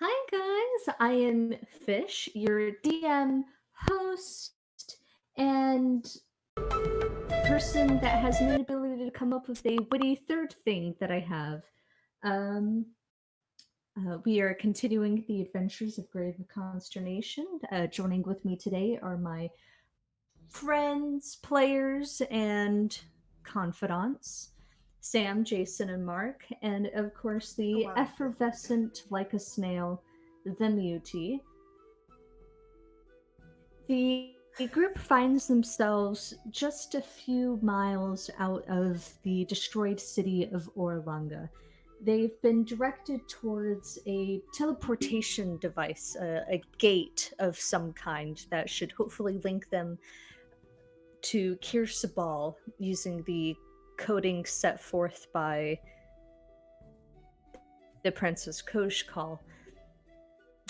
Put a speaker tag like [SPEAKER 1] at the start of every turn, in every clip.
[SPEAKER 1] Hi guys, I am Fish, your DM host and person that has an ability to come up with a witty third thing that I have. Um, we are continuing the adventures of Grave of Consternation. Joining with me today are my friends, players, and confidants. Sam, Jason, and Mark, and of course
[SPEAKER 2] Oh
[SPEAKER 1] the
[SPEAKER 2] wow.
[SPEAKER 1] effervescent like a snail, the Mutie. The group finds themselves just a few miles out of the destroyed city of Orlanga. They've been directed towards a teleportation device, a gate of some kind that should hopefully link them to Kirsabal using the coding set forth by the Princess Koshkal.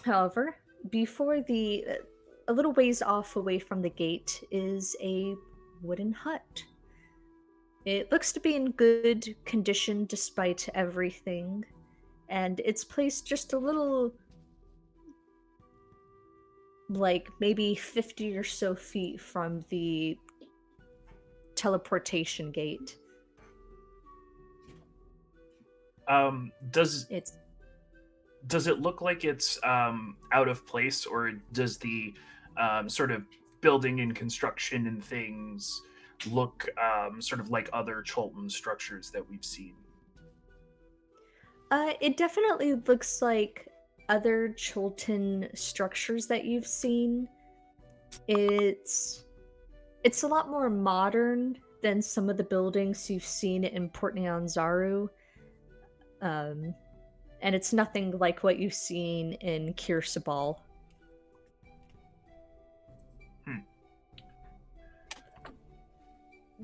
[SPEAKER 1] However, before a little ways off away from the gate is a wooden hut. It looks to be in good condition despite everything, and it's placed just a little, like maybe 50 or so feet from the teleportation gate.
[SPEAKER 3] Does
[SPEAKER 1] It's
[SPEAKER 3] does it look like it's out of place, or does the sort of building and construction and things look sort of like other Cholton structures that we've seen?
[SPEAKER 1] it definitely looks like other Cholton structures that you've seen. It's It's a lot more modern than some of the buildings you've seen in Port Nyanzaru. Um, and it's nothing like what you've seen in Kirsabal.
[SPEAKER 3] Hmm.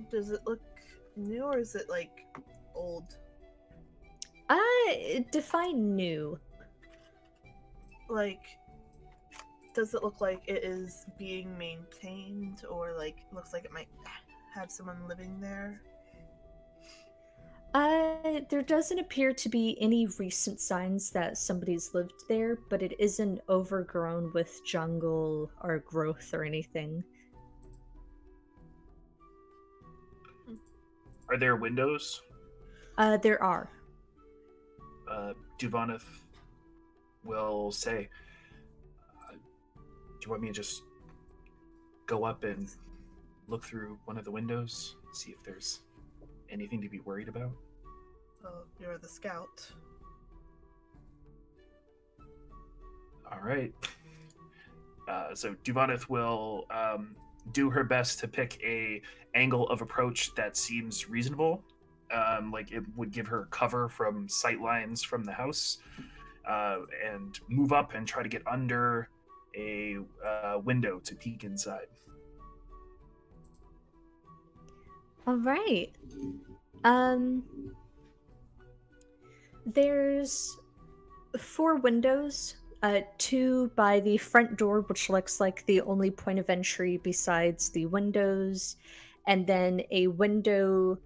[SPEAKER 2] Does it look new or is it like old?
[SPEAKER 1] Define new.
[SPEAKER 2] Like, does it look like it is being maintained or like looks like it might have someone living there?
[SPEAKER 1] There doesn't appear to be any recent signs that somebody's lived there, but it isn't overgrown with jungle or growth or anything.
[SPEAKER 3] Are there windows?
[SPEAKER 1] There are.
[SPEAKER 3] Duvaneth will say, "Do you want me to just go up and look through one of the windows, see if there's anything to be worried about?"
[SPEAKER 2] Oh, you're the scout.
[SPEAKER 3] All right. So Duvaneth will do her best to pick a angle of approach that seems reasonable. Like it would give her cover from sight lines from the house, and move up and try to get under a window to peek inside.
[SPEAKER 1] All right. Um, there's four windows, two by the front door, which looks like the only point of entry besides the windows, and then a window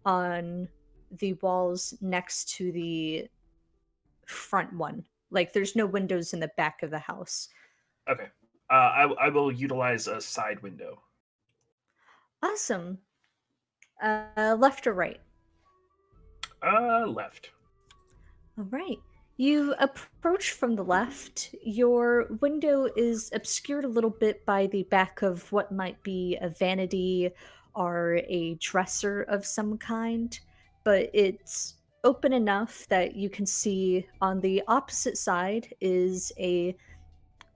[SPEAKER 1] on the walls next to the front one. Like there's no windows in the back of the house.
[SPEAKER 3] Okay. I will utilize a side window.
[SPEAKER 1] Awesome. Left or right?
[SPEAKER 3] Left.
[SPEAKER 1] All right. You approach from the left. Your window is obscured a little bit by the back of what might be a vanity or a dresser of some kind, but it's open enough that you can see on the opposite side is a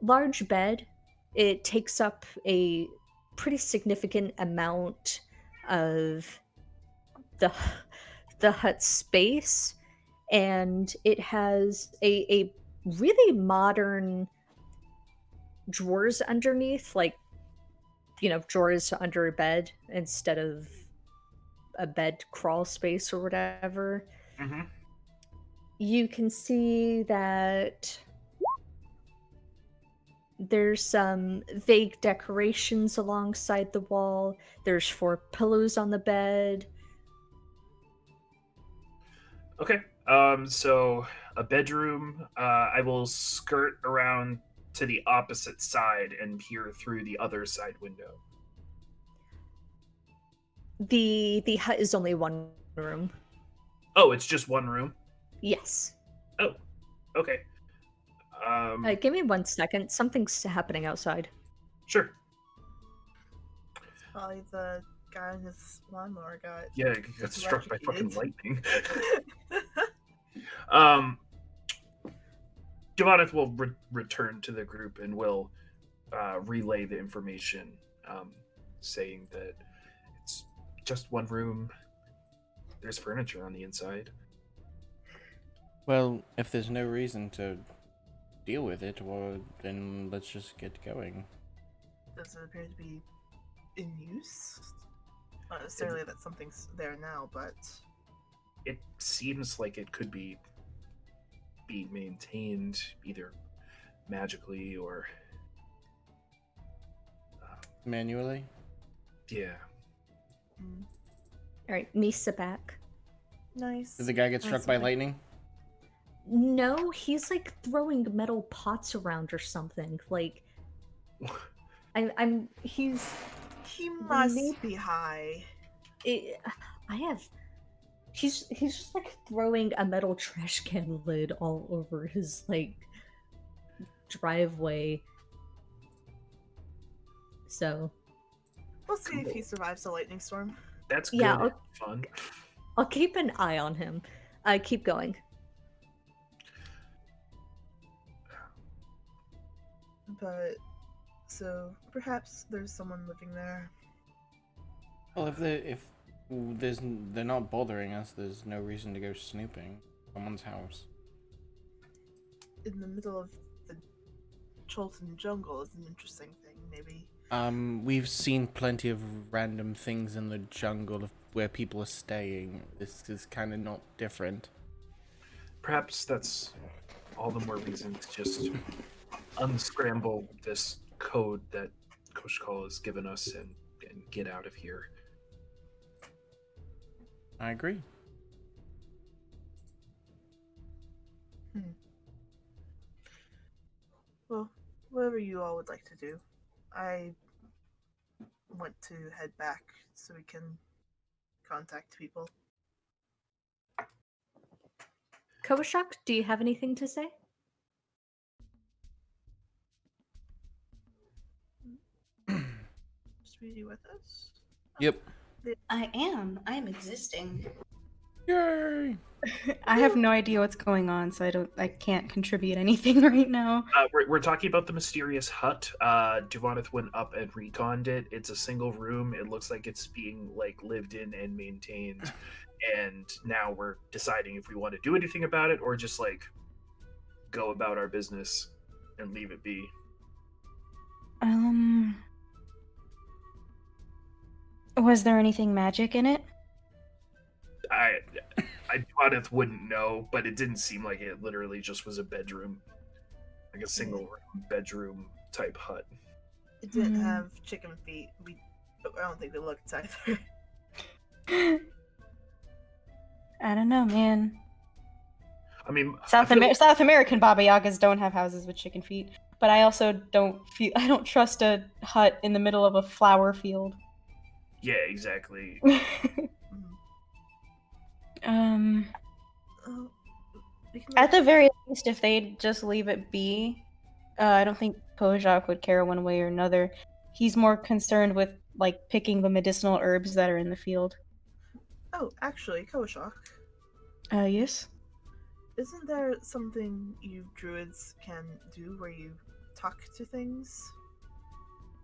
[SPEAKER 1] large bed. It takes up a pretty significant amount of the the hut space, and it has a really modern drawers underneath, like drawers under a bed instead of a bed crawl space or whatever.
[SPEAKER 3] Mm-hmm.
[SPEAKER 1] You can see that there's some vague decorations alongside the wall. There's four pillows on the bed.
[SPEAKER 3] Okay. So a bedroom. I will skirt around to the opposite side and peer through the other side window.
[SPEAKER 1] The hut is only one room.
[SPEAKER 3] Oh, it's just one room.
[SPEAKER 1] Yes.
[SPEAKER 3] Oh, okay.
[SPEAKER 1] Give me 1 second. Something's happening outside.
[SPEAKER 3] Sure.
[SPEAKER 2] It's probably the guy on his lawnmower got
[SPEAKER 3] Yeah, it got struck by fucking
[SPEAKER 2] electrocuted.
[SPEAKER 3] lightning. um, Giovanni will return to the group and will relay the information, saying that it's just one room. There's furniture on the inside.
[SPEAKER 4] Well, if there's no reason to deal with it, well, then let's just get going.
[SPEAKER 2] Does it appear to be in use? Not necessarily that something's there now, but
[SPEAKER 3] It seems like it could be maintained either magically or
[SPEAKER 4] Manually?
[SPEAKER 3] yeah.
[SPEAKER 2] mm,
[SPEAKER 1] All right, Misa back.
[SPEAKER 2] nice.
[SPEAKER 4] Did the guy get struck
[SPEAKER 2] Nice
[SPEAKER 4] by
[SPEAKER 2] of it.
[SPEAKER 4] lightning?
[SPEAKER 1] No, he's like throwing metal pots around or something. Like, he's.
[SPEAKER 2] He must
[SPEAKER 1] Maybe-
[SPEAKER 2] be high.
[SPEAKER 1] It, I have. He's just like throwing a metal trash can lid all over his like driveway. So
[SPEAKER 2] We'll see if
[SPEAKER 3] Cool.
[SPEAKER 2] he survives the lightning storm.
[SPEAKER 3] That's good.
[SPEAKER 1] Yeah,
[SPEAKER 3] and fun.
[SPEAKER 1] I'll keep an eye on him. Keep going.
[SPEAKER 2] But so perhaps there's someone living there.
[SPEAKER 4] Well, they're not bothering us, there's no reason to go snooping someone's house.
[SPEAKER 2] In the middle of the Chulten jungle is an interesting thing, maybe.
[SPEAKER 4] We've seen plenty of random things in the jungle where people are staying. This is kind of not different.
[SPEAKER 3] Perhaps that's all the more reason to just unscramble this code that Koshkal has given us and get out of here.
[SPEAKER 4] I agree.
[SPEAKER 2] Well, whatever you all would like to do. I want to head back so we can contact people.
[SPEAKER 1] Kowashak, do you have anything to say?
[SPEAKER 2] Sweetie with us?
[SPEAKER 4] Yep.
[SPEAKER 5] I am. I am existing.
[SPEAKER 4] Yay!
[SPEAKER 6] I have no idea what's going on, so I can't contribute anything right now.
[SPEAKER 3] We're talking about the mysterious hut. Duvanith went up and reconned it. It's a single room. It looks like it's being like lived in and maintained. And now we're deciding if we want to do anything about it or just like go about our business and leave it be.
[SPEAKER 6] Was there anything magic in it?
[SPEAKER 3] I Duvanith wouldn't know, but it didn't seem like it. Literally just was a bedroom, like a single room bedroom type hut.
[SPEAKER 2] It didn't
[SPEAKER 6] Hmm.
[SPEAKER 2] have chicken feet. But I don't think they looked either.
[SPEAKER 6] I don't know, man.
[SPEAKER 3] I mean,
[SPEAKER 6] South American Baba Yagas don't have houses with chicken feet, but I also don't trust a hut in the middle of a flower field.
[SPEAKER 3] Yeah, exactly.
[SPEAKER 2] Oh, we can
[SPEAKER 6] At the very least, if they'd just leave it be, I don't think Kojak would care one way or another. He's more concerned with like picking the medicinal herbs that are in the field.
[SPEAKER 2] Oh, actually, Koshok,
[SPEAKER 6] Yes.
[SPEAKER 2] isn't there something you druids can do where you talk to things?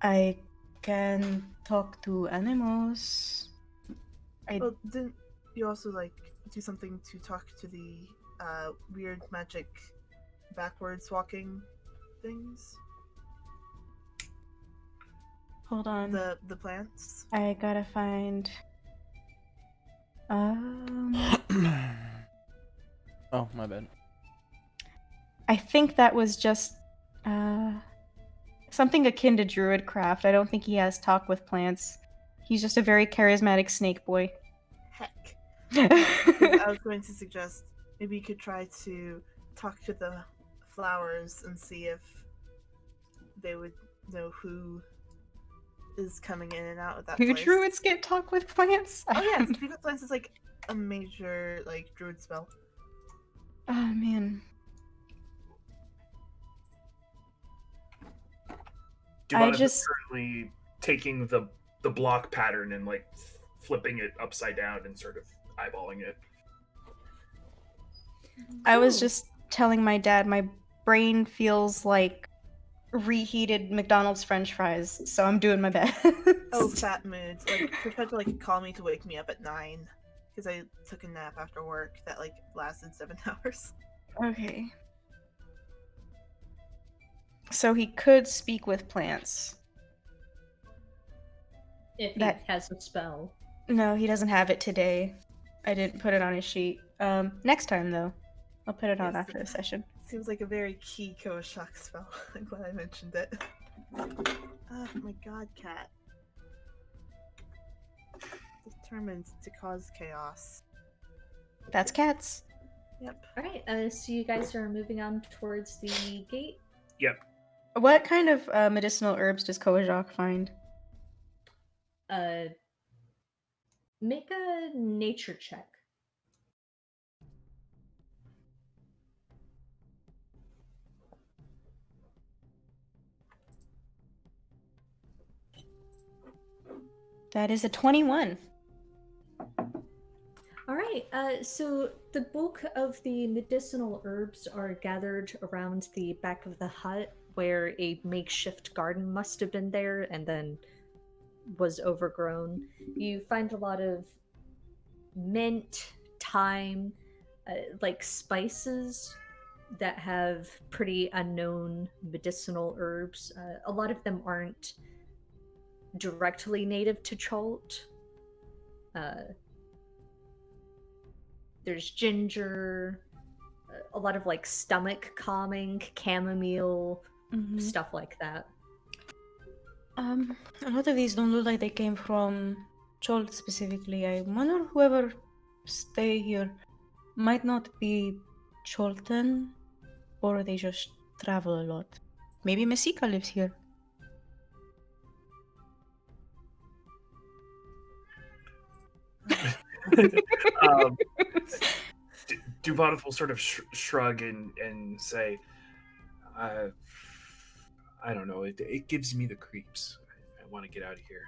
[SPEAKER 6] I can talk to animals.
[SPEAKER 2] Well, didn't you also like do something to talk to the weird magic backwards walking things?
[SPEAKER 6] Hold on.
[SPEAKER 2] The plants?
[SPEAKER 6] I gotta find.
[SPEAKER 4] Oh, my bad.
[SPEAKER 6] I think that was just something akin to druidcraft. I don't think he has talk with plants. He's just a very charismatic snake boy.
[SPEAKER 2] Heck. I was going to suggest maybe you could try to talk to the flowers and see if they would know who is coming in and out of that
[SPEAKER 6] Do
[SPEAKER 2] place.
[SPEAKER 6] druids get talk with plants?
[SPEAKER 2] Oh yeah, speak with plants is like a major like druid spell.
[SPEAKER 6] Oh man.
[SPEAKER 3] Dubonis is
[SPEAKER 6] just-
[SPEAKER 3] currently taking the block pattern and like flipping it upside down and sort of eyeballing it.
[SPEAKER 6] I was
[SPEAKER 1] Cool.
[SPEAKER 6] just telling my dad my brain feels like reheated McDonald's French fries, so I'm doing my best.
[SPEAKER 2] Oh, fat moods. Like, she tried to like call me to wake me up at 9 because I took a nap after work that like lasted 7 hours.
[SPEAKER 6] Okay. So he could speak with plants.
[SPEAKER 1] If he
[SPEAKER 6] That-
[SPEAKER 1] has a spell.
[SPEAKER 6] No, he doesn't have it today. I didn't put it on his sheet. Next time though. I'll put it on
[SPEAKER 2] Yes.
[SPEAKER 6] after the session.
[SPEAKER 2] Seems like a very key Shock spell. I'm glad I mentioned it. Oh my god, cat. Determined to cause chaos.
[SPEAKER 6] That's cats.
[SPEAKER 2] Yep.
[SPEAKER 1] Alright, so you guys are moving on towards the gate.
[SPEAKER 3] Yep.
[SPEAKER 6] What kind of medicinal herbs does Kojak find?
[SPEAKER 1] Make a nature check.
[SPEAKER 6] That is a 21.
[SPEAKER 1] All right, so the bulk of the medicinal herbs are gathered around the back of the hut where a makeshift garden must have been there and then was overgrown. You find a lot of mint, thyme, like spices that have pretty unknown medicinal herbs. A lot of them aren't directly native to Chult. There's ginger, a lot of like stomach calming, chamomile, stuff like that.
[SPEAKER 6] A lot of these don't look like they came from Chult specifically. I wonder whoever stay here might not be Cholten, or they just travel a lot. Maybe Mesika lives here.
[SPEAKER 3] Dubonis will sort of shrug and say, I don't know. It gives me the creeps. I want to get out of here.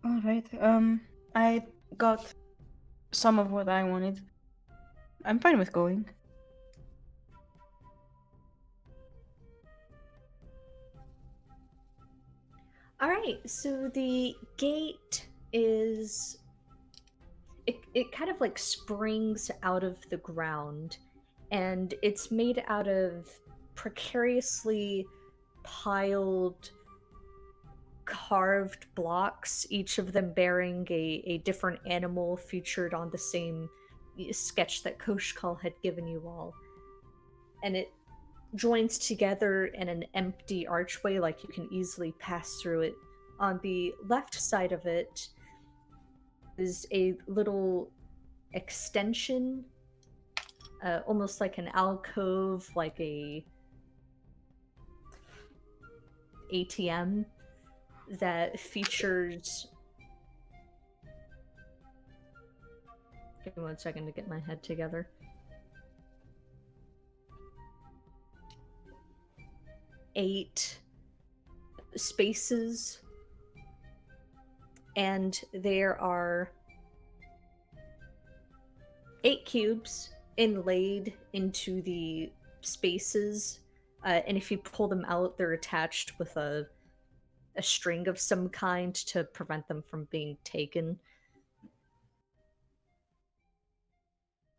[SPEAKER 6] Alright, I got some of what I wanted. I'm fine with going.
[SPEAKER 1] All right, so the gate is it kind of like springs out of the ground, and it's made out of precariously piled carved blocks, each of them bearing a different animal featured on the same sketch that Koshkal had given you all. And it joins together in an empty archway, like you can easily pass through it. On the left side of it is a little extension, almost like an alcove, like a ATM that features. Give me 1 second to get my head together. Eight spaces, and there are 8 cubes inlaid into the spaces, and if you pull them out, they're attached with a string of some kind to prevent them from being taken.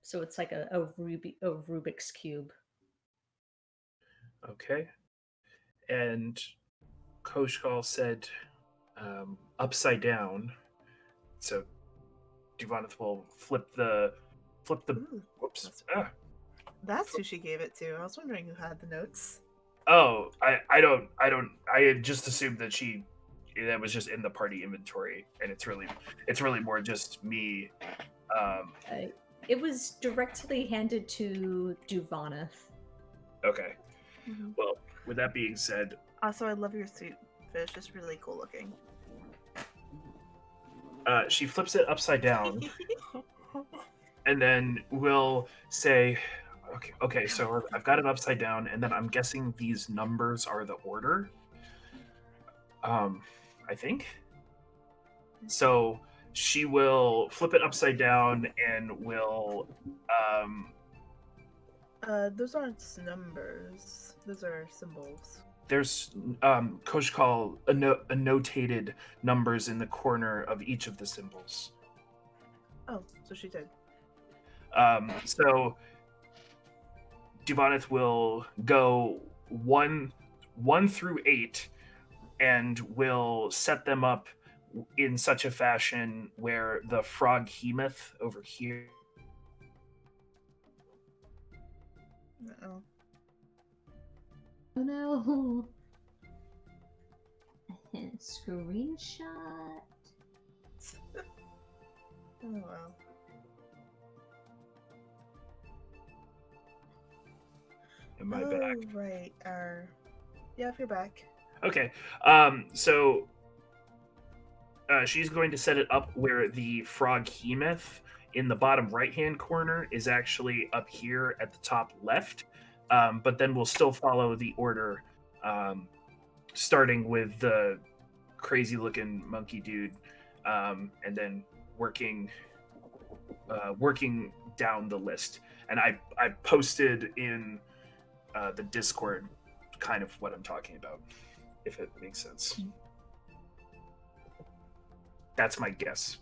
[SPEAKER 1] So it's like a Rubik's Cube.
[SPEAKER 3] Okay. And Koshkal said upside down. So Dubonis will flip the
[SPEAKER 2] Ooh,
[SPEAKER 3] whoops.
[SPEAKER 2] that's who she gave it to. I was wondering who had the notes.
[SPEAKER 3] Oh, I don't I had just assumed that that was just in the party inventory, and it's really more just me.
[SPEAKER 1] It was directly handed to Duvanath.
[SPEAKER 3] Okay.
[SPEAKER 2] Mhm.
[SPEAKER 3] Well, with that being said,
[SPEAKER 2] Also, I love your suit, Fish. It's really cool looking.
[SPEAKER 3] she flips it upside down, and then will say, "Okay, so I've got it upside down, and then I'm guessing these numbers are the order. I think so." She will flip it upside down and will
[SPEAKER 2] Those aren't numbers. Those are symbols.
[SPEAKER 3] there's Koshkal annotated numbers in the corner of each of the symbols.
[SPEAKER 2] Oh, so she did.
[SPEAKER 3] So Duvanith will go one through 8 and will set them up in such a fashion where the frog hemoth over here.
[SPEAKER 2] Oh.
[SPEAKER 1] Oh no. Screenshot.
[SPEAKER 2] Oh wow.
[SPEAKER 3] Am I back?
[SPEAKER 2] Right. Yeah, if you're back.
[SPEAKER 3] Okay. So she's going to set it up where the frog hemoth in the bottom right hand corner is actually up here at the top left. But then we'll still follow the order, starting with the crazy looking monkey dude, and then working down the list. And I posted in the Discord kind of what I'm talking about, if it makes sense. That's my guess.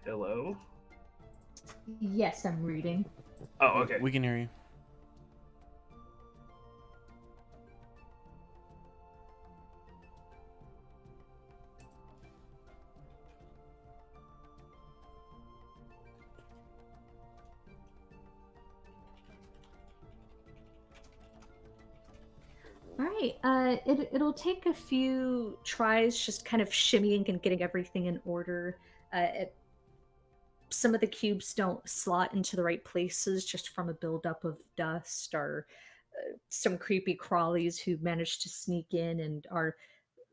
[SPEAKER 3] Hello?
[SPEAKER 1] Yes, I'm reading.
[SPEAKER 3] Oh, okay.
[SPEAKER 4] We can hear you.
[SPEAKER 1] All right. It'll take a few tries, just kind of shimmying and getting everything in order. Some of the cubes don't slot into the right places just from a buildup of dust, or some creepy crawlies who managed to sneak in and are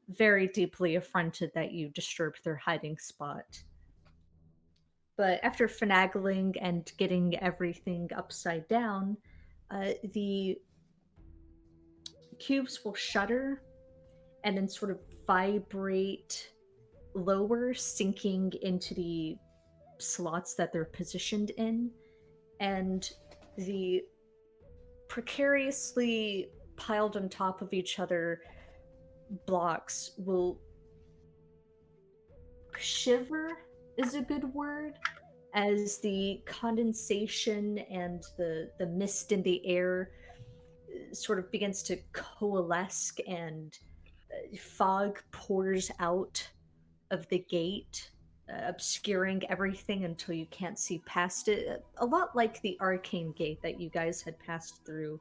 [SPEAKER 1] very deeply affronted that you disturbed their hiding spot. But after finagling and getting everything upside down, the cubes will shudder and then sort of vibrate lower, sinking into the slots that they're positioned in. And the precariously piled on top of each other blocks will shiver, is a good word, as the condensation and the mist in the air sort of begins to coalesce, and fog pours out of the gate, obscuring everything until you can't see past it. A lot like the arcane gate that you guys had passed through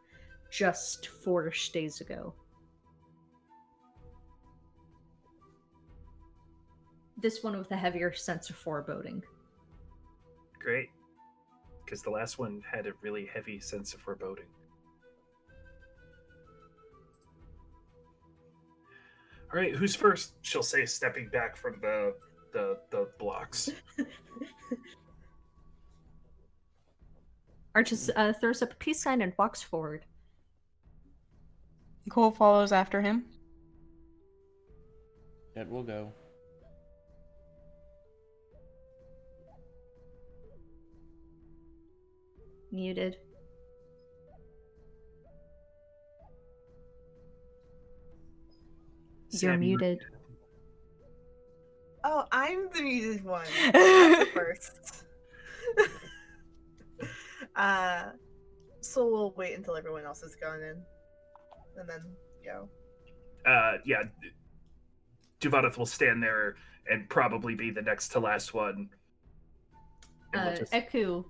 [SPEAKER 1] just 4-ish days ago. This one with a heavier sense of foreboding.
[SPEAKER 3] Great. Because the last one had a really heavy sense of foreboding. All right, who's first? She'll say, stepping back from the blocks.
[SPEAKER 1] Archis throws up a peace sign and walks forward.
[SPEAKER 6] Cole follows after him.
[SPEAKER 4] It will go.
[SPEAKER 1] Muted. You're muted.
[SPEAKER 2] Oh, I'm the muted one. That's the first. So we'll wait until everyone else has gone in, and then go.
[SPEAKER 3] Yeah. Duvanith will stand there and probably be the next to last one. And we'll just...
[SPEAKER 1] Eku,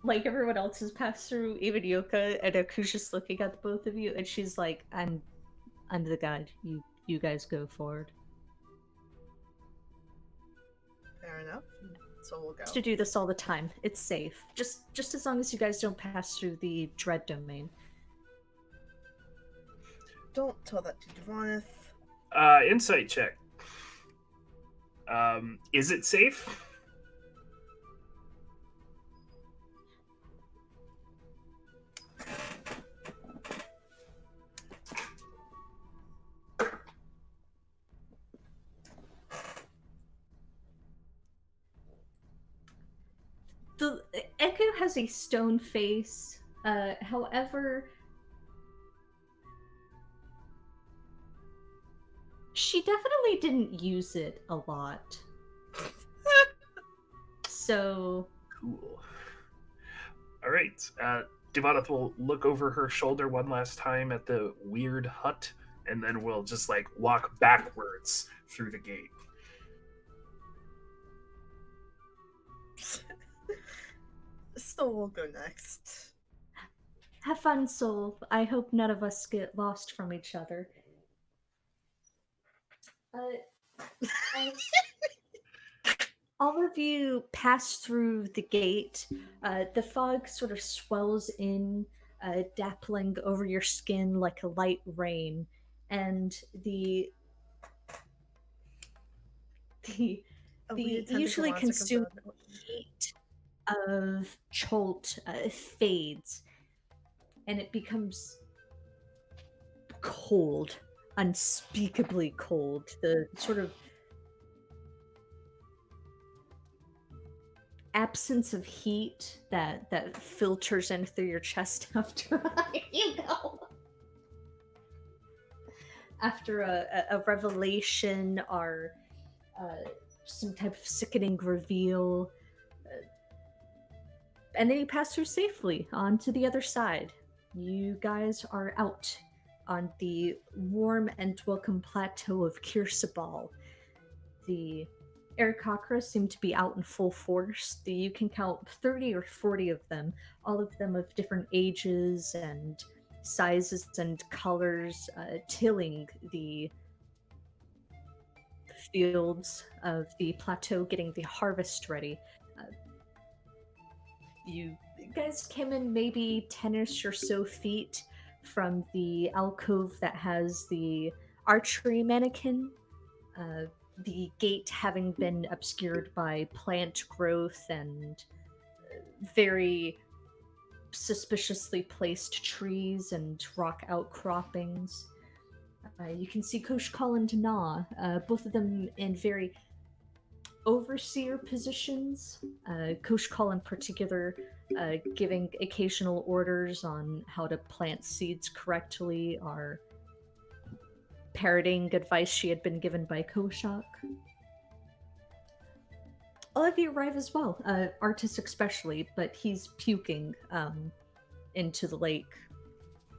[SPEAKER 1] like everyone else has passed through, even Yoka, and Eku's just looking at the both of you, and she's like, I'm I'm the guide. You guys go forward.
[SPEAKER 2] Fair enough. So we'll go.
[SPEAKER 1] To do this all the time. It's safe. Just as long as you guys don't pass through the dread domain.
[SPEAKER 2] Don't tell that to Devoneth.
[SPEAKER 3] Insight check. Is it safe?
[SPEAKER 1] The Echo has a stone face. However, she definitely didn't use it a lot. So
[SPEAKER 3] Cool. All right. Devoneth will look over her shoulder one last time at the weird hut, and then we'll just like walk backwards through the gate.
[SPEAKER 2] So we'll go next.
[SPEAKER 1] have fun, Soul. I hope none of us get lost from each other. As all of you pass through the gate, the fog sort of swells in, dappling over your skin like a light rain, and the usually consumed heat of Chult fades, and it becomes cold, unspeakably cold. The sort of absence of heat that filters in through your chest after after a revelation or some type of sickening reveal, and then you pass through safely on to the other side. You guys are out on the warm and welcome plateau of Kirsabal. The Aarakocra seem to be out in full force. You can count 30 or 40 of them, all of them of different ages and sizes and colors, tilling the fields of the plateau, getting the harvest ready. You guys came in maybe 10ish or so feet from the alcove that has the archery mannequin. The gate having been obscured by plant growth and very suspiciously placed trees and rock outcroppings. You can see Koshkal and Na, both of them in very overseer positions. Koshkal in particular giving occasional orders on how to plant seeds correctly, or parroting advice she had been given by Koshak. All of you arrive as well, Artis especially, but he's puking into the lake,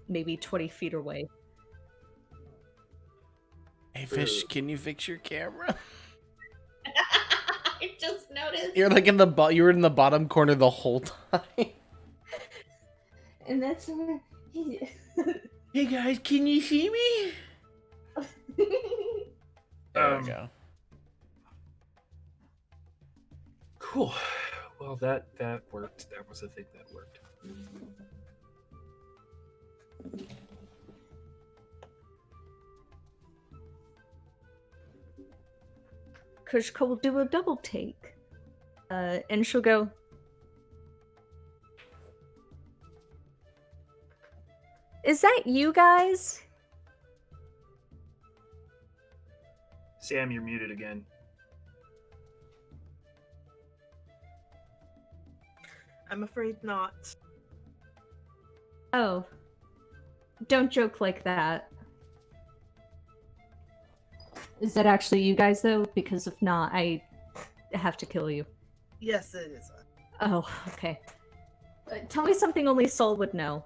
[SPEAKER 1] maybe 20 feet away.
[SPEAKER 4] Hey, Fish, can you fix your camera?
[SPEAKER 5] I just noticed.
[SPEAKER 4] You're like you were in the bottom corner the whole time.
[SPEAKER 1] And that's
[SPEAKER 4] Hey guys, can you see me? There we go.
[SPEAKER 3] Cool. Well, that worked. That was a thing that worked.
[SPEAKER 1] Kushka will do a double take. And she'll go, "Is that you guys?"
[SPEAKER 3] Sam, you're muted again.
[SPEAKER 2] I'm afraid not.
[SPEAKER 1] Oh. Don't joke like that. Is that actually you guys, though? Because if not, I have to kill you.
[SPEAKER 2] Yes, it is.
[SPEAKER 1] Oh, okay. Tell me something only Soul would know.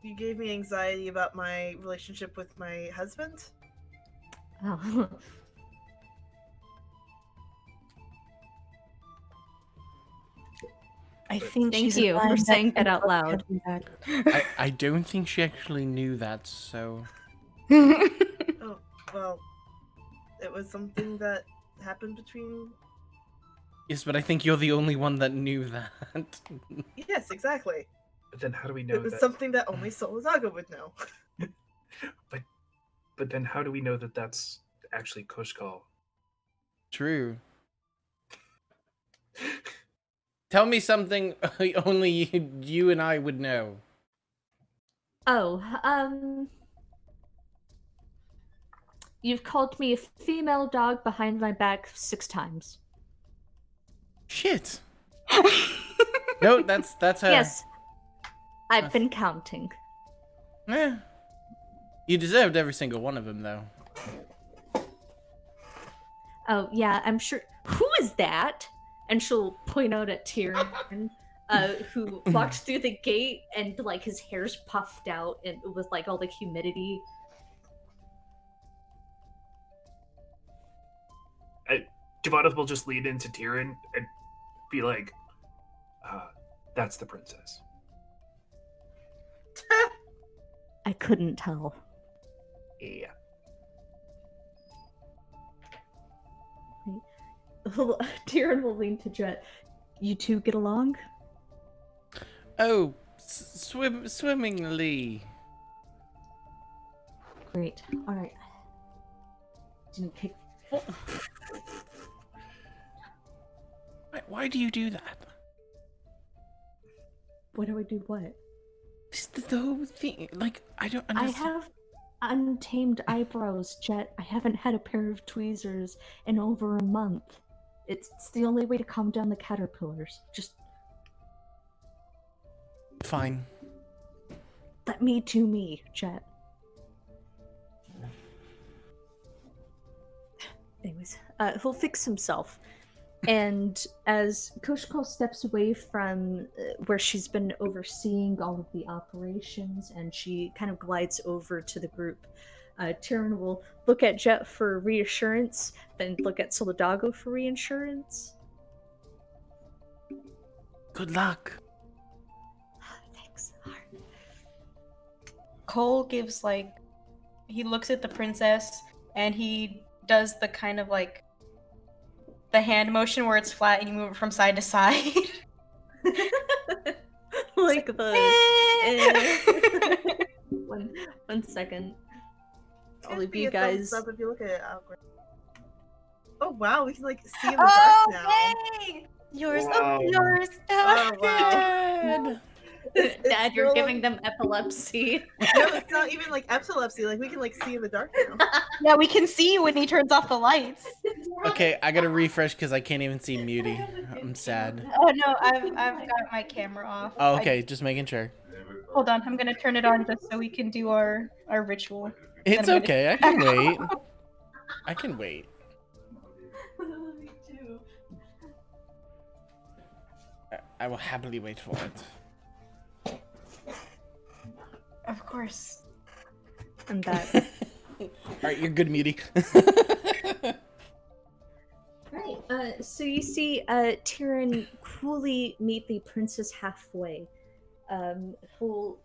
[SPEAKER 2] You gave me anxiety about my relationship with my husband?
[SPEAKER 1] Oh.
[SPEAKER 6] I
[SPEAKER 3] But-
[SPEAKER 6] think
[SPEAKER 1] Thank
[SPEAKER 6] she's
[SPEAKER 1] you for
[SPEAKER 6] lying
[SPEAKER 1] saying that out
[SPEAKER 6] and
[SPEAKER 1] loud.
[SPEAKER 6] having that.
[SPEAKER 4] I don't think she actually knew that, so...
[SPEAKER 2] Oh, well, it was something that happened between.
[SPEAKER 4] Yes, but I think you're the only one that knew that.
[SPEAKER 2] Yes, exactly.
[SPEAKER 3] But then how do we know
[SPEAKER 2] It was
[SPEAKER 3] that?
[SPEAKER 2] something that only Solizaga would know.
[SPEAKER 3] But then how do we know that that's actually Kushkal?
[SPEAKER 4] True. Tell me something only you and I would know.
[SPEAKER 1] Oh, you've called me a female dog behind my back 6 times.
[SPEAKER 4] Shit. No, that's her.
[SPEAKER 1] Yes, I've been counting.
[SPEAKER 4] Eh. You deserved every single one of them, though.
[SPEAKER 1] Oh, yeah, I'm sure. Who is that? And she'll point out at Tyrion, who walked through the gate and, like, his hair's puffed out and with, like, all the humidity.
[SPEAKER 3] Javadath will just lean into Tyrion and be like, that's the princess.
[SPEAKER 1] I couldn't tell.
[SPEAKER 3] Yeah.
[SPEAKER 1] Tyrion will lean to Jet. You two get along?
[SPEAKER 4] Oh, swimmingly.
[SPEAKER 1] Great. Alright. Didn't kick.
[SPEAKER 4] Why do you do that?
[SPEAKER 1] What do I do? What?
[SPEAKER 4] Just the whole thing. Like, I don't
[SPEAKER 1] I
[SPEAKER 4] understand.
[SPEAKER 1] have untamed eyebrows, Jet. I haven't had a pair of tweezers in over a month. It's the only way to calm down the caterpillars. Just
[SPEAKER 4] Fine.
[SPEAKER 1] let me do me, Jet. Anyways, he'll fix himself. And as Koshko steps away from where she's been overseeing all of the operations and she kind of glides over to the group, Tyrion will look at Jet for reassurance, then look at Solidago for reassurance.
[SPEAKER 4] Good luck.
[SPEAKER 1] Thanks.
[SPEAKER 6] Cole gives like he looks at the princess and he does the kind of like the hand motion where it's flat and you move it from side to side.
[SPEAKER 1] Like the one second. All
[SPEAKER 2] Could
[SPEAKER 1] of
[SPEAKER 2] be
[SPEAKER 1] you
[SPEAKER 2] a thumbs
[SPEAKER 1] guys.
[SPEAKER 2] up if you look at it, Albert. Oh wow, we can like see in the dark now.
[SPEAKER 6] Yay! Yours,
[SPEAKER 3] Wow.
[SPEAKER 6] yours.
[SPEAKER 2] Oh wow.
[SPEAKER 4] Dad.
[SPEAKER 2] It's
[SPEAKER 1] Dad, you're
[SPEAKER 2] no
[SPEAKER 1] giving
[SPEAKER 2] longer-
[SPEAKER 1] them epilepsy.
[SPEAKER 2] No, it's not even like epilepsy. Like we can like see in the dark now.
[SPEAKER 6] Yeah, we can see you when he turns off the lights.
[SPEAKER 4] Okay, I gotta refresh because I can't even see Muty. I'm sad.
[SPEAKER 6] Oh no, I've got my camera off.
[SPEAKER 4] Oh, okay, just making sure.
[SPEAKER 6] Hold on, I'm gonna turn it on just so we can do our ritual.
[SPEAKER 4] It's
[SPEAKER 6] I'm gonna-
[SPEAKER 4] okay, I can wait. I can wait.
[SPEAKER 1] Me too.
[SPEAKER 4] I will happily wait for it.
[SPEAKER 6] Of course.
[SPEAKER 1] I'm back.
[SPEAKER 4] Alright, you're good, Muty.
[SPEAKER 1] Right. So you see Tyrion coolly meet the princess halfway. Who'll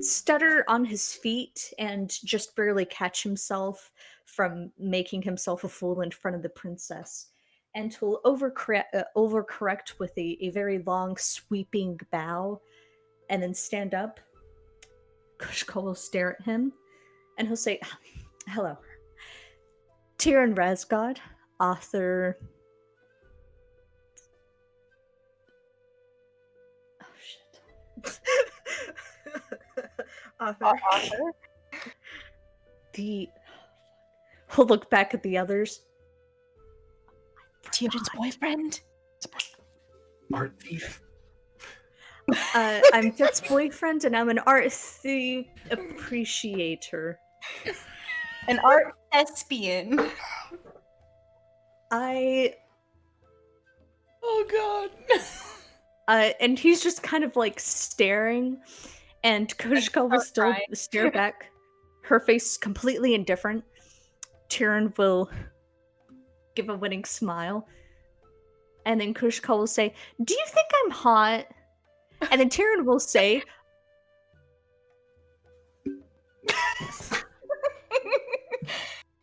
[SPEAKER 1] stutter on his feet and just barely catch himself from making himself a fool in front of the princess. And he'll overcorrect with a very long, sweeping bow and then stand up. Kushko will stare at him and he'll say, "Hello. Tyrion Razgod, author..." Oh, shit.
[SPEAKER 2] Author.
[SPEAKER 1] He'll look back at the others.
[SPEAKER 6] Tyrion's boyfriend.
[SPEAKER 3] Art thief.
[SPEAKER 1] I'm Jet's boyfriend, and I'm an art thief appreciator.
[SPEAKER 6] An art thespian.
[SPEAKER 1] I
[SPEAKER 4] Oh god.
[SPEAKER 1] and he's just kind of like staring, and Koshko will still
[SPEAKER 6] crying.
[SPEAKER 1] stare back. Her face is completely indifferent. Tyrion will give a winning smile. And then Kushka will say, "Do you think I'm hot?" And then Tyrion will say,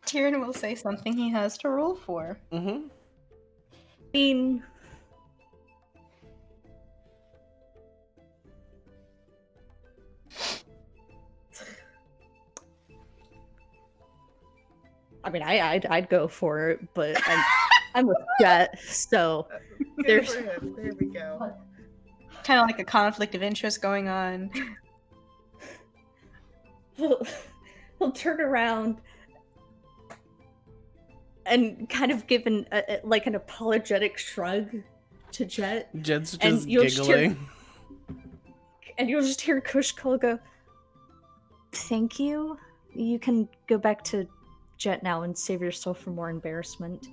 [SPEAKER 6] Tyrion will say something he has to roll for.
[SPEAKER 4] Mm-hmm.
[SPEAKER 1] mean, I'd go for it, but I'm with Jet, so
[SPEAKER 2] Good
[SPEAKER 1] there's
[SPEAKER 2] for him. There we go.
[SPEAKER 6] Kind of like a conflict of interest going on.
[SPEAKER 1] he'll turn around and kind of give an apologetic shrug to Jet,
[SPEAKER 4] Jed's
[SPEAKER 1] And
[SPEAKER 4] just
[SPEAKER 1] you'll just hear-
[SPEAKER 4] giggling.
[SPEAKER 1] and you'll just hear Kushkal go, "Thank you. You can go back to Jet now and save yourself from more embarrassment."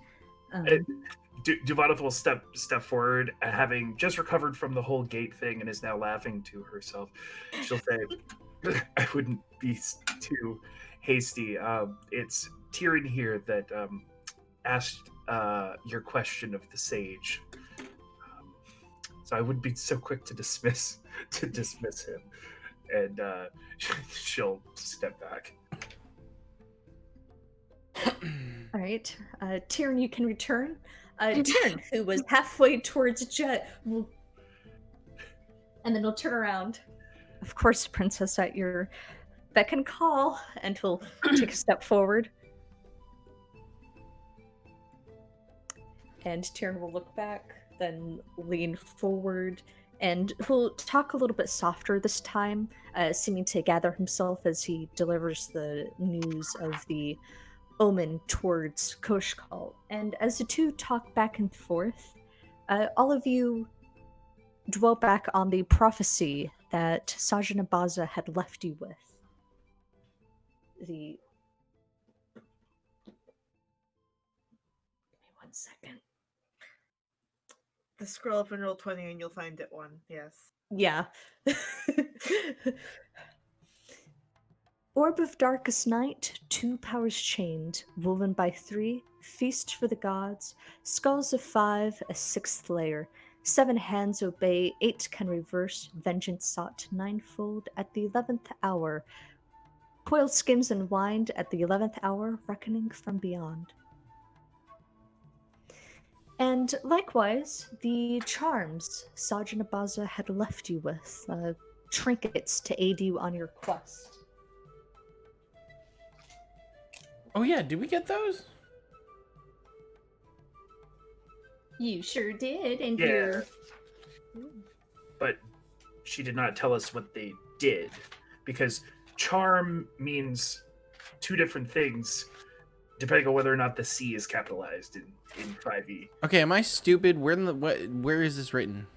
[SPEAKER 3] Duvaneth will step forward, having just recovered from the whole gate thing, and is now laughing to herself. She'll say, "I wouldn't be too hasty. It's Tyrion here that asked your question of the sage, so I wouldn't be so quick to dismiss him." And she'll step back.
[SPEAKER 1] All right, Tyrion, you can return. Tyrion, who was halfway towards Jet, will... and then he'll turn around. Of course, Princess, at your beck and call, and he'll take a step forward. And Tyrion will look back, then lean forward, and he'll talk a little bit softer this time, seeming to gather himself as he delivers the news of the omen towards Koshkal. And as the two talk back and forth, all of you dwell back on the prophecy that Sajana Baza had left you with. Give me 1 second.
[SPEAKER 2] The scroll up in roll 20 and you'll find it one. Yes.
[SPEAKER 1] Yeah. Orb of darkest night, 2 powers chained, woven by 3, feast for the gods, skulls of 5, a 6th layer, 7 hands obey, 8 can reverse, vengeance sought ninefold at the 11th hour, coiled skins unwind at the 11th hour, reckoning from beyond. And likewise, the charms Sajana Baza had left you with, trinkets to aid you on your quest.
[SPEAKER 4] Oh yeah, did we get those?
[SPEAKER 1] You sure did, and
[SPEAKER 3] Yeah.
[SPEAKER 1] you're...
[SPEAKER 3] But she did not tell us what they did, because charm means 2 different things depending on whether or not the C is capitalized in 5e.
[SPEAKER 4] Okay, am I stupid? Where is this written?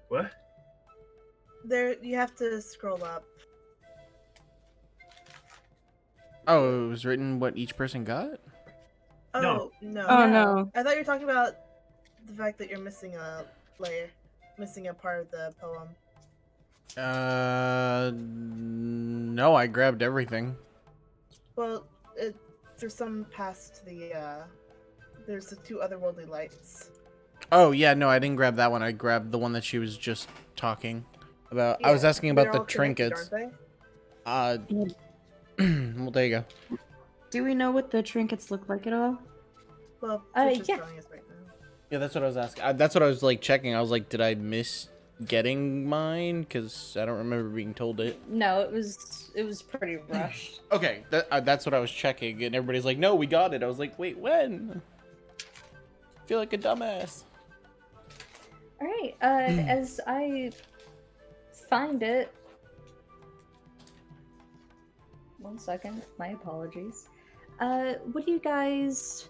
[SPEAKER 3] What?
[SPEAKER 2] There, you have to scroll up.
[SPEAKER 4] Oh, it was written what each person got?
[SPEAKER 2] Oh, no.
[SPEAKER 6] Oh
[SPEAKER 1] Yeah.
[SPEAKER 6] no.
[SPEAKER 2] I thought you were talking about the fact that you're missing a layer. Missing a part of the poem.
[SPEAKER 4] No, I grabbed everything.
[SPEAKER 2] Well, there's some past the, there's the 2 otherworldly lights.
[SPEAKER 4] Oh yeah, no, I didn't grab that one. I grabbed the one that she was just talking about. I was
[SPEAKER 2] Yeah,
[SPEAKER 4] asking about
[SPEAKER 2] they're
[SPEAKER 4] the
[SPEAKER 2] all connected,
[SPEAKER 4] trinkets.
[SPEAKER 2] aren't they?
[SPEAKER 4] Well, there you go.
[SPEAKER 6] Do we know what the trinkets look like at all?
[SPEAKER 2] Well, Fish is
[SPEAKER 1] yeah.
[SPEAKER 2] telling us right now.
[SPEAKER 4] Yeah, that's what I was asking. That's what I was like checking. I was like, did I miss getting mine? Because I don't remember being told it.
[SPEAKER 1] No, it was pretty rushed.
[SPEAKER 4] Okay, that's what I was checking, and everybody's like, no, we got it. I was like, wait, when? I feel like a dumbass.
[SPEAKER 1] All right, as I find it... 1 second, my apologies. What are you guys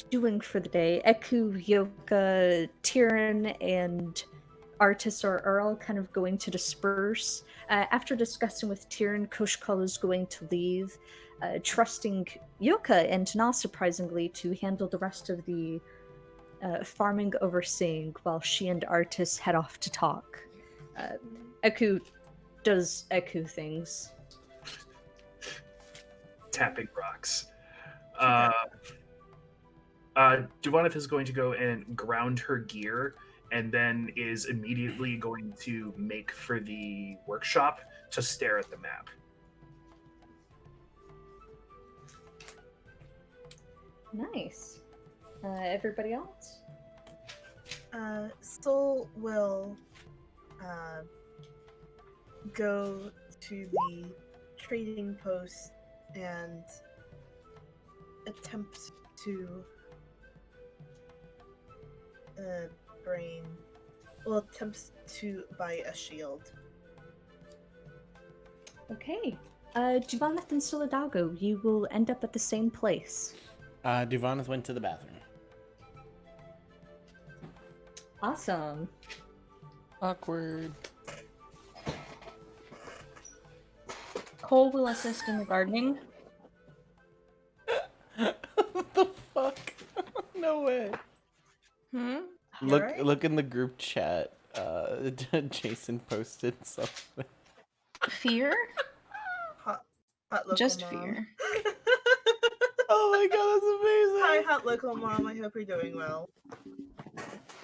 [SPEAKER 1] doing for the day? Eku, Yoka, Tyrion, and Artis are all kind of going to disperse. After discussing with Tyrion, Koshkal is going to leave, trusting Yoka, and not surprisingly, to handle the rest of the farming overseeing while she and Artis head off to talk. Eku does Eku things.
[SPEAKER 3] Tapping rocks. Uh, Giovanna is going to go and ground her gear, and then is immediately going to make for the workshop to stare at the map.
[SPEAKER 1] Nice. Everybody else?
[SPEAKER 2] Soul will go to the trading post and attempt to attempts to buy a shield.
[SPEAKER 1] Okay. Duvaneth and Solidago, you will end up at the same place.
[SPEAKER 4] Duvaneth went to the bathroom.
[SPEAKER 1] Awesome.
[SPEAKER 4] Awkward.
[SPEAKER 6] Cole will assist in the gardening.
[SPEAKER 4] What the fuck? No way.
[SPEAKER 6] Alright.
[SPEAKER 4] Look in the group chat. Jason posted something.
[SPEAKER 6] Fear?
[SPEAKER 2] Hot local
[SPEAKER 6] Just
[SPEAKER 2] mom.
[SPEAKER 6] fear.
[SPEAKER 4] Oh my god, that's
[SPEAKER 2] Hi,
[SPEAKER 4] amazing.
[SPEAKER 2] hot local mom. I hope you're doing well.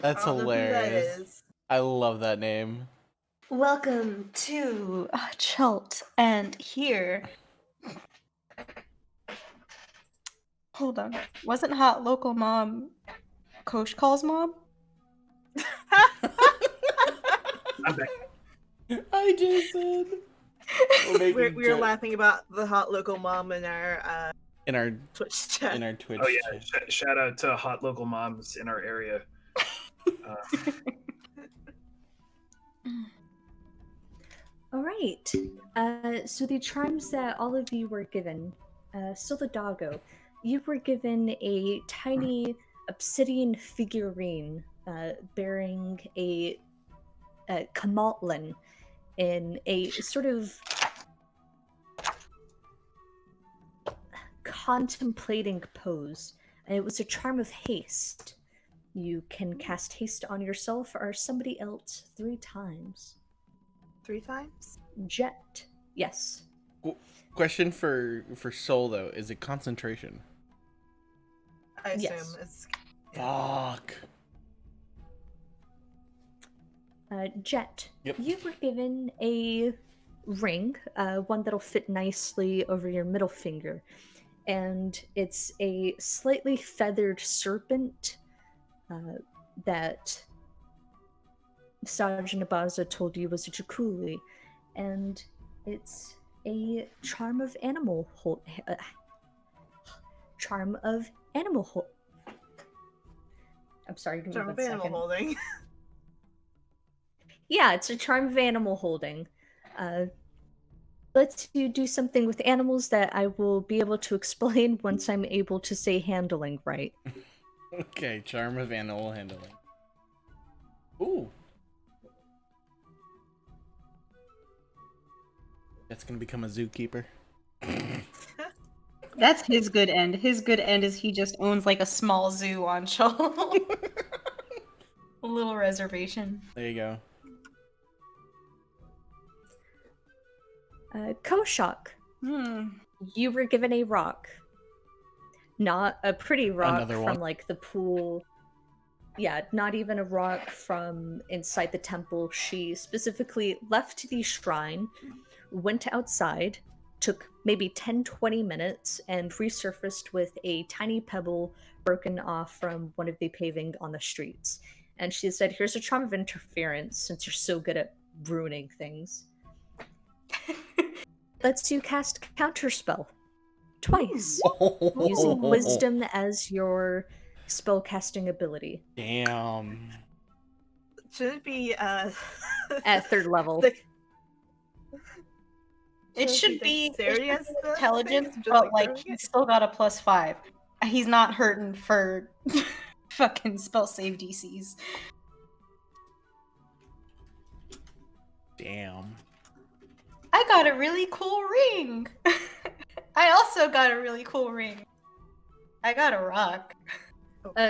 [SPEAKER 4] That's
[SPEAKER 2] I don't know who that
[SPEAKER 4] hilarious.
[SPEAKER 2] is.
[SPEAKER 4] I love that name.
[SPEAKER 6] Welcome to Chult, and here. Hold on. Wasn't hot local mom Coach Call's mom?
[SPEAKER 3] I'm back.
[SPEAKER 4] Hi, Jason.
[SPEAKER 2] We're laughing about the hot local mom in our
[SPEAKER 4] in our
[SPEAKER 2] Twitch chat.
[SPEAKER 4] Twitch.
[SPEAKER 3] Oh yeah, shout out to hot local moms in our area.
[SPEAKER 1] All right. So the charms that all of you were given, Solidago, you were given a tiny obsidian figurine bearing a Kamaltlin in a sort of contemplating pose. And it was a charm of haste. You can cast haste on yourself or somebody else 3 times.
[SPEAKER 2] 3 times?
[SPEAKER 1] Jet. Yes.
[SPEAKER 4] Question for Soul though, is it concentration?
[SPEAKER 2] I assume
[SPEAKER 1] Yes.
[SPEAKER 2] it's.
[SPEAKER 4] Fuck.
[SPEAKER 1] Jet.
[SPEAKER 4] Yep.
[SPEAKER 1] You were given a ring, one that'll fit nicely over your middle finger. And it's a slightly feathered serpent that Sergeant Abaza told you was a Jakuli. And it's a charm of animal I'm sorry, give me
[SPEAKER 2] Charm
[SPEAKER 1] one
[SPEAKER 2] of animal
[SPEAKER 1] second.
[SPEAKER 2] holding.
[SPEAKER 1] Yeah, it's a charm of animal holding. Lets you do something with animals that I will be able to explain once I'm able to say handling right.
[SPEAKER 4] Okay, charm of animal handling. Ooh. That's gonna become a zookeeper.
[SPEAKER 6] That's his good end. His good end is he just owns like a small zoo on Chult. A little reservation.
[SPEAKER 4] There you go.
[SPEAKER 1] Koshak, you were given a rock. Not a pretty rock
[SPEAKER 4] Another
[SPEAKER 1] from
[SPEAKER 4] one.
[SPEAKER 1] like the pool. Yeah, not even a rock from inside the temple. She specifically left the shrine, went outside, took maybe 10-20 minutes, and resurfaced with a tiny pebble broken off from one of the paving on the streets. And she said, "Here's a charm of interference, since you're so good at ruining things." Lets you cast counterspell twice, using wisdom as your spellcasting ability.
[SPEAKER 4] Damn.
[SPEAKER 2] Should it be
[SPEAKER 1] At 3rd level.
[SPEAKER 6] It should be
[SPEAKER 2] dexterity as the
[SPEAKER 6] intelligence,
[SPEAKER 2] thing, just
[SPEAKER 6] but like
[SPEAKER 2] throwing
[SPEAKER 6] he's
[SPEAKER 2] it?
[SPEAKER 6] still got a +5. He's not hurting for fucking spell save DCs.
[SPEAKER 4] Damn.
[SPEAKER 6] I got a really cool ring. I also got a really cool ring. I got a rock.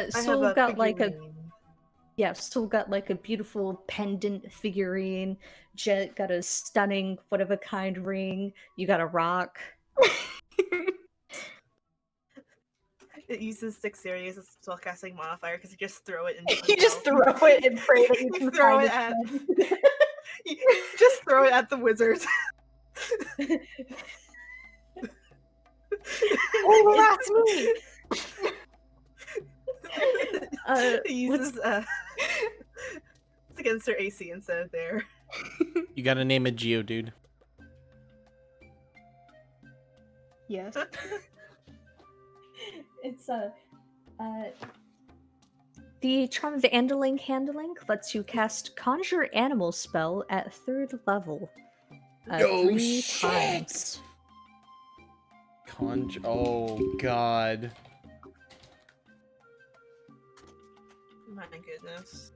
[SPEAKER 1] Soul got like a
[SPEAKER 2] figurine.
[SPEAKER 1] Soul got like a beautiful pendant figurine. Jet got a stunning one of a kind ring. You got a rock.
[SPEAKER 2] It uses dexterity as a spellcasting modifier because you just throw it into
[SPEAKER 6] You just throw it and pray that you
[SPEAKER 2] You
[SPEAKER 6] can
[SPEAKER 2] throw
[SPEAKER 6] find
[SPEAKER 2] it at-
[SPEAKER 6] it.
[SPEAKER 2] you just throw it at the wizard.
[SPEAKER 6] Oh, that's me!
[SPEAKER 2] It uses it's against their AC instead of their.
[SPEAKER 4] You gotta name a Geodude.
[SPEAKER 6] Yes.
[SPEAKER 1] It's the charm of handling lets you cast conjure animal spell at 3rd level.
[SPEAKER 4] No
[SPEAKER 1] 3
[SPEAKER 4] shit.
[SPEAKER 1] times.
[SPEAKER 4] Oh god.
[SPEAKER 2] My goodness.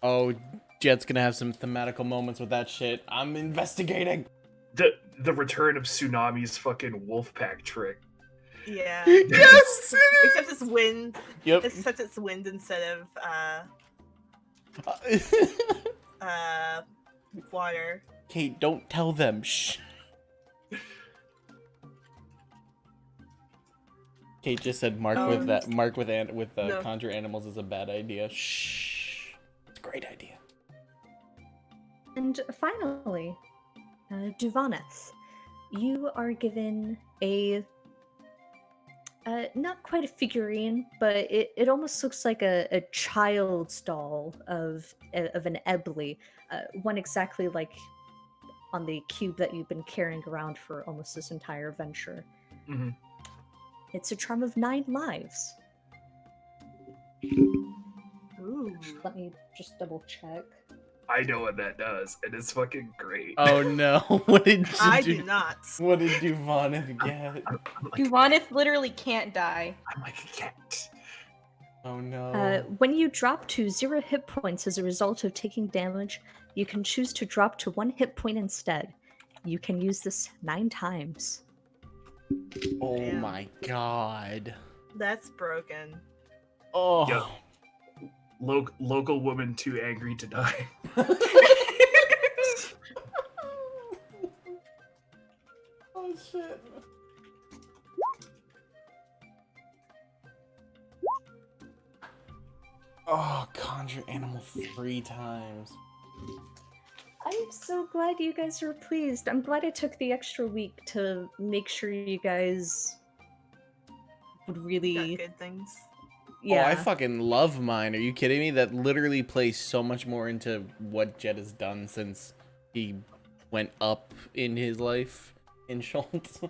[SPEAKER 4] Oh, Jet's gonna have some thematical moments with that shit. I'm investigating.
[SPEAKER 3] The return of Tsunami's fucking wolf pack trick.
[SPEAKER 2] Yeah.
[SPEAKER 4] Yes.
[SPEAKER 2] Except it's wind.
[SPEAKER 4] Yep.
[SPEAKER 2] Except it's wind instead of water.
[SPEAKER 4] Kate, don't tell them. Shh. Kate just said Mark with that. Mark with
[SPEAKER 2] No.
[SPEAKER 4] conjure animals is a bad idea. Shh. It's a great idea.
[SPEAKER 1] And finally, Duvaneth, you are given a not quite a figurine, but it almost looks like a child's doll of an Ebly, one exactly like on the cube that you've been carrying around for almost this entire venture.
[SPEAKER 3] Mm-hmm.
[SPEAKER 1] It's a charm of 9 lives.
[SPEAKER 2] Ooh.
[SPEAKER 1] Let me just double check.
[SPEAKER 3] I know what that does, and it's fucking great.
[SPEAKER 4] Oh no! What did you
[SPEAKER 2] I
[SPEAKER 4] do?
[SPEAKER 2] do not.
[SPEAKER 4] What did Duvaneth get?
[SPEAKER 3] I'm like,
[SPEAKER 6] Duvaneth literally can't die.
[SPEAKER 3] I'm like a cat.
[SPEAKER 4] Oh no!
[SPEAKER 1] When you drop to 0 hit points as a result of taking damage, you can choose to drop to 1 hit point instead. You can use this 9 times.
[SPEAKER 4] Oh
[SPEAKER 2] Damn.
[SPEAKER 4] my god!
[SPEAKER 2] That's broken.
[SPEAKER 4] Oh.
[SPEAKER 3] Yep. Local woman too angry to die.
[SPEAKER 4] Oh shit! Oh, conjure animal 3 times.
[SPEAKER 1] I'm so glad you guys are pleased. I'm glad I took the extra week to make sure you guys would really.
[SPEAKER 2] Got good things.
[SPEAKER 1] Yeah.
[SPEAKER 4] Oh, I fucking love mine. Are you kidding me? That literally plays so much more into what Jet has done since he went up in his life in Chult.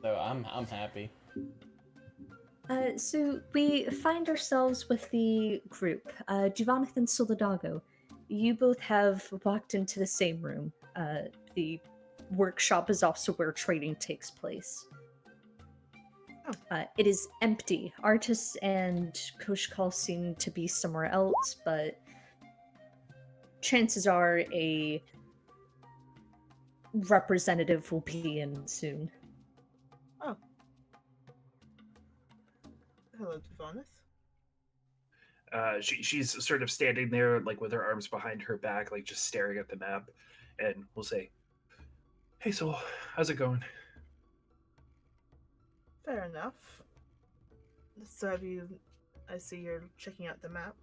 [SPEAKER 4] So I'm happy.
[SPEAKER 1] So we find ourselves with the group. Duvaneth and Solidago, you both have walked into the same room. The workshop is also where trading takes place. It is empty. Artists and Koshkal seem to be somewhere else, but chances are a representative will be in soon.
[SPEAKER 2] Oh. Hello, Duvaneth.
[SPEAKER 3] She's sort of standing there, like with her arms behind her back, like just staring at the map, and we'll say, "Hey, Sol, how's it going?"
[SPEAKER 2] Fair enough. So have you... I see you're checking out the map.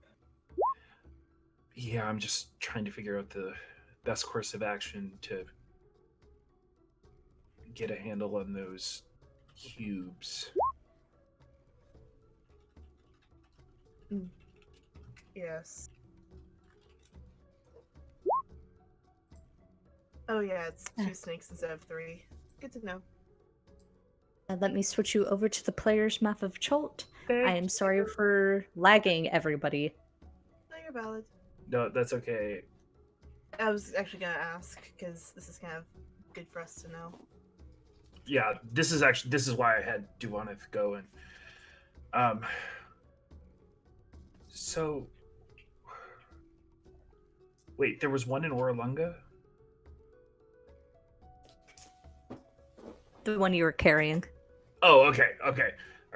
[SPEAKER 3] Yeah, I'm just trying to figure out the best course of action to get a handle on those cubes.
[SPEAKER 2] Yes. Oh yeah, it's 2 snakes instead of 3. Good to know.
[SPEAKER 1] Let me switch you over to the player's map of Chult. I am
[SPEAKER 2] Thank
[SPEAKER 1] sorry
[SPEAKER 2] you.
[SPEAKER 1] for lagging everybody.
[SPEAKER 2] No, you're valid.
[SPEAKER 3] No, that's okay.
[SPEAKER 2] I was actually gonna ask, because this is kind of good for us to know.
[SPEAKER 3] Yeah, this is why I had Duvaneth go and so wait, there was one in Oralunga?
[SPEAKER 1] The one you were carrying.
[SPEAKER 3] Oh, okay. All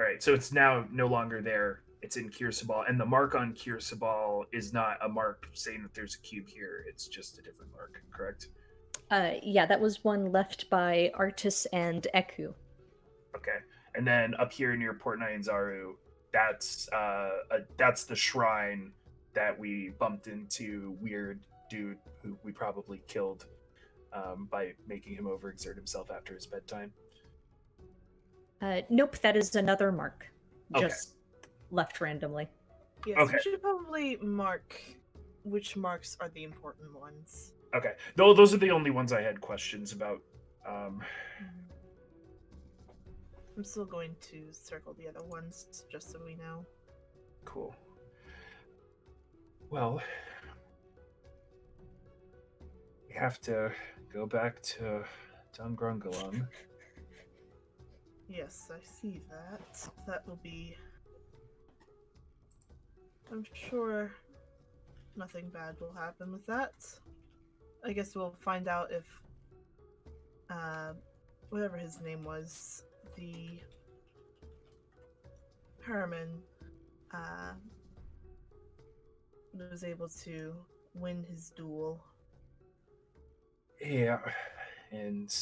[SPEAKER 3] right. So it's now no longer there. It's in Kirsabal, and the mark on Kirsabal is not a mark saying that there's a cube here. It's just a different mark, correct?
[SPEAKER 1] Yeah, that was one left by Artis and Eku.
[SPEAKER 3] Okay. And then up here near Port Nyanzaru, that's the shrine that we bumped into weird dude who we probably killed by making him overexert himself after his bedtime.
[SPEAKER 1] Nope, that is another mark.
[SPEAKER 3] Okay.
[SPEAKER 1] Just left randomly.
[SPEAKER 2] Yes,
[SPEAKER 3] Okay.
[SPEAKER 2] we should probably mark which marks are the important ones.
[SPEAKER 3] Okay. Though those are the only ones I had questions about.
[SPEAKER 2] I'm still going to circle the other ones just so we know.
[SPEAKER 3] Cool. Well, we have to go back to Dungrungalung.
[SPEAKER 2] Yes, I see that. That will be... I'm sure nothing bad will happen with that. I guess we'll find out if whatever his name was, the Herman, was able to win his duel.
[SPEAKER 3] Yeah, and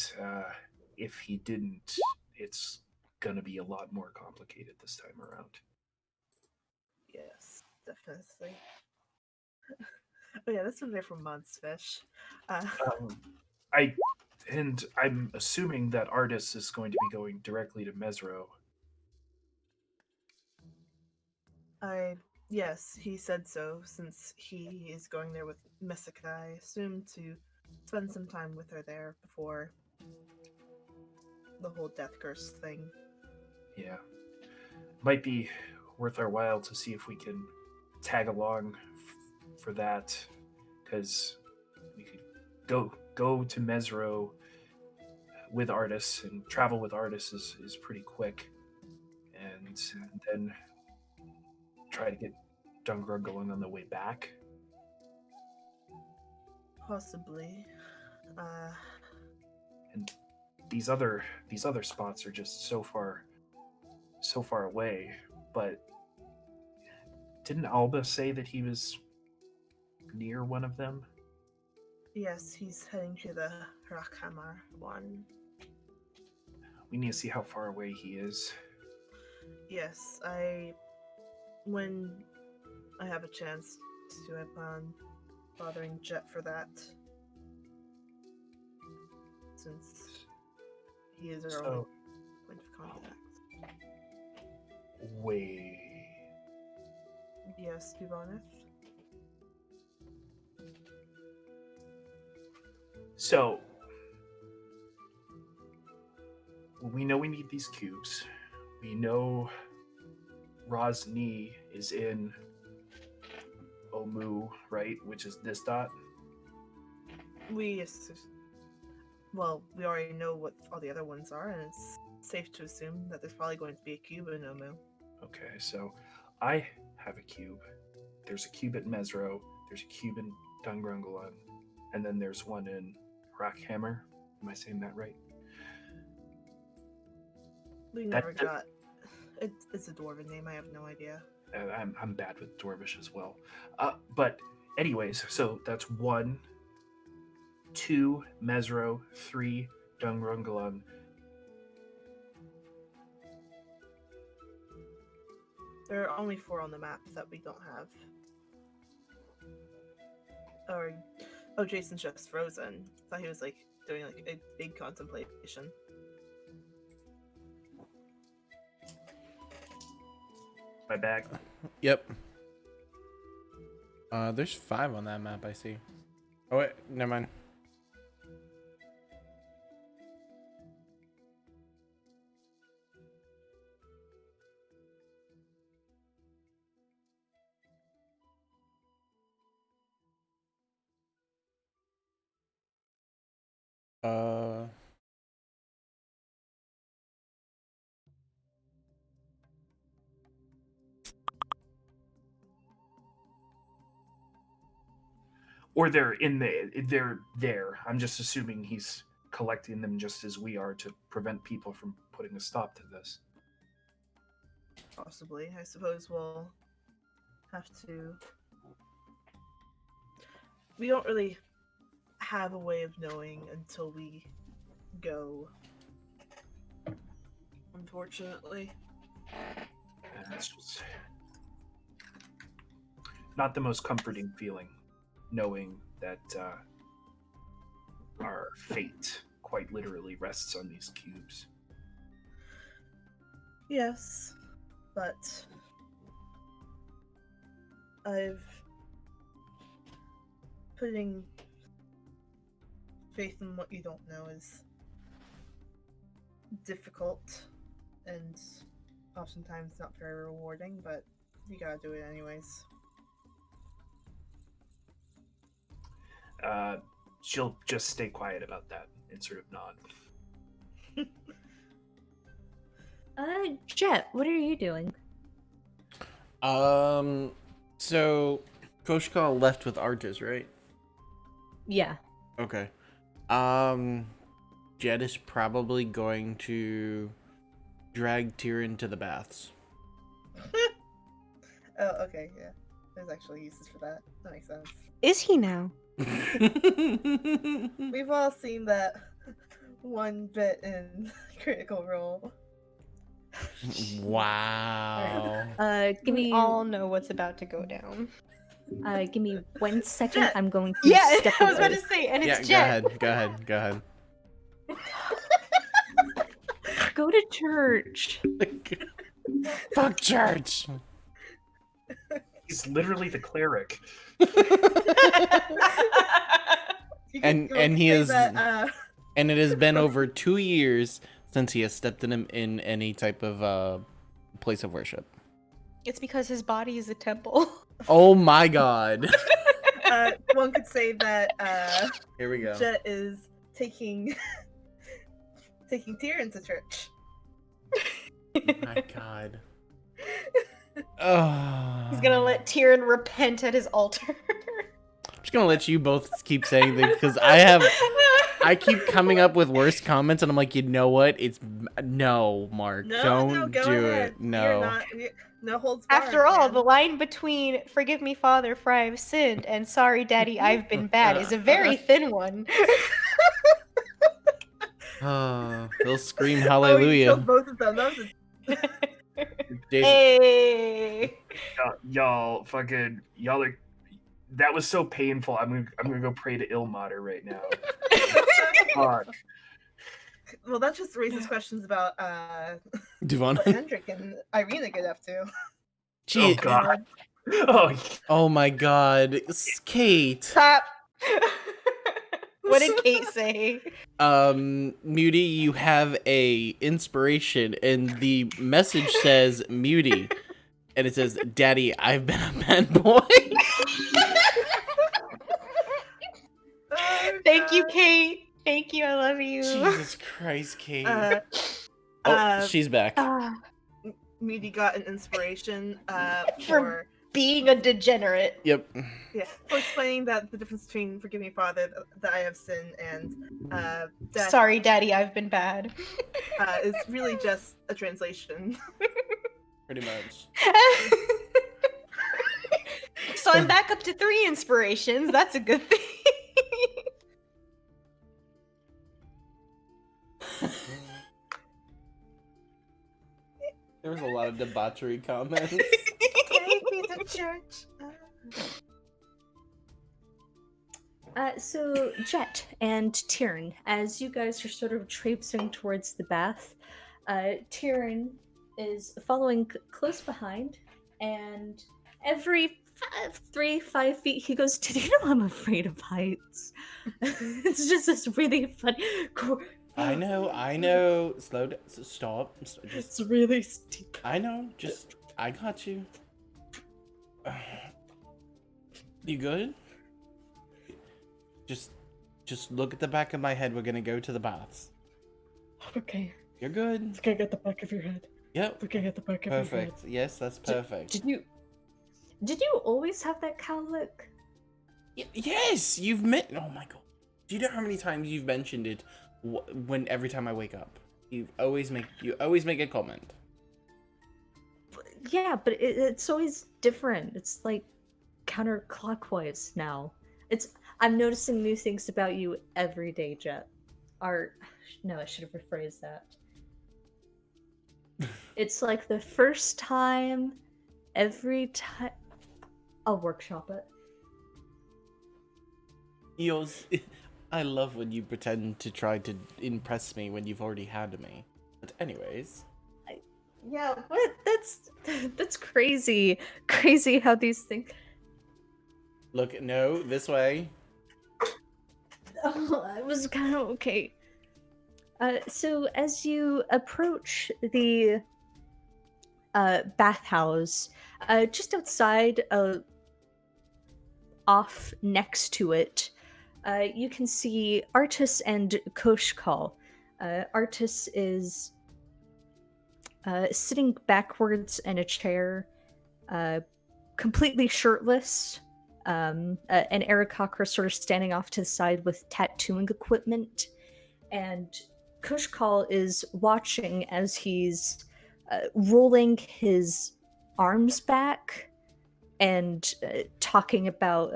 [SPEAKER 3] if he didn't, it's gonna be a lot more complicated this time around.
[SPEAKER 2] Yes, definitely. Oh yeah, that's been there for months, Fish.
[SPEAKER 3] I'm assuming that Artis is going to be going directly to Mesro.
[SPEAKER 2] Yes, he said so, since he is going there with Messica. I assume to spend some time with her there before the whole death curse thing.
[SPEAKER 3] Yeah, might be worth our while to see if we can tag along for that, because we could go to Mesro with Artis, and travel with Artis is pretty quick, and then try to get Dungrug going on the way back.
[SPEAKER 2] Possibly.
[SPEAKER 3] And these other spots are just so far away. But didn't Alba say that he was near one of them?
[SPEAKER 2] Yes, he's heading to the Rakhamar one.
[SPEAKER 3] We need to see how far away he is.
[SPEAKER 2] Yes, when I have a chance to, I plan on bothering Jet for that. Since he is our only point of contact.
[SPEAKER 3] Wait.
[SPEAKER 2] Yes, Duvanith?
[SPEAKER 3] So we know we need these cubes. We know Rosni is in Omu, right? Which is this dot.
[SPEAKER 2] We already know what all the other ones are, and it's safe to assume that there's probably going to be a cube in Omu.
[SPEAKER 3] Okay, so I have a cube. There's a cube at Mesro. There's a cube in Dungrungalan. And then there's one in Rockhammer. Am I saying that right?
[SPEAKER 2] We never got... It's a dwarven name, I have no idea.
[SPEAKER 3] I'm bad with Dwarvish as well. But anyways, so that's 1, 2, Mesro, 3, Dungrungalan.
[SPEAKER 2] There are only 4 on the map that we don't have. Oh, Jason's just frozen. Thought he was doing a big contemplation.
[SPEAKER 3] My bag.
[SPEAKER 4] Yep. There's 5 on that map, I see. Oh wait, never mind.
[SPEAKER 3] Or they're there. I'm just assuming he's collecting them just as we are to prevent people from putting a stop to this.
[SPEAKER 2] Possibly. I suppose we'll have to... We don't really have a way of knowing until we go. Unfortunately.
[SPEAKER 3] And it's just not the most comforting feeling, knowing that our fate quite literally rests on these cubes.
[SPEAKER 2] Yes, but putting faith in what you don't know is difficult and oftentimes not very rewarding, but you gotta do it anyways.
[SPEAKER 3] She'll just stay quiet about that and sort of nod.
[SPEAKER 1] Jet, what are you doing?
[SPEAKER 4] So Koshkal left with Artis, right?
[SPEAKER 1] Yeah.
[SPEAKER 4] Okay. Jed is probably going to drag Tyrion to the baths.
[SPEAKER 2] Oh, okay, yeah. There's actually uses for that. That makes sense.
[SPEAKER 6] Is he now?
[SPEAKER 2] We've all seen that one bit in Critical Role.
[SPEAKER 4] Wow.
[SPEAKER 1] Give
[SPEAKER 6] We
[SPEAKER 1] me
[SPEAKER 6] all know what's about to go down.
[SPEAKER 1] give me 1 second.
[SPEAKER 2] Jet.
[SPEAKER 1] I'm going to
[SPEAKER 6] Yeah,
[SPEAKER 1] step
[SPEAKER 6] I was about
[SPEAKER 1] away.
[SPEAKER 6] to say, and it's
[SPEAKER 4] Yeah,
[SPEAKER 6] Jet.
[SPEAKER 4] go ahead.
[SPEAKER 1] Go to church.
[SPEAKER 4] Fuck church.
[SPEAKER 3] He's literally the cleric.
[SPEAKER 4] And he
[SPEAKER 2] say
[SPEAKER 4] is
[SPEAKER 2] that,
[SPEAKER 4] and it has been over 2 years since he has stepped in any type of place of worship.
[SPEAKER 6] It's because his body is a temple.
[SPEAKER 4] Oh my god.
[SPEAKER 2] one could say that
[SPEAKER 4] Here we go.
[SPEAKER 2] Jet is taking Tyrion to church.
[SPEAKER 4] My god. Oh.
[SPEAKER 6] He's gonna let Tyrion repent at his altar.
[SPEAKER 4] I'm just gonna let you both keep saying things because I keep coming up with worse comments and I'm like, you know what? No, Mark, don't
[SPEAKER 2] go
[SPEAKER 4] do
[SPEAKER 2] ahead.
[SPEAKER 4] it. No.
[SPEAKER 2] No holds barred.
[SPEAKER 6] After all,
[SPEAKER 2] man.
[SPEAKER 6] the line between "Forgive me, Father, for I have sinned" and "Sorry, Daddy, I've been bad" is a very thin one.
[SPEAKER 4] Oh, they'll scream
[SPEAKER 2] Oh, you
[SPEAKER 4] hallelujah.
[SPEAKER 2] killed both of them. That was
[SPEAKER 4] Jason,
[SPEAKER 6] Hey.
[SPEAKER 3] Y'all are. That was so painful. I'm gonna go pray to Ilmater right now. Fuck.
[SPEAKER 2] well, that just raises questions about
[SPEAKER 4] Devon.
[SPEAKER 2] what Hendrik and Irina get up to.
[SPEAKER 4] Gee,
[SPEAKER 3] Oh god. Oh,
[SPEAKER 4] oh my god, Kate.
[SPEAKER 6] Stop. What did Kate say?
[SPEAKER 4] Muty, you have a inspiration, and the message says Muty, and it says, "Daddy, I've been a bad boy."
[SPEAKER 2] Oh,
[SPEAKER 6] Thank you,
[SPEAKER 2] God.
[SPEAKER 6] Kate. Thank you. I love you.
[SPEAKER 4] Jesus Christ, Kate.
[SPEAKER 2] Uh,
[SPEAKER 4] She's back.
[SPEAKER 2] Meaty got an inspiration
[SPEAKER 6] For-
[SPEAKER 2] for
[SPEAKER 6] Being a degenerate.
[SPEAKER 4] Yep.
[SPEAKER 2] for explaining that the difference between "Forgive me, Father, that I have sinned" and death
[SPEAKER 6] Sorry, Daddy, I've been bad.
[SPEAKER 2] is really just a translation.
[SPEAKER 4] Pretty much.
[SPEAKER 6] So I'm back up to 3 inspirations. That's a good thing.
[SPEAKER 4] There was a lot of debauchery comments.
[SPEAKER 2] Take me to church.
[SPEAKER 1] So Jet and Tyrion, as you guys are sort of traipsing towards the bath, Tyrion is following close behind, and every 3-5 feet he goes, "Did you know I'm afraid of heights?" It's just this really funny.
[SPEAKER 4] I know. Slow down. Stop. Just,
[SPEAKER 1] It's really steep.
[SPEAKER 4] I know. Just, I got you. You good? Just look at the back of my head. We're gonna go to the baths.
[SPEAKER 1] Okay.
[SPEAKER 4] You're good.
[SPEAKER 1] Looking at the back of your head.
[SPEAKER 4] Yep.
[SPEAKER 1] Looking at the back of your head.
[SPEAKER 4] Perfect. Yes, that's perfect.
[SPEAKER 1] Did you always have that cow look?
[SPEAKER 4] Yes, you've met. Oh my god. Do you know how many times you've mentioned it? When every time I wake up, you always make a comment.
[SPEAKER 1] Yeah, but it's always different. It's like counterclockwise now. I'm noticing new things about you every day, Jet. No, I should have rephrased that. It's like the first time, every time. I'll workshop it.
[SPEAKER 4] Eos, I love when you pretend to try to impress me when you've already had me. But anyways,
[SPEAKER 1] Yeah, what? That's crazy. Crazy how these things.
[SPEAKER 4] look, no, this way.
[SPEAKER 1] Oh, I was kind of okay. So as you approach the bathhouse, just outside, off next to it, you can see Artis and Koshkal. Artis is sitting backwards in a chair, completely shirtless, and Eric Cocker sort of standing off to the side with tattooing equipment. And Kushkal is watching as he's rolling his arms back and talking about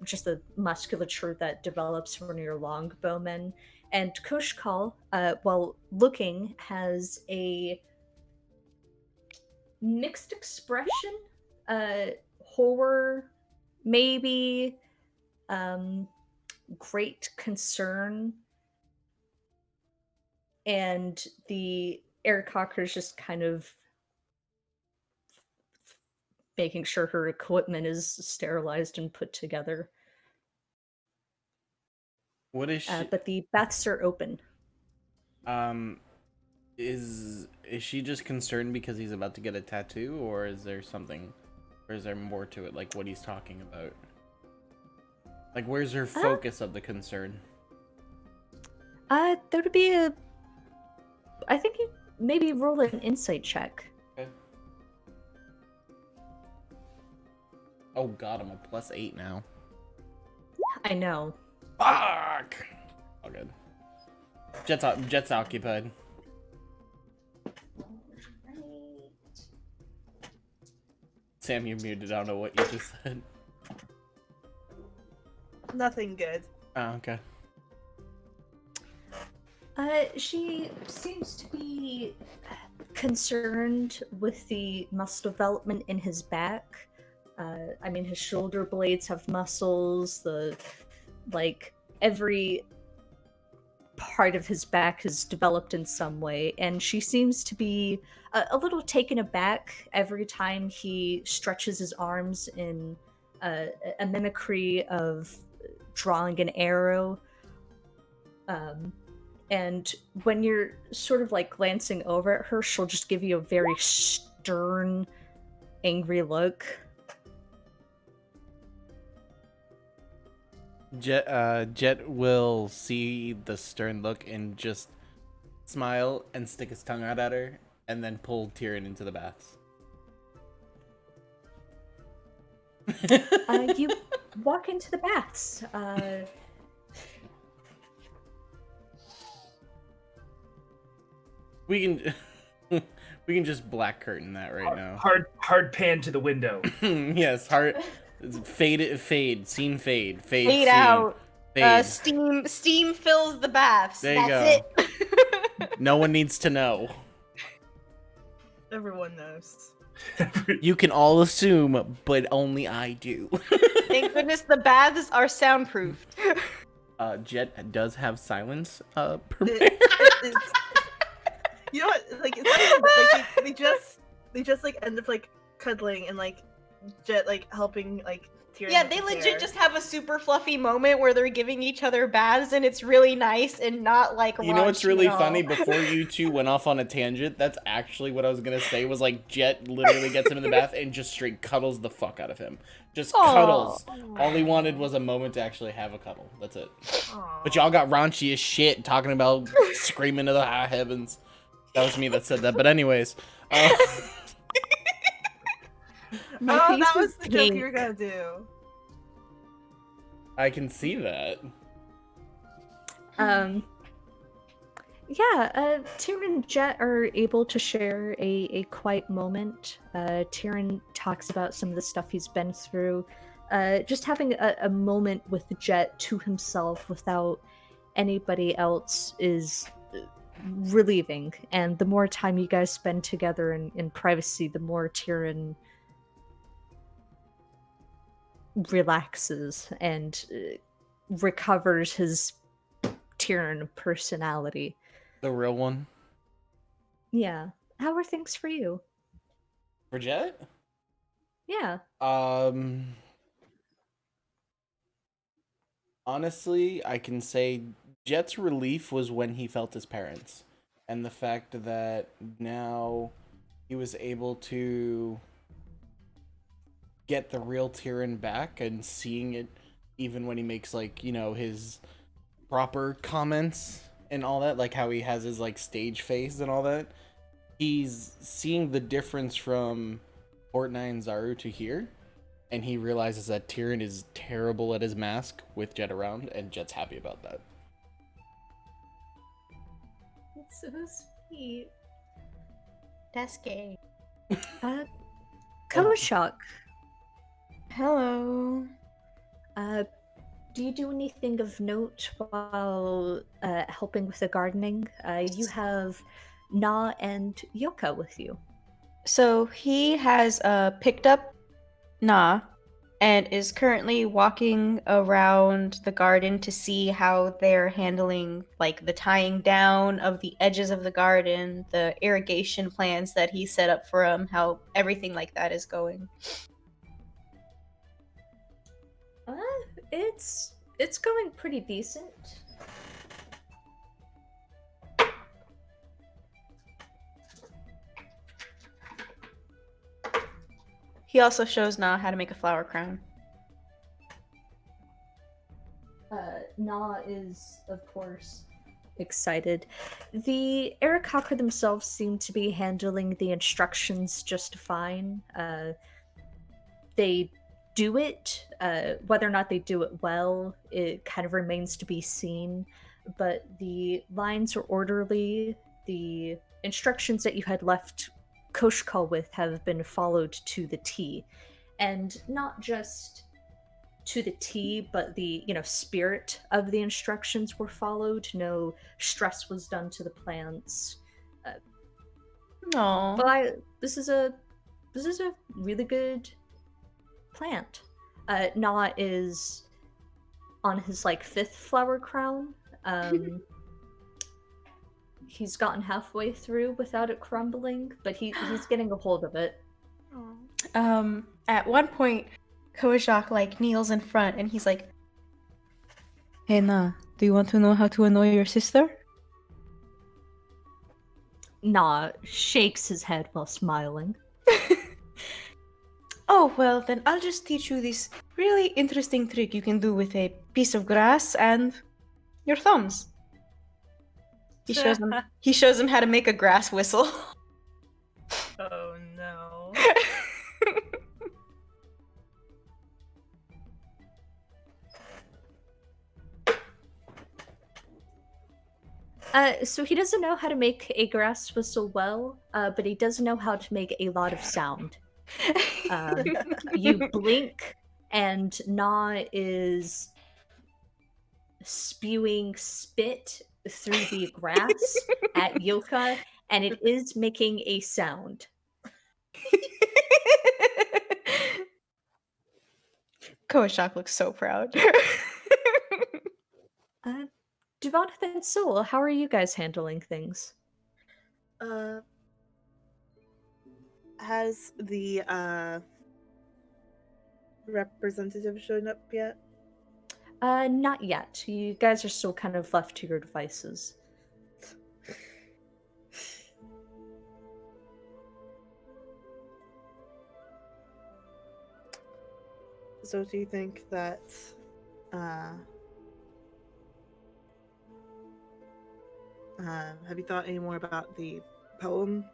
[SPEAKER 1] just the musculature that develops when you're longbowmen. And Kushkal, while looking, has a mixed expression, horror, maybe, great concern, and the Eric Hawker's just kind of making sure her equipment is sterilized and put together.
[SPEAKER 4] What is she?
[SPEAKER 1] But the baths are open.
[SPEAKER 4] Um, is she just concerned because he's about to get a tattoo, or is there something, or is there more to it? Like what he's talking about? Like where's her focus of the concern?
[SPEAKER 1] There would be a. I think you maybe roll an insight check.
[SPEAKER 4] Okay. Oh god, I'm a +8 now.
[SPEAKER 1] I know.
[SPEAKER 4] Fuck! All good. Jet's occupied. Sam, you're muted. I don't know what you just said.
[SPEAKER 2] Nothing good.
[SPEAKER 4] Oh, okay.
[SPEAKER 1] She seems to be concerned with the muscle development in his back. I mean, his shoulder blades have muscles. Every part of his back has developed in some way, and she seems to be a little taken aback every time he stretches his arms in a mimicry of drawing an arrow. And when you're sort of like glancing over at her, she'll just give you a very stern, angry look.
[SPEAKER 4] Jet will see the stern look and just smile and stick his tongue out at her, and then pull Tyrion into the baths.
[SPEAKER 1] You walk into the baths.
[SPEAKER 4] We can just black curtain that right now.
[SPEAKER 3] Hard pan to the window.
[SPEAKER 4] Yes, fade, scene fade
[SPEAKER 5] Fade
[SPEAKER 4] scene,
[SPEAKER 5] out.
[SPEAKER 4] fade.
[SPEAKER 5] Steam fills the baths.
[SPEAKER 4] There you
[SPEAKER 5] That's
[SPEAKER 4] go.
[SPEAKER 5] it.
[SPEAKER 4] No one needs to know.
[SPEAKER 2] Everyone knows.
[SPEAKER 4] You can all assume, but only I do.
[SPEAKER 5] Thank goodness the baths are soundproofed.
[SPEAKER 4] Jet does have silence.
[SPEAKER 2] It's, you know what? Like, it's not even, like they just like end up like cuddling and like Jet like helping like Tyrion.
[SPEAKER 5] Yeah,
[SPEAKER 2] with
[SPEAKER 5] they
[SPEAKER 2] his
[SPEAKER 5] legit
[SPEAKER 2] hair.
[SPEAKER 5] just have a super fluffy moment where they're giving each other baths, and it's really nice and not like.
[SPEAKER 4] You know what's
[SPEAKER 5] raunchy
[SPEAKER 4] really
[SPEAKER 5] at all.
[SPEAKER 4] funny? Before you two went off on a tangent, that's actually what I was gonna say. Was like Jet literally gets him in the bath and just straight cuddles the fuck out of him. Just cuddles. All he wanted was a moment to actually have a cuddle. That's it.
[SPEAKER 2] Aw.
[SPEAKER 4] But y'all got raunchy as shit talking about screaming to the high heavens. That was me that said that. But anyways.
[SPEAKER 1] My
[SPEAKER 2] Oh,
[SPEAKER 1] face
[SPEAKER 2] that was
[SPEAKER 1] is
[SPEAKER 2] the joke
[SPEAKER 1] pink.
[SPEAKER 2] you were gonna do.
[SPEAKER 4] I can see that.
[SPEAKER 1] Tyrion and Jet are able to share a quiet moment. Tyrion talks about some of the stuff he's been through. Just having a moment with Jet to himself without anybody else is relieving. And the more time you guys spend together in privacy, the more Tyrion relaxes and recovers his Tyrion personality.
[SPEAKER 4] The real one.
[SPEAKER 1] Yeah. How are things for you?
[SPEAKER 4] For Jet?
[SPEAKER 1] Yeah.
[SPEAKER 4] Honestly, I can say Jet's relief was when he felt his parents. And the fact that now he was able to get the real Tyrion back and seeing it even when he makes, like, you know, his proper comments and all that, like how he has his like stage face and all that. He's seeing the difference from Fortnite and Zaru to here, and he realizes that Tyrion is terrible at his mask with Jet around, and Jet's happy about that.
[SPEAKER 1] That's so sweet.
[SPEAKER 5] That's gay.
[SPEAKER 1] Koshak,
[SPEAKER 6] Hello.
[SPEAKER 1] do you do anything of note while helping with the gardening? You have Na and Yoka with you.
[SPEAKER 5] So he has picked up Na and is currently walking around the garden to see how they're handling like the tying down of the edges of the garden, the irrigation plans that he set up for him, how everything like that is going.
[SPEAKER 1] It's going pretty decent.
[SPEAKER 5] He also shows Na how to make a flower crown.
[SPEAKER 1] Na is, of course, excited. The Aarakocra themselves seem to be handling the instructions just fine. They do it. Whether or not they do it well, it kind of remains to be seen. But the lines are orderly. The instructions that you had left Koshkal with have been followed to the T. And not just to the T, but the spirit of the instructions were followed. No stress was done to the plants.
[SPEAKER 5] Aww.
[SPEAKER 1] But this is a really good plant. Na is on his like 5th flower crown. He's gotten halfway through without it crumbling, but he's getting a hold of it.
[SPEAKER 5] At one point, Kojak like kneels in front and he's like,
[SPEAKER 6] Hey, Na, do you want to know how to annoy your sister?
[SPEAKER 1] Na shakes his head while smiling.
[SPEAKER 5] "Oh, well, then I'll just teach you this really interesting trick you can do with a piece of grass and your thumbs." He shows him how to make a grass whistle.
[SPEAKER 2] Oh no.
[SPEAKER 1] So he doesn't know how to make a grass whistle well, but he does know how to make a lot of sound. You blink, and Na is spewing spit through the grass at Yoka, and it is making a sound.
[SPEAKER 5] Kojak looks so proud.
[SPEAKER 1] Devonth and Soul, how are you guys handling things?
[SPEAKER 2] Has the representative shown up yet?
[SPEAKER 1] Not yet. You guys are still kind of left to your devices.
[SPEAKER 2] So do you think that have you thought any more about the poem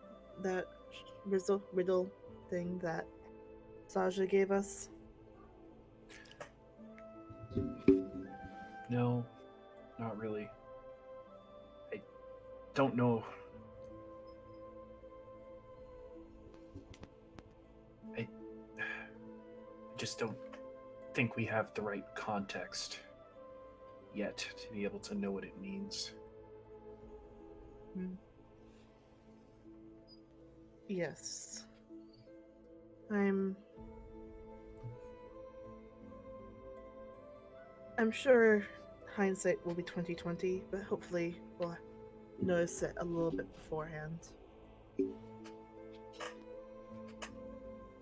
[SPEAKER 2] that riddle thing that Saja gave us?
[SPEAKER 3] No, not really. I don't know. I just don't think we have the right context yet to be able to know what it means.
[SPEAKER 2] Yes. I'm sure hindsight will be 2020, but hopefully we'll notice it a little bit beforehand.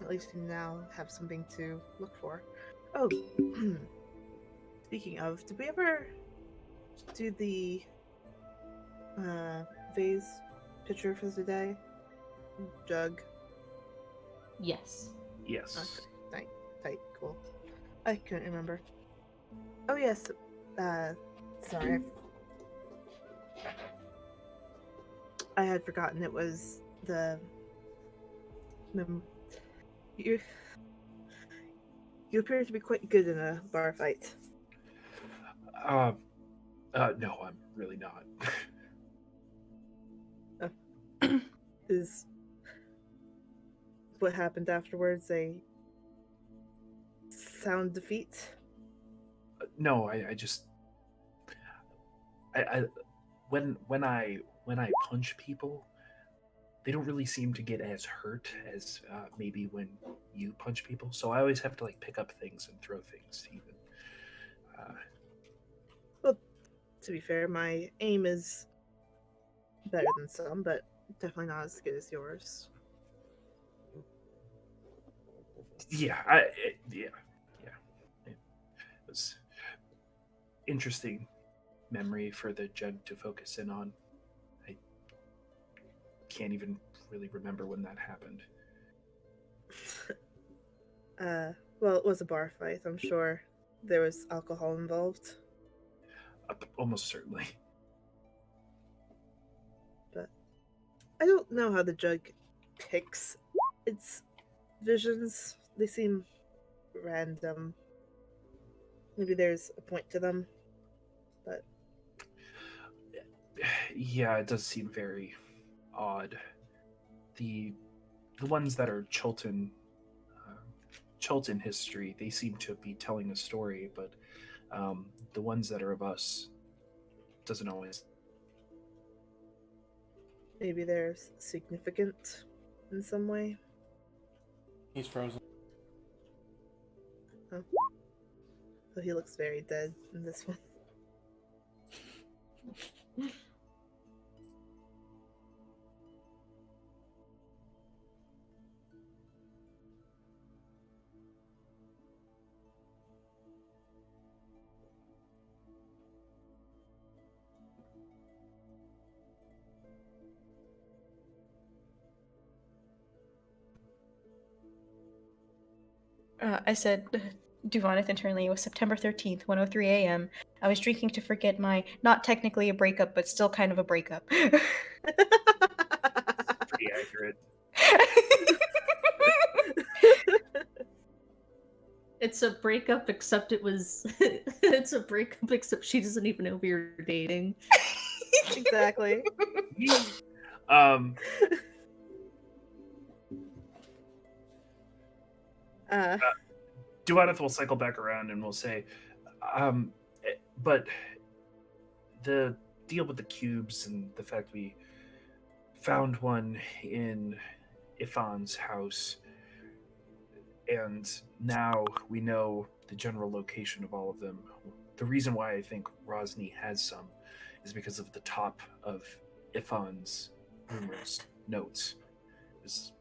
[SPEAKER 2] At least we now have something to look for. Oh, speaking of, did we ever do the vase picture for today? Jug.
[SPEAKER 1] Yes.
[SPEAKER 3] Yes.
[SPEAKER 2] Okay, tight, cool. I couldn't remember. Oh yes. Sorry. I had forgotten it was the. You appear to be quite good in a bar fight.
[SPEAKER 3] No, I'm really not.
[SPEAKER 2] Is what happened afterwards a sound defeat?
[SPEAKER 3] No, I just I when I punch people, they don't really seem to get as hurt as maybe when you punch people. So I always have to like pick up things and throw things. Even
[SPEAKER 2] Well, to be fair, my aim is better than some, but definitely not as good as yours.
[SPEAKER 3] yeah, yeah, yeah. It was interesting memory for the judge to focus in on. I can't even really remember when that happened.
[SPEAKER 2] Well, it was a bar fight. I'm sure there was alcohol involved,
[SPEAKER 3] Almost certainly.
[SPEAKER 2] but I don't know how the jug picks its visions. They seem random. Maybe there's a point to them, but
[SPEAKER 3] Yeah, it does seem very odd. The the ones that are Chilton history, they seem to be telling a story, but the ones that are of us doesn't always.
[SPEAKER 2] maybe they're significant in some way.
[SPEAKER 4] He's frozen.
[SPEAKER 2] Oh, so he looks very dead in this one.
[SPEAKER 5] I said, Duvanith internally, it was September 13th, 1:03 a.m. I was drinking to forget my, not technically a breakup, but still kind of a breakup.
[SPEAKER 3] Pretty accurate.
[SPEAKER 1] It's a breakup, except it was. It's a breakup, except she doesn't even know we're dating.
[SPEAKER 2] Exactly.
[SPEAKER 3] um,
[SPEAKER 2] Uh,
[SPEAKER 3] Duaneth will cycle back around and will say, but the deal with the cubes and the fact we found one in Ifan's house, and now we know the general location of all of them. The reason why I think Rosny has some is because of the top of Ifan's numerous notes. It's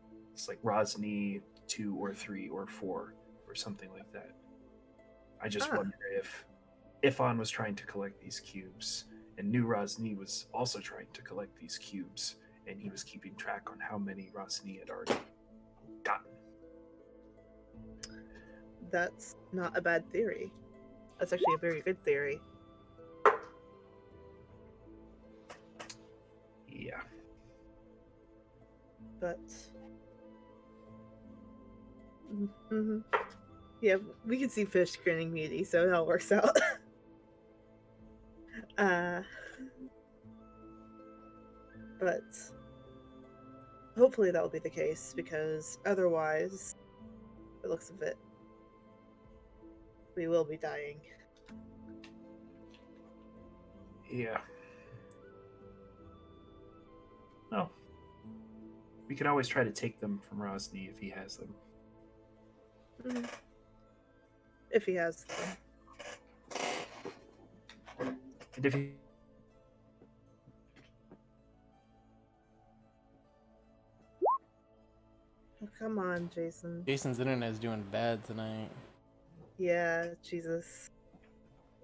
[SPEAKER 3] like Rosny 2 or 3 or 4 or something like that. I just wonder if Ifan was trying to collect these cubes and knew Rosny was also trying to collect these cubes, and he was keeping track on how many Rosny had already gotten.
[SPEAKER 2] that's not a bad theory. That's actually a very good theory.
[SPEAKER 3] Yeah.
[SPEAKER 2] But mm-hmm. Yeah, we can see fish grinning beauty, so it all works out. But hopefully that will be the case, because otherwise, it looks of it, we will be dying.
[SPEAKER 3] Yeah. Well, we can always try to take them from Rosny if he has them.
[SPEAKER 2] Mm. If he has them.
[SPEAKER 3] And if he
[SPEAKER 2] Oh, come on, Jason.
[SPEAKER 4] Jason's internet is doing bad tonight.
[SPEAKER 2] Yeah, Jesus.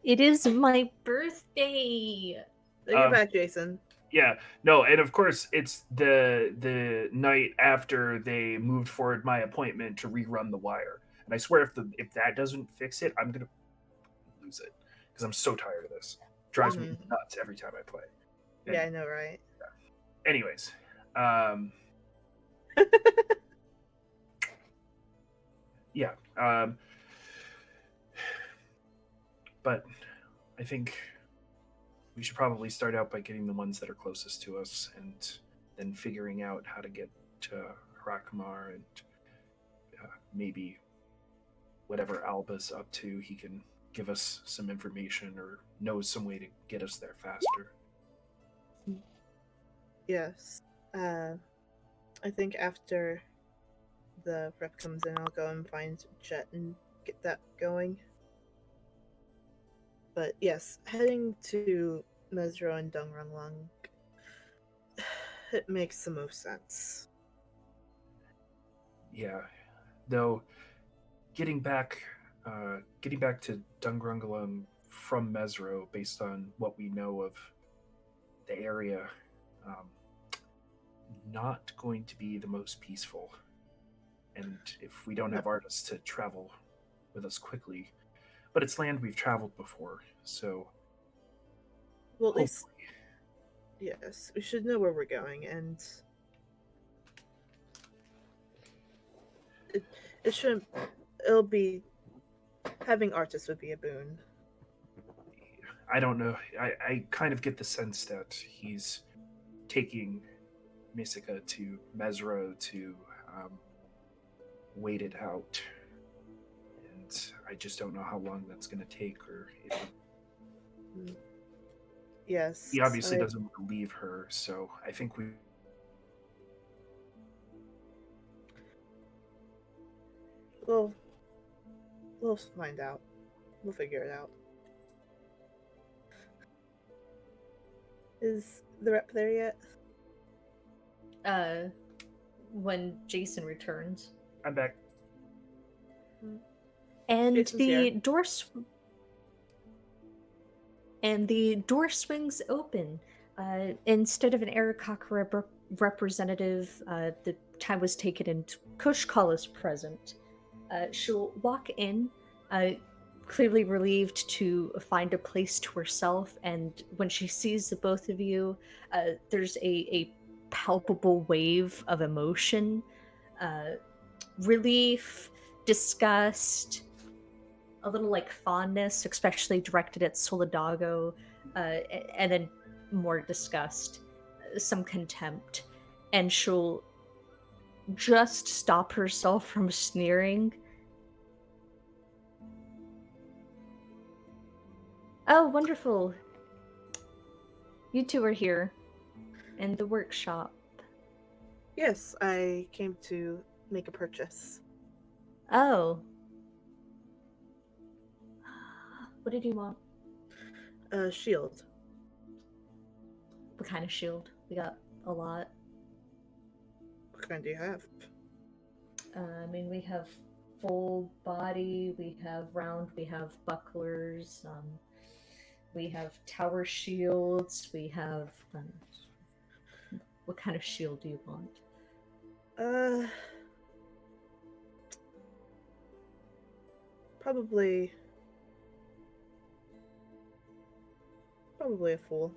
[SPEAKER 1] It is my birthday.
[SPEAKER 2] You're
[SPEAKER 3] Um,
[SPEAKER 2] back, Jason.
[SPEAKER 3] Yeah, no, and of course it's the night after they moved forward my appointment to rerun the wire. And I swear if that doesn't fix it, I'm gonna lose it because I'm so tired of this. Drives me
[SPEAKER 2] Mhm.
[SPEAKER 3] nuts every time I play. And
[SPEAKER 2] Yeah, I know, right?
[SPEAKER 3] anyways, yeah, but I think we should probably start out by getting the ones that are closest to us, and then figuring out how to get to Hrakmar and maybe whatever Alba's up to, he can give us some information or knows some way to get us there faster.
[SPEAKER 2] Yes. I think after the rep comes in, I'll go and find Jet and get that going. But yes, heading to Mesro and Dungrunglung, it makes the most sense.
[SPEAKER 3] Yeah, though getting back to Dungrungalung from Mesro, based on what we know of the area, um, not going to be the most peaceful. And if we don't
[SPEAKER 2] No.
[SPEAKER 3] have artists to travel with us quickly, but it's land we've traveled before, so
[SPEAKER 2] Well, at least,
[SPEAKER 3] hopefully,
[SPEAKER 2] yes, we should know where we're going, and it shouldn't. It'll be having artists would be a boon.
[SPEAKER 3] I don't know. I kind of get the sense that he's taking Misika to Mesro to wait it out. And I just don't know how long that's going to take, or if
[SPEAKER 2] Yes,
[SPEAKER 3] he obviously
[SPEAKER 2] I-
[SPEAKER 3] doesn't want to leave her. So I think
[SPEAKER 2] we'll find out. We'll figure it out. Is the rep there yet?
[SPEAKER 1] Uh, when Jason returns.
[SPEAKER 3] I'm back.
[SPEAKER 1] And
[SPEAKER 2] Jason's
[SPEAKER 1] the
[SPEAKER 2] here.
[SPEAKER 1] door swings open. Instead of an Arakaka representative, the time was taken and Kushkal is present. She'll walk in, clearly relieved to find a place to herself, and when she sees the both of you, there's a palpable wave of emotion, relief, disgust, a little like fondness, especially directed at Solidago, and then more disgust, some contempt, and she'll just stop herself from sneering. Oh, wonderful. You two are here in the workshop.
[SPEAKER 2] Yes, I came to make a purchase.
[SPEAKER 1] Oh. What did you want?
[SPEAKER 2] A shield.
[SPEAKER 1] What kind of shield? We got a lot.
[SPEAKER 2] What kind do you have?
[SPEAKER 1] I mean, we have full body, we have round, we have bucklers, we have tower shields, we have. What kind of shield do you want?
[SPEAKER 2] Probably a fool.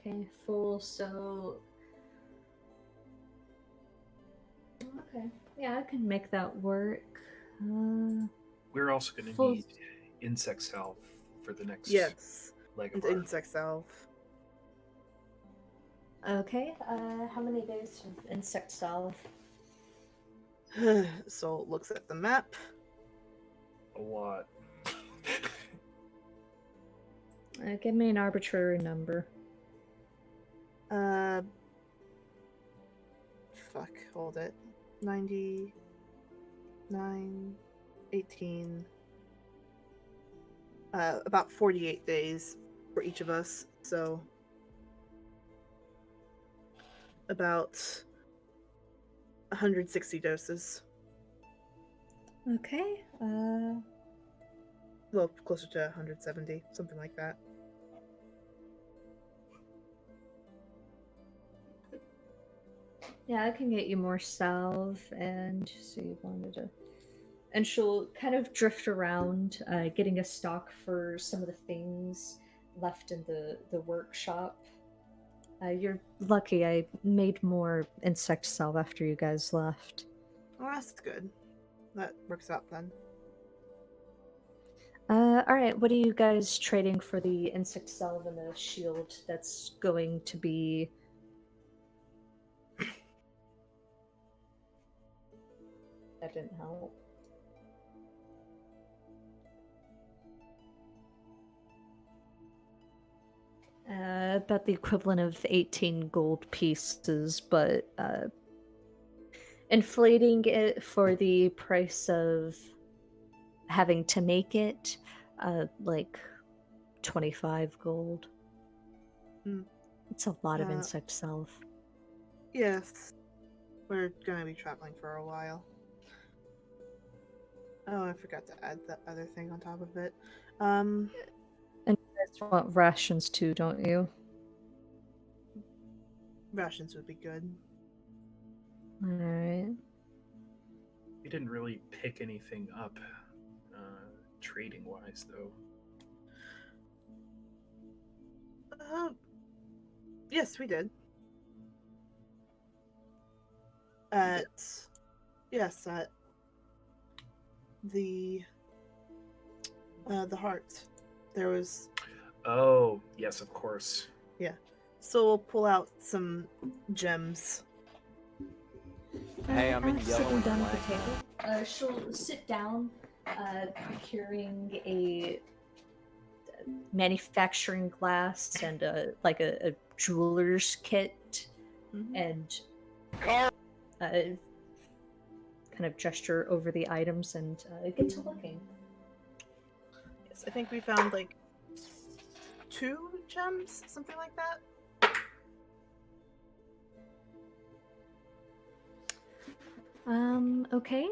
[SPEAKER 1] Okay, full, so. Okay, yeah, I can make that work.
[SPEAKER 3] We're also going to
[SPEAKER 1] Full-
[SPEAKER 3] need insect salve for the next
[SPEAKER 2] Yes,
[SPEAKER 3] leg
[SPEAKER 2] and
[SPEAKER 3] of our.
[SPEAKER 2] insect salve.
[SPEAKER 1] Okay, how many days of insect salve?
[SPEAKER 2] Soul looks at the map.
[SPEAKER 3] A lot.
[SPEAKER 1] Give me an arbitrary number.
[SPEAKER 2] Fuck, hold it. 99, 18. About 48 days for each of us, so about 160 doses.
[SPEAKER 1] Okay.
[SPEAKER 2] Well, closer to 170, something like that.
[SPEAKER 1] Yeah, I can get you more salve, and so you wanted to. And she'll kind of drift around, getting a stock for some of the things left in the workshop. You're lucky I made more insect salve after you guys left.
[SPEAKER 2] Oh, that's good. That works out then.
[SPEAKER 1] Alright, what are you guys trading for the insect salve and the shield that's going to be... That didn't help. About the equivalent of 18 gold pieces, but inflating it for the price of having to make it, like 25 gold.
[SPEAKER 2] Mm.
[SPEAKER 1] It's a lot of insect salve.
[SPEAKER 2] Yes. We're gonna be traveling for a while. Oh, I forgot to add that other thing on top of it.
[SPEAKER 1] And you guys want rations too, don't you?
[SPEAKER 2] Rations would be good.
[SPEAKER 1] Alright.
[SPEAKER 3] We didn't really pick anything up, trading wise, though.
[SPEAKER 2] Yes, we did. At the heart, there was.
[SPEAKER 3] Oh, yes, of course.
[SPEAKER 2] Yeah. So we'll pull out some gems.
[SPEAKER 4] Hey, I'm in yellow
[SPEAKER 1] Sitting
[SPEAKER 4] and
[SPEAKER 1] down at the
[SPEAKER 4] black.
[SPEAKER 1] table. She'll sit down, procuring a manufacturing glass and a jeweler's kit,
[SPEAKER 2] Mhm.
[SPEAKER 1] and kind of gesture over the items and get to looking.
[SPEAKER 2] Yes, I think we found like 2 gems, something like that.
[SPEAKER 1] Okay.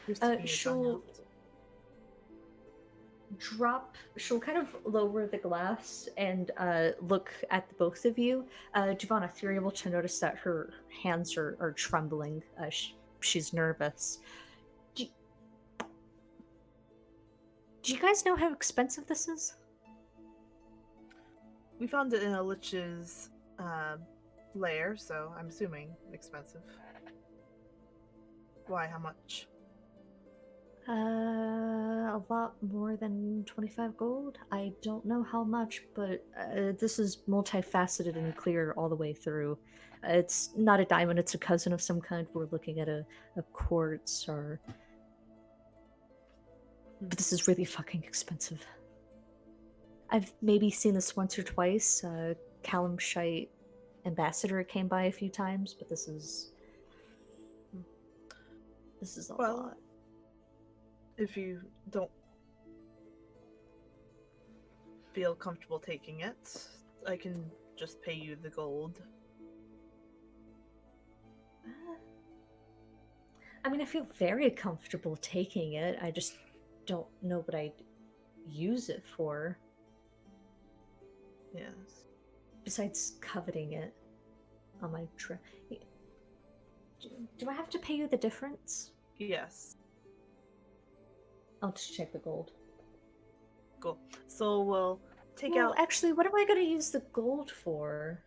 [SPEAKER 2] Here's taking your
[SPEAKER 1] She'll she'll kind of lower the glass and look at the both of you. Giovanna, if you're able to notice that her hands are trembling, she's nervous. Do you guys know how expensive this is?
[SPEAKER 2] We found it in a lich's lair, so I'm assuming expensive. Why? How much?
[SPEAKER 1] A lot more than 25 gold. I don't know how much, but this is multifaceted and clear all the way through. It's not a diamond, it's a cousin of some kind. We're looking at a quartz or... But this is really fucking expensive. I've maybe seen this once or twice. Callum Shite Ambassador came by a few times, but this is a lot.
[SPEAKER 2] If you don't feel comfortable taking it, I can just pay you the gold.
[SPEAKER 1] I mean, I feel very comfortable taking it. I just don't know what I'd use it for.
[SPEAKER 2] Yes.
[SPEAKER 1] Besides coveting it on my trip. Do I have to pay you the difference?
[SPEAKER 2] Yes.
[SPEAKER 1] I'll just check the gold.
[SPEAKER 2] Cool. So we'll take
[SPEAKER 1] Well,
[SPEAKER 2] out.
[SPEAKER 1] actually, what am I going to use the gold for?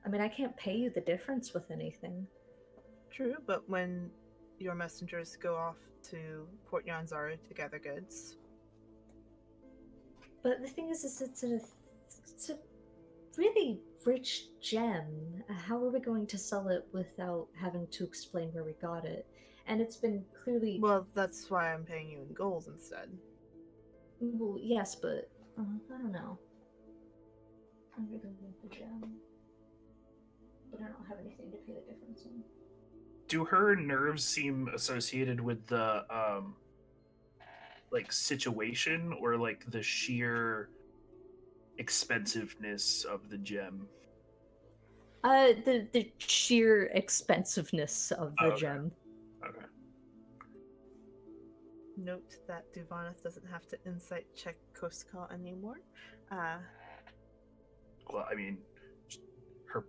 [SPEAKER 1] I mean, I can't pay you the difference with anything.
[SPEAKER 2] True, but when your messengers go off to Port Yanzara to gather goods.
[SPEAKER 1] But the thing is it's a really rich gem. How are we going to sell it without having to explain where we got it? and it's been clearly.
[SPEAKER 2] Well, that's why I'm paying you in gold instead.
[SPEAKER 1] Well, yes, but I don't know. I'm really want the gem, but I don't have anything to pay the difference in.
[SPEAKER 3] Do her nerves seem associated with the like situation or like the sheer expensiveness of the gem?
[SPEAKER 1] The sheer expensiveness of the
[SPEAKER 3] Oh, okay.
[SPEAKER 1] gem.
[SPEAKER 3] Okay.
[SPEAKER 2] Note that Duvaneth doesn't have to insight check Koskal anymore. Uh,
[SPEAKER 3] Well, I mean, her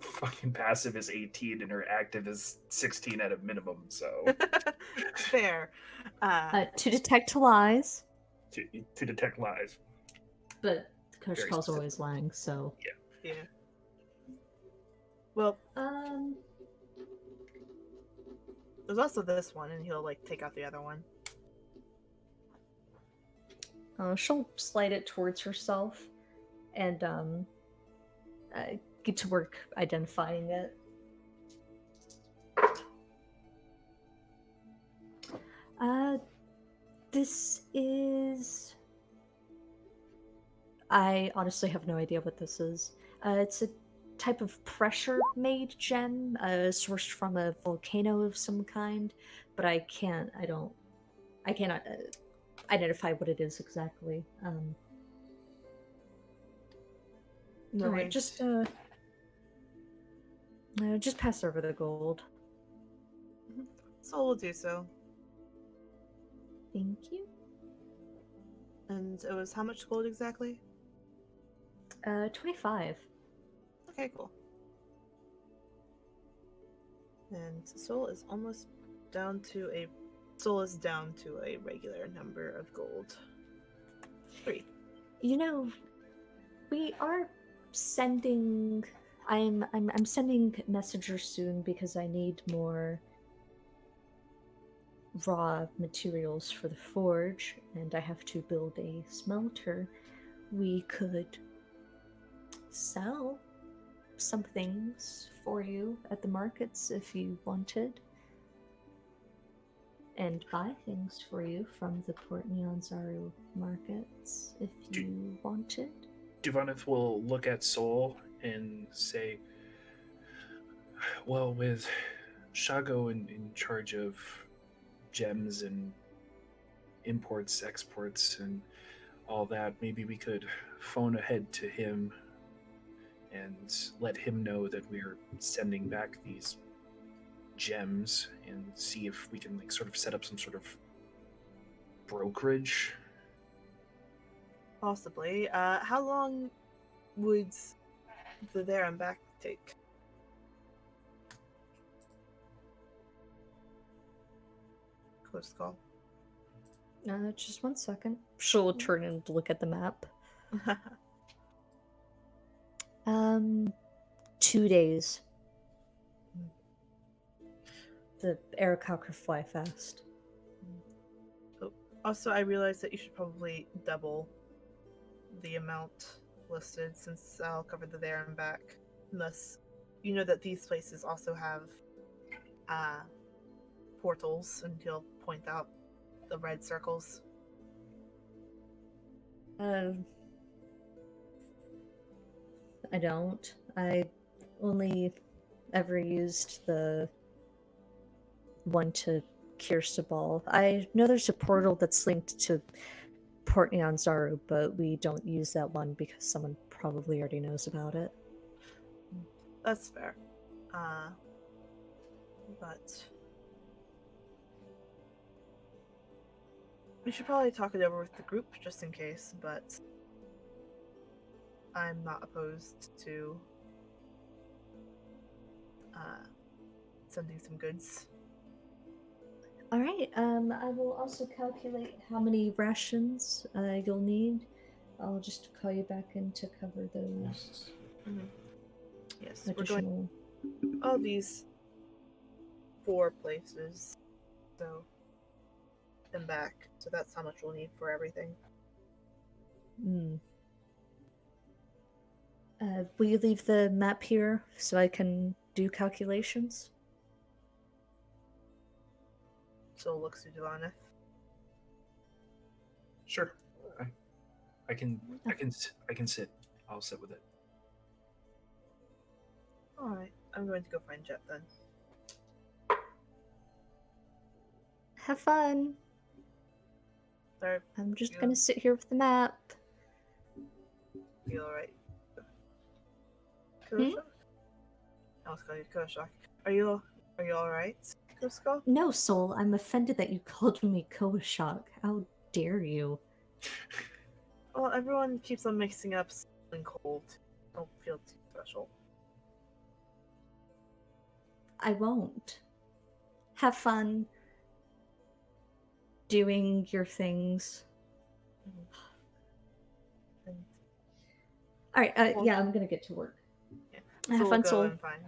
[SPEAKER 3] fucking passive is 18 and her active is 16 at a minimum, so
[SPEAKER 2] fair.
[SPEAKER 1] To detect lies,
[SPEAKER 3] to detect lies.
[SPEAKER 1] but Coach
[SPEAKER 3] Very
[SPEAKER 1] Call's
[SPEAKER 3] specific.
[SPEAKER 1] always lying, so.
[SPEAKER 2] Yeah. Well,
[SPEAKER 1] Um,
[SPEAKER 2] there's also this one, and he'll like take out the other one.
[SPEAKER 1] she'll slide it towards herself and get to work identifying it. This is. I honestly have no idea what this is. It's a type of pressure-made gem, sourced from a volcano of some kind, but I can't. I cannot identify what it is exactly. All right,
[SPEAKER 2] Okay.
[SPEAKER 1] just pass over the gold.
[SPEAKER 2] So we'll do so.
[SPEAKER 1] Thank you.
[SPEAKER 2] And it was how much gold exactly?
[SPEAKER 1] 25.
[SPEAKER 2] Okay, cool. And Soul is almost down to a regular number of gold. 3.
[SPEAKER 1] You know, we are sending. I'm sending messengers soon because I need more raw materials for the forge, and I have to build a smelter. We could sell some things for you at the markets if you wanted, and buy things for you from the Port Nyanzaru markets if you wanted.
[SPEAKER 3] Duvaneth will look at Soul and say, well, with Shago in charge of gems and imports, exports, and all that, maybe we could phone ahead to him and let him know that we're sending back these gems and see if we can like sort of set up some sort of brokerage.
[SPEAKER 2] Possibly. How long would the there and back take? Close call.
[SPEAKER 1] Just 1 second. She'll turn and look at the map. 2 days. The Arakal could fly fast.
[SPEAKER 2] Also, I realized that you should probably double the amount listed since I'll cover the there and back. Unless you know that these places also have portals, and he'll point out the red circles.
[SPEAKER 1] I don't. I only ever used the one to Kirstabal. I know there's a portal that's linked to Port Nyanzaru, but we don't use that one because someone probably already knows about it.
[SPEAKER 2] That's fair. But we should probably talk it over with the group just in case, but I'm not opposed to sending some goods.
[SPEAKER 1] All right. I will also calculate how many rations you'll need. I'll just call you back in to cover those
[SPEAKER 2] Yes, we're going
[SPEAKER 1] additional.
[SPEAKER 2] all these 4 places, so and back. So that's how much we'll need for everything.
[SPEAKER 1] Will you leave the map here so I can do calculations?
[SPEAKER 2] Soul looks to Devoneth.
[SPEAKER 3] Sure. I can sit. I'll sit with it.
[SPEAKER 2] Alright, I'm going to go find Jet then.
[SPEAKER 1] Have fun.
[SPEAKER 2] Sorry,
[SPEAKER 1] I'm just
[SPEAKER 2] Yeah.
[SPEAKER 1] gonna sit here with the map.
[SPEAKER 2] you alright? Kuroshak? I was calling you Kuroshak. Are you alright, Kusko?
[SPEAKER 1] No, Soul, I'm offended that you called me Kowashak. How dare you?
[SPEAKER 2] Well, everyone keeps on mixing up soul and cold. Don't feel too special.
[SPEAKER 1] I won't. Have fun doing your things.
[SPEAKER 2] And
[SPEAKER 1] Alright,
[SPEAKER 2] Well-
[SPEAKER 1] yeah, I'm gonna get to work.
[SPEAKER 2] yeah,
[SPEAKER 1] Have
[SPEAKER 2] Soul will
[SPEAKER 1] fun,
[SPEAKER 2] go
[SPEAKER 1] Soul.
[SPEAKER 2] and find.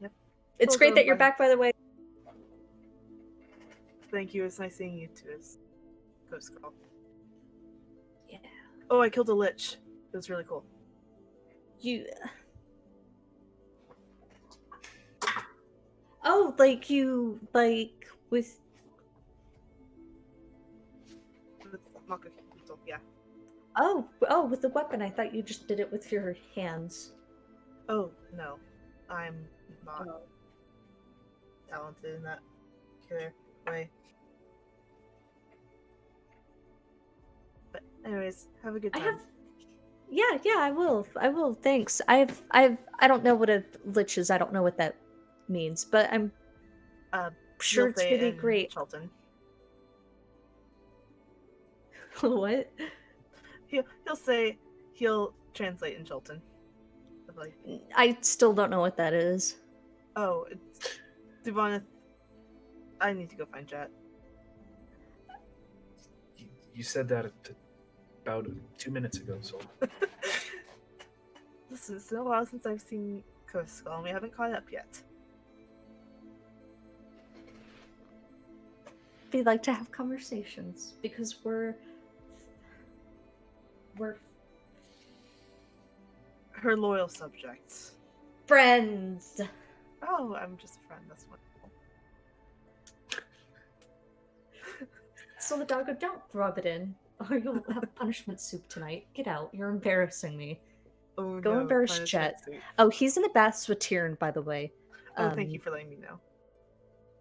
[SPEAKER 2] Yep.
[SPEAKER 1] It's
[SPEAKER 2] Soul
[SPEAKER 1] great
[SPEAKER 2] go
[SPEAKER 1] that
[SPEAKER 2] and
[SPEAKER 1] you're
[SPEAKER 2] find-
[SPEAKER 1] back, by the way.
[SPEAKER 2] Thank you. It's nice seeing you too, as Kusko.
[SPEAKER 1] Yeah.
[SPEAKER 2] Oh, I killed a lich. It was really cool.
[SPEAKER 1] You. Oh, like you, like with.
[SPEAKER 2] With Maka Kito, yeah.
[SPEAKER 1] Oh, with the weapon. I thought you just did it with your hands.
[SPEAKER 2] Oh no, I'm not
[SPEAKER 1] Oh.
[SPEAKER 2] talented in that particular way. But anyways, have a good
[SPEAKER 1] I
[SPEAKER 2] time.
[SPEAKER 1] have. Yeah, I will. Thanks. I don't know what a lich is. I don't know what that means, but I'm sure
[SPEAKER 2] You'll
[SPEAKER 1] it's
[SPEAKER 2] play
[SPEAKER 1] really
[SPEAKER 2] in
[SPEAKER 1] great.
[SPEAKER 2] Chilton.
[SPEAKER 1] What?
[SPEAKER 2] He'll translate in Chilton. Of like,
[SPEAKER 1] I still don't know what that is.
[SPEAKER 2] oh, it's Devoneth. I need to go find Jet.
[SPEAKER 3] You said that about 2 minutes ago, so
[SPEAKER 2] Listen, it's been a while since I've seen Kusko, and we haven't caught up yet.
[SPEAKER 1] We like to have conversations because we're
[SPEAKER 2] Her loyal subjects.
[SPEAKER 1] friends.
[SPEAKER 2] Oh, I'm just a friend. That's wonderful.
[SPEAKER 1] So the doggo, don't rub it in, or you'll have punishment soup tonight. Get out. You're embarrassing me.
[SPEAKER 2] Oh
[SPEAKER 1] Go
[SPEAKER 2] no,
[SPEAKER 1] embarrass
[SPEAKER 2] punishment
[SPEAKER 1] Jet.
[SPEAKER 2] soup.
[SPEAKER 1] Oh, he's in the baths with Tyrion, by the way.
[SPEAKER 2] Oh, thank you for letting me know.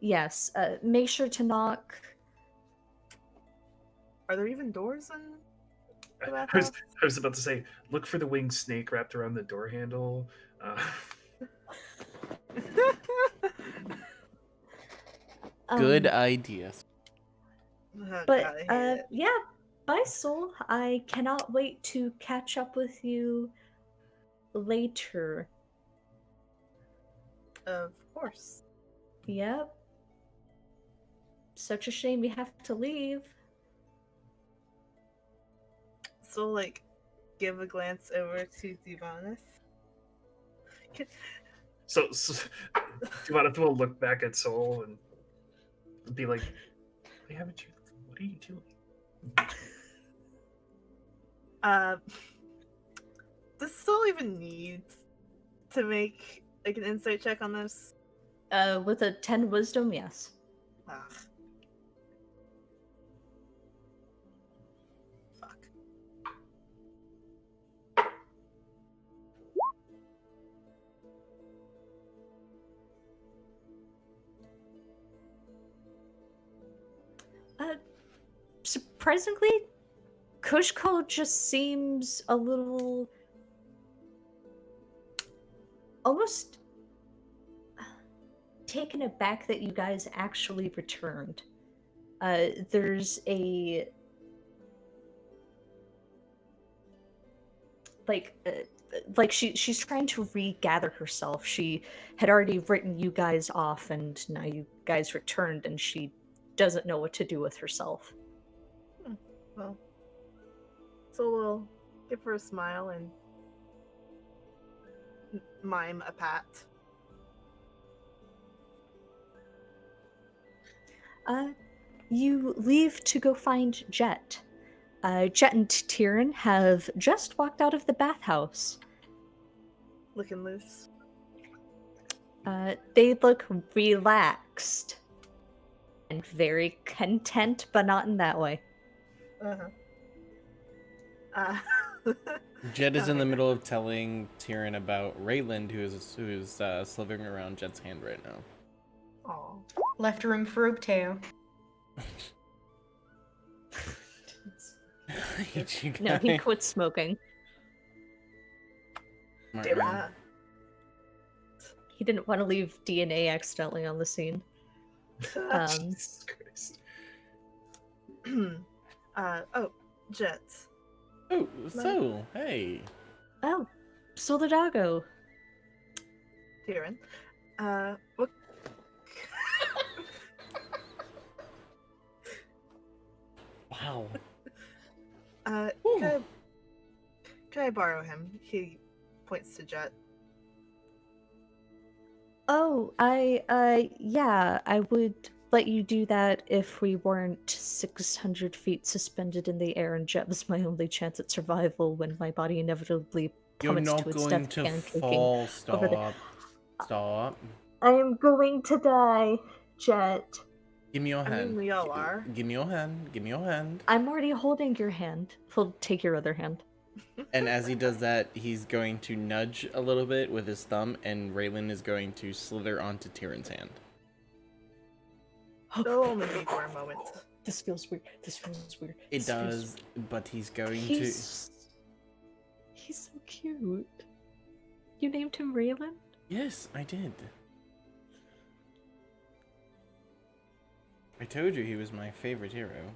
[SPEAKER 1] Yes. Make sure to knock.
[SPEAKER 2] Are there even doors in the
[SPEAKER 3] I
[SPEAKER 2] bathhouse?
[SPEAKER 3] was about to say, look for the winged snake wrapped around the door handle.
[SPEAKER 4] Good
[SPEAKER 1] Um,
[SPEAKER 4] idea.
[SPEAKER 2] Oh,
[SPEAKER 1] But
[SPEAKER 2] God, I hate it.
[SPEAKER 1] yeah, bye, Soul. I cannot wait to catch up with you later.
[SPEAKER 2] Of course.
[SPEAKER 1] Yep. Such a shame we have to leave.
[SPEAKER 2] So, like, give a glance over to Devoneth.
[SPEAKER 3] so Duvaneth will look back at Soul and be like, What are you doing?
[SPEAKER 2] Does Soul even need to make like an insight check on this?
[SPEAKER 1] With a 10 wisdom, yes.
[SPEAKER 2] Ugh. Fuck.
[SPEAKER 1] Surprisingly, Kushko just seems a little almost taken aback that you guys actually returned. There's a like she's trying to regather herself. She had already written you guys off, and now you guys returned, and she doesn't know what to do with herself.
[SPEAKER 2] Well, so we'll give her a smile and mime a pat.
[SPEAKER 1] You leave to go find Jet. Jet and Tyrion have just walked out of the bathhouse.
[SPEAKER 2] Looking loose.
[SPEAKER 1] They look relaxed. very content, but not in that way.
[SPEAKER 2] Uh-huh.
[SPEAKER 4] Jed is in the
[SPEAKER 2] Okay.
[SPEAKER 4] middle of telling Tyrion about Rayland, who's slithering around Jed's hand right now.
[SPEAKER 2] Aw.
[SPEAKER 5] Left room for Ooptail.
[SPEAKER 4] I hate you
[SPEAKER 1] No, he
[SPEAKER 4] guys.
[SPEAKER 1] quit smoking.
[SPEAKER 4] Smart
[SPEAKER 2] Damn
[SPEAKER 4] man.
[SPEAKER 2] it.
[SPEAKER 1] He didn't want to leave DNA accidentally on the scene.
[SPEAKER 3] Jesus Christ.
[SPEAKER 2] Oh, Jets.
[SPEAKER 4] Oh, so hey.
[SPEAKER 1] Oh, Soldago.
[SPEAKER 2] Tyrion. What?
[SPEAKER 4] Wow.
[SPEAKER 2] Can I borrow him? He points to Jet.
[SPEAKER 1] Oh, yeah, I would let you do that if we weren't 600 feet suspended in the air, and Jet was my only chance at survival when my body inevitably
[SPEAKER 4] You're
[SPEAKER 1] plummets
[SPEAKER 4] not
[SPEAKER 1] to its
[SPEAKER 4] going
[SPEAKER 1] death,
[SPEAKER 4] to
[SPEAKER 1] pancaking
[SPEAKER 4] fall.
[SPEAKER 1] over the.
[SPEAKER 4] Stop.
[SPEAKER 1] I am going to die, Jet.
[SPEAKER 4] Give me your
[SPEAKER 2] I mean,
[SPEAKER 4] hand.
[SPEAKER 2] we all are.
[SPEAKER 4] Give me your hand. Give me your hand.
[SPEAKER 1] I'm already holding your hand. He'll take your other hand.
[SPEAKER 4] And as he does that, he's going to nudge a little bit with his thumb, and Raylan is going to slither onto Tyrion's hand.
[SPEAKER 2] It'll only be for a moment.
[SPEAKER 1] This feels weird. This feels weird.
[SPEAKER 4] It
[SPEAKER 1] This feels
[SPEAKER 4] does, but he's going
[SPEAKER 1] He's so cute. You named him Raylan?
[SPEAKER 4] to. Yes, I did. I told you he was my favorite hero.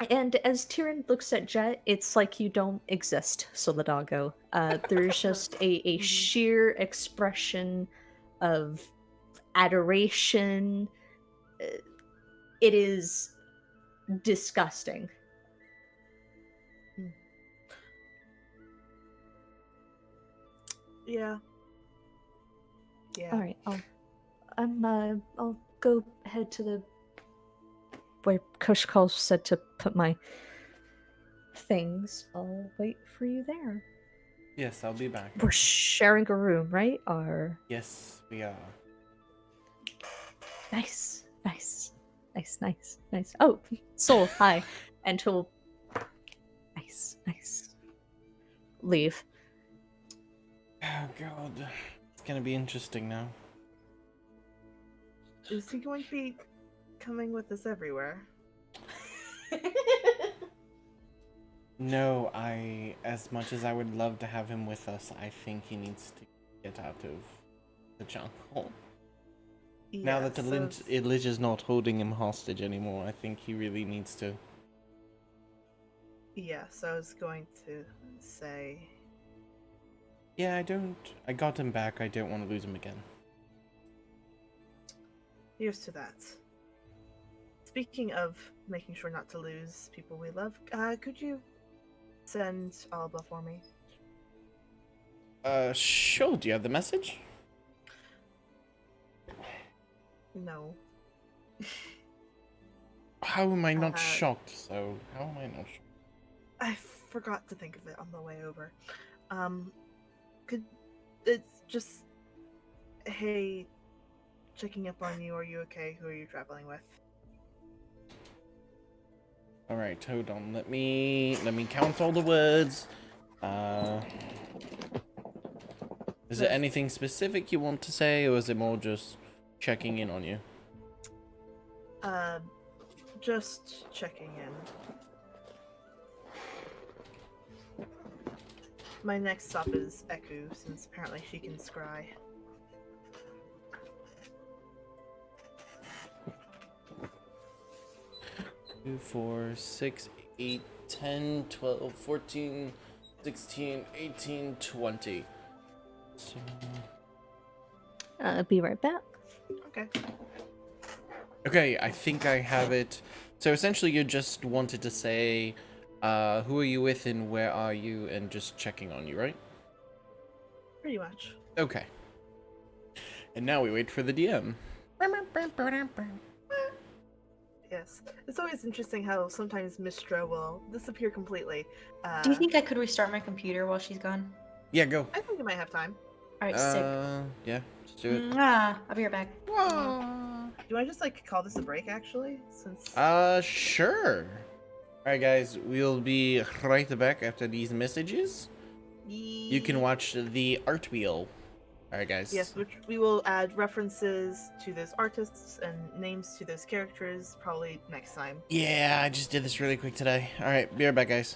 [SPEAKER 1] And as Tyrion looks at Jet, it's like you don't exist, Solidago. There's just a sheer expression of adoration. It is disgusting.
[SPEAKER 2] Yeah. Yeah.
[SPEAKER 1] All right, I'll go head to the where Kushkal said to put my things. I'll wait for you there.
[SPEAKER 4] Yes, I'll be back.
[SPEAKER 1] We're sharing a room, right? Or
[SPEAKER 4] Yes, we are.
[SPEAKER 1] nice. Oh, Soul, hi. And he'll nice. Leave.
[SPEAKER 4] Oh god. It's gonna be interesting now.
[SPEAKER 2] Is he going to be coming with us everywhere?
[SPEAKER 4] No, as much as I would love to have him with us, I think he needs to get out of the jungle. Now that the Lich is not holding him hostage anymore, I think he really needs to.
[SPEAKER 2] Yeah, so I was going to say...
[SPEAKER 4] Yeah, I got him back, I don't want to lose him again.
[SPEAKER 2] Here's to that. Speaking of making sure not to lose people we love, could you send Alba for me?
[SPEAKER 4] Sure, do you have the message?
[SPEAKER 2] No.
[SPEAKER 4] How am I not
[SPEAKER 2] Uh,
[SPEAKER 4] shocked, so how am I not shocked?
[SPEAKER 2] I forgot to think of it on the way over. It's just, hey, checking up on you. Are you okay? Who are you traveling with?
[SPEAKER 4] Alright, hold on, let me count all the words. Is there anything specific you want to say, or is it more just checking in on you?
[SPEAKER 2] Just checking in. My next stop is Eku, since apparently she can scry.
[SPEAKER 4] 2, 4, 6, 8, 10, 12, 14, 16, 18, 20. So...
[SPEAKER 1] Be right back.
[SPEAKER 2] Okay.
[SPEAKER 4] Okay, I think I have it. So essentially you just wanted to say, who are you with and where are you, and just checking on you, right?
[SPEAKER 2] Pretty much.
[SPEAKER 4] Okay. And now we wait for the DM.
[SPEAKER 2] Yes. It's always interesting how sometimes Mistra will disappear completely.
[SPEAKER 5] Do you think I could restart my computer while she's gone?
[SPEAKER 4] Yeah, go.
[SPEAKER 2] I think I might have time.
[SPEAKER 6] Alright, sick.
[SPEAKER 4] Yeah, let's do it.
[SPEAKER 6] I'll be right back.
[SPEAKER 2] Do I just like call this a break actually? Since
[SPEAKER 4] Sure. Alright, guys, we'll be right back after these messages. You can watch the art wheel. Alright, guys.
[SPEAKER 2] Yes, which we will add references to those artists and names to those characters probably next time.
[SPEAKER 4] Yeah, I just did this really quick today. Alright, be right back, guys.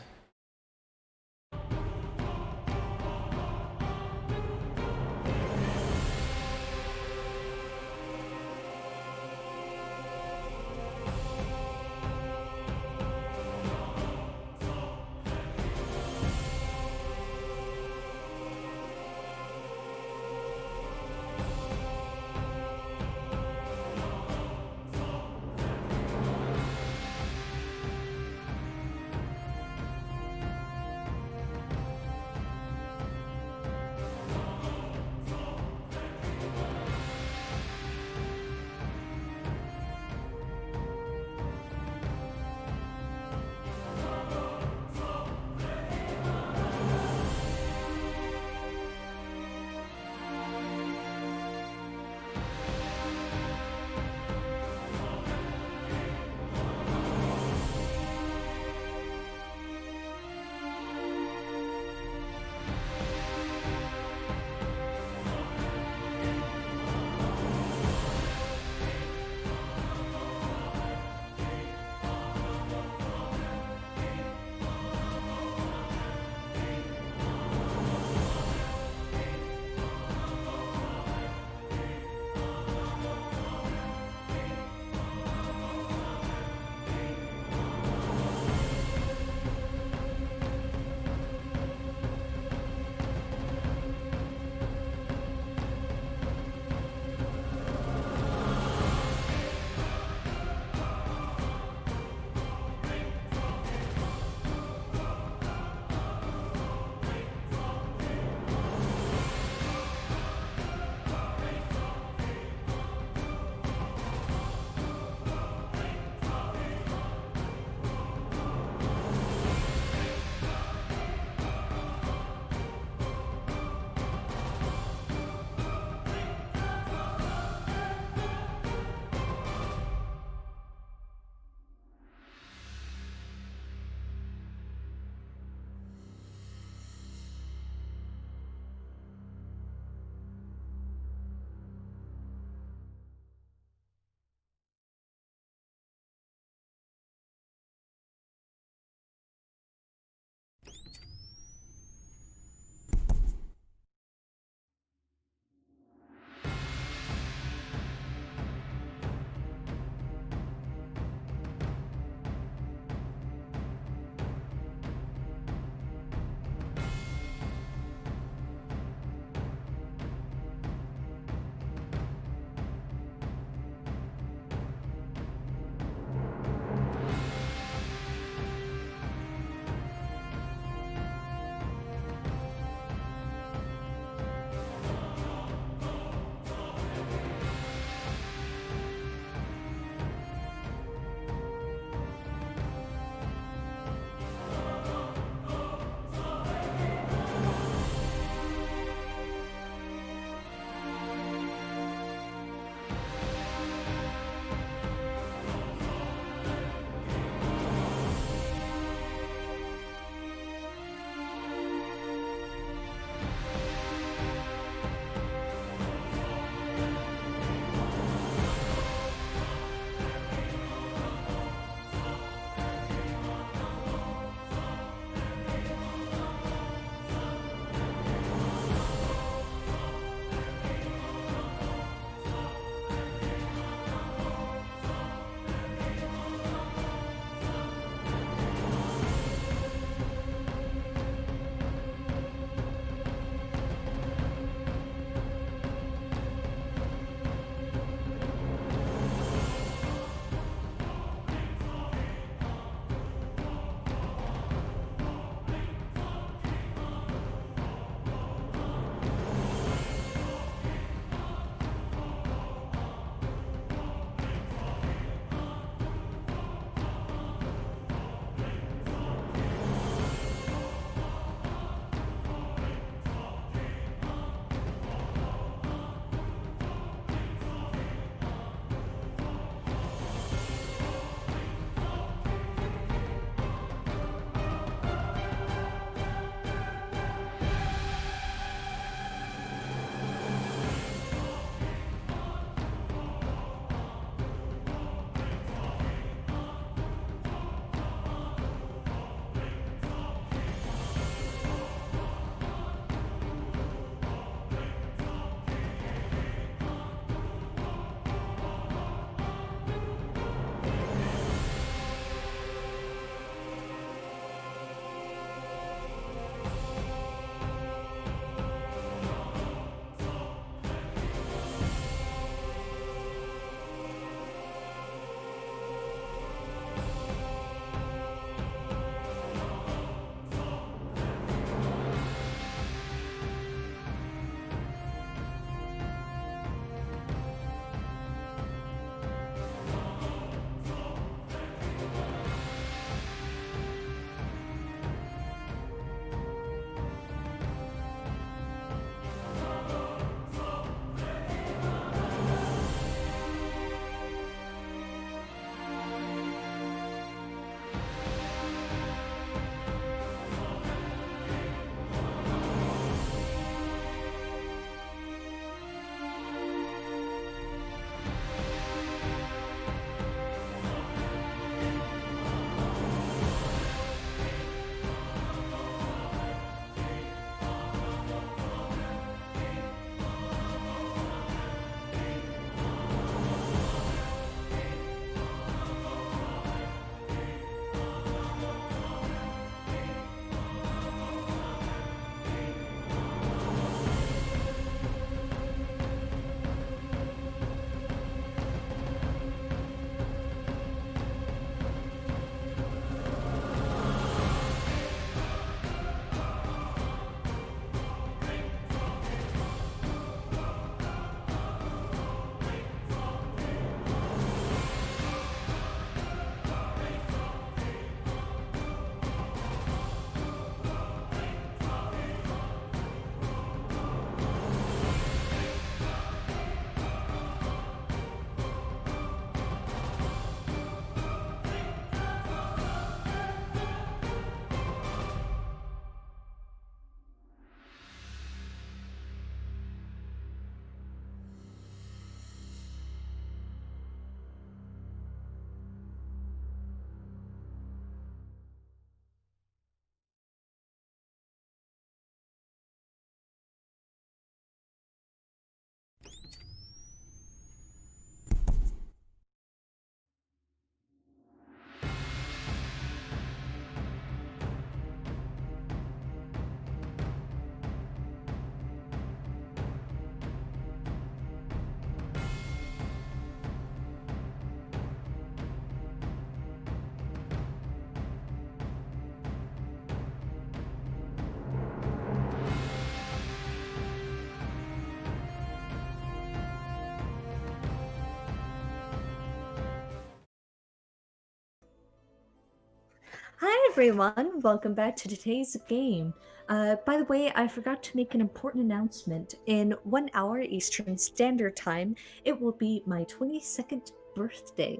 [SPEAKER 1] Hi everyone, welcome back to today's game. By the way, I forgot to make an important announcement. In 1 hour Eastern Standard Time, it will be my 22nd birthday.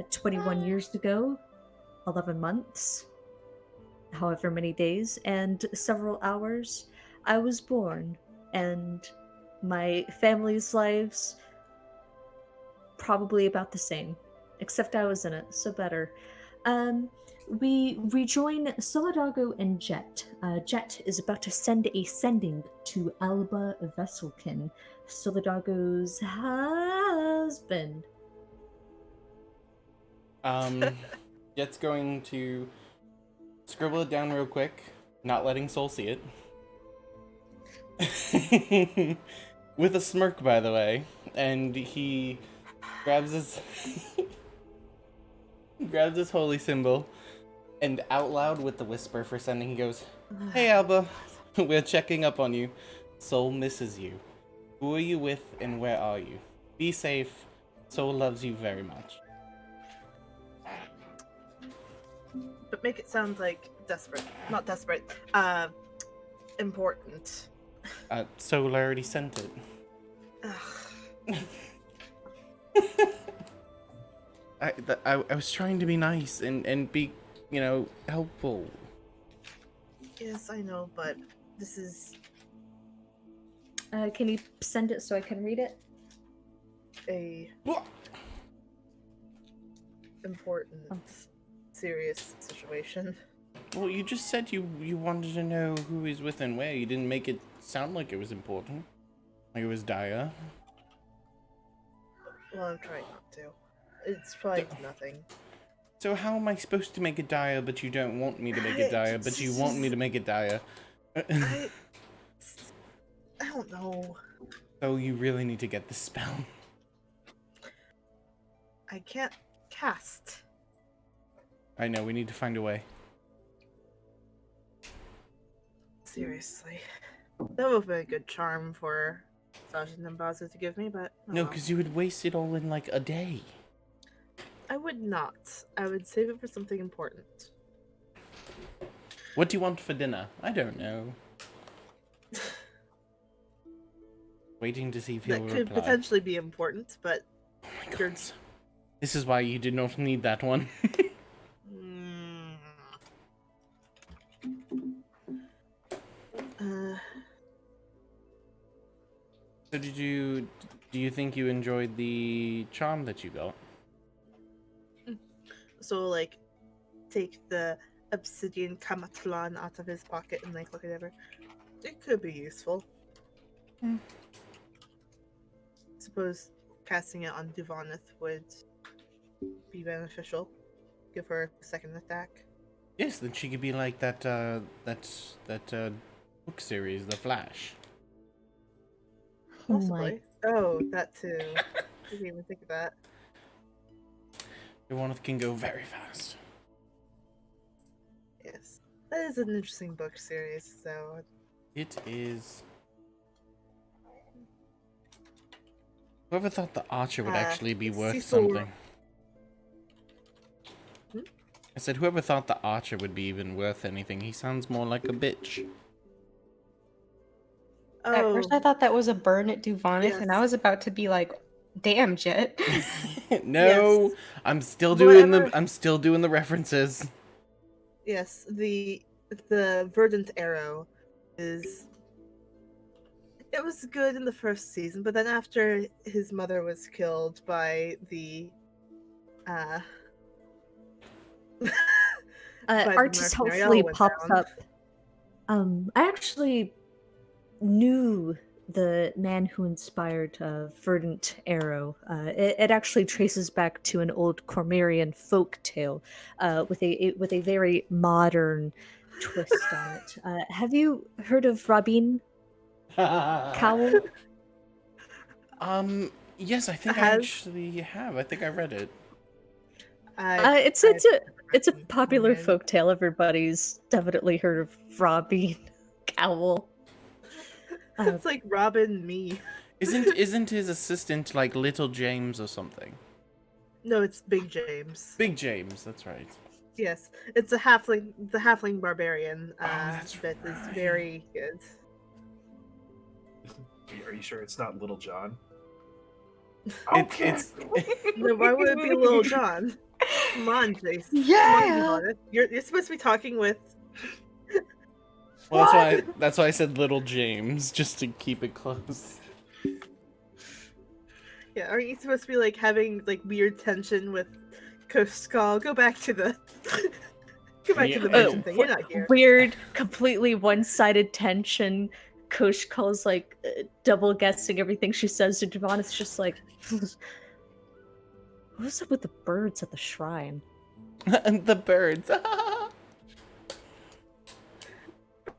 [SPEAKER 1] 21 years ago, 11 months, however many days, and several hours, I was born, and my family's lives probably about the same, except I was in it, so better. We rejoin Solidago and Jet. Jet is about to send a sending to Alba Vesselkin, Solidago's husband.
[SPEAKER 4] Jet's going to scribble it down real quick, not letting Soul see it. With a smirk, by the way, and he grabs his grabs his holy symbol, and out loud with the whisper for sending, he goes, "Hey Alba, we're checking up on you. Soul misses you. Who are you with and where are you? Be safe. Soul loves you very much."
[SPEAKER 2] But make it sound like desperate. Not desperate. Important.
[SPEAKER 4] Soul already sent it.
[SPEAKER 2] Ugh.
[SPEAKER 4] I was trying to be nice and be, helpful.
[SPEAKER 2] Yes, I know, but this is
[SPEAKER 1] Can you send it so I can read it?
[SPEAKER 2] a important, serious situation.
[SPEAKER 4] Well, you just said you wanted to know who he's with and where. You didn't make it sound like it was important. Like it was dire.
[SPEAKER 2] Well, I'm trying not to. It's probably nothing.
[SPEAKER 4] So how am I supposed to make it dire, but you don't want me to make it dire, but you want me to make it dire?
[SPEAKER 2] I don't know.
[SPEAKER 4] Oh, you really need to get the spell.
[SPEAKER 2] I can't cast.
[SPEAKER 4] I know, we need to find a way.
[SPEAKER 2] Seriously. That would have been a good charm for Sergeant Nambaza to give me, but
[SPEAKER 4] No,
[SPEAKER 2] well.
[SPEAKER 4] because you would waste it all in like a day.
[SPEAKER 2] I would not. I would save it for something important.
[SPEAKER 4] What do you want for dinner? I don't know. Waiting to see if he'll
[SPEAKER 2] That could
[SPEAKER 4] reply.
[SPEAKER 2] potentially be important, but
[SPEAKER 4] Oh my god. This is why you did not need that one.
[SPEAKER 2] Mm.
[SPEAKER 4] So do you think you enjoyed the charm that you got?
[SPEAKER 2] So like take the obsidian kamatlan out of his pocket and like look at it. It could be useful. Suppose casting it on Duvanith would be beneficial. Give her a second attack.
[SPEAKER 4] Yes, then she could be like that book series, The Flash.
[SPEAKER 1] Oh my.
[SPEAKER 2] Possibly. Oh, that too. I didn't even think of that.
[SPEAKER 4] Duvanith can go very fast.
[SPEAKER 2] Yes. That is an interesting book series, so
[SPEAKER 4] It is. Whoever thought the archer would actually be worth
[SPEAKER 2] Cecil-
[SPEAKER 4] something? I said, whoever thought the archer would be even worth anything? He sounds more like a bitch.
[SPEAKER 5] At first, I thought that was a burn at Duvanith, and I
[SPEAKER 2] yes.
[SPEAKER 5] was about to be like, "Damn, Jet."
[SPEAKER 4] No,
[SPEAKER 2] Yes.
[SPEAKER 4] I'm still doing
[SPEAKER 2] Whatever.
[SPEAKER 4] I'm still doing the references.
[SPEAKER 2] Yes, the verdant arrow is. It was good in the first season, but then after his mother was killed by the by the
[SPEAKER 1] Artist
[SPEAKER 2] mercenary,
[SPEAKER 1] hopefully
[SPEAKER 2] all went
[SPEAKER 1] pops
[SPEAKER 2] down.
[SPEAKER 1] up. I actually knew the man who inspired Verdant Arrow. It actually traces back to an old Cormyrean folk tale with a very modern twist on it. Have you heard of Rabin Cowl?
[SPEAKER 4] Yes, I think I
[SPEAKER 2] Has-
[SPEAKER 4] actually have. I think I read it.
[SPEAKER 1] It's a popular
[SPEAKER 2] recommend.
[SPEAKER 1] folk tale. Everybody's definitely heard of Rabin Cowl.
[SPEAKER 2] It's like Robin me.
[SPEAKER 4] Isn't his assistant like Little James or something?
[SPEAKER 2] No, it's Big James.
[SPEAKER 4] Big James, that's right.
[SPEAKER 2] Yes, it's a halfling. The halfling barbarian.
[SPEAKER 4] that's
[SPEAKER 2] That is
[SPEAKER 4] right.
[SPEAKER 2] very good.
[SPEAKER 3] Are you sure it's not Little John?
[SPEAKER 4] It's
[SPEAKER 2] No, why would it be Little John? Come on, Jace. Come on,
[SPEAKER 5] Yeah.
[SPEAKER 2] Devon. You're supposed to be talking with.
[SPEAKER 4] well, that's why I said little James, just to keep it close.
[SPEAKER 2] Yeah, aren't you supposed to be like having like weird tension with Coach Skull? Go back to the. Go back to the
[SPEAKER 4] Yeah.
[SPEAKER 2] vision thing. You're not here.
[SPEAKER 1] Weird, completely one-sided tension. Kosh calls like double guessing everything she says to Devon. It's just like, what's up with the birds at the shrine?
[SPEAKER 4] And the birds.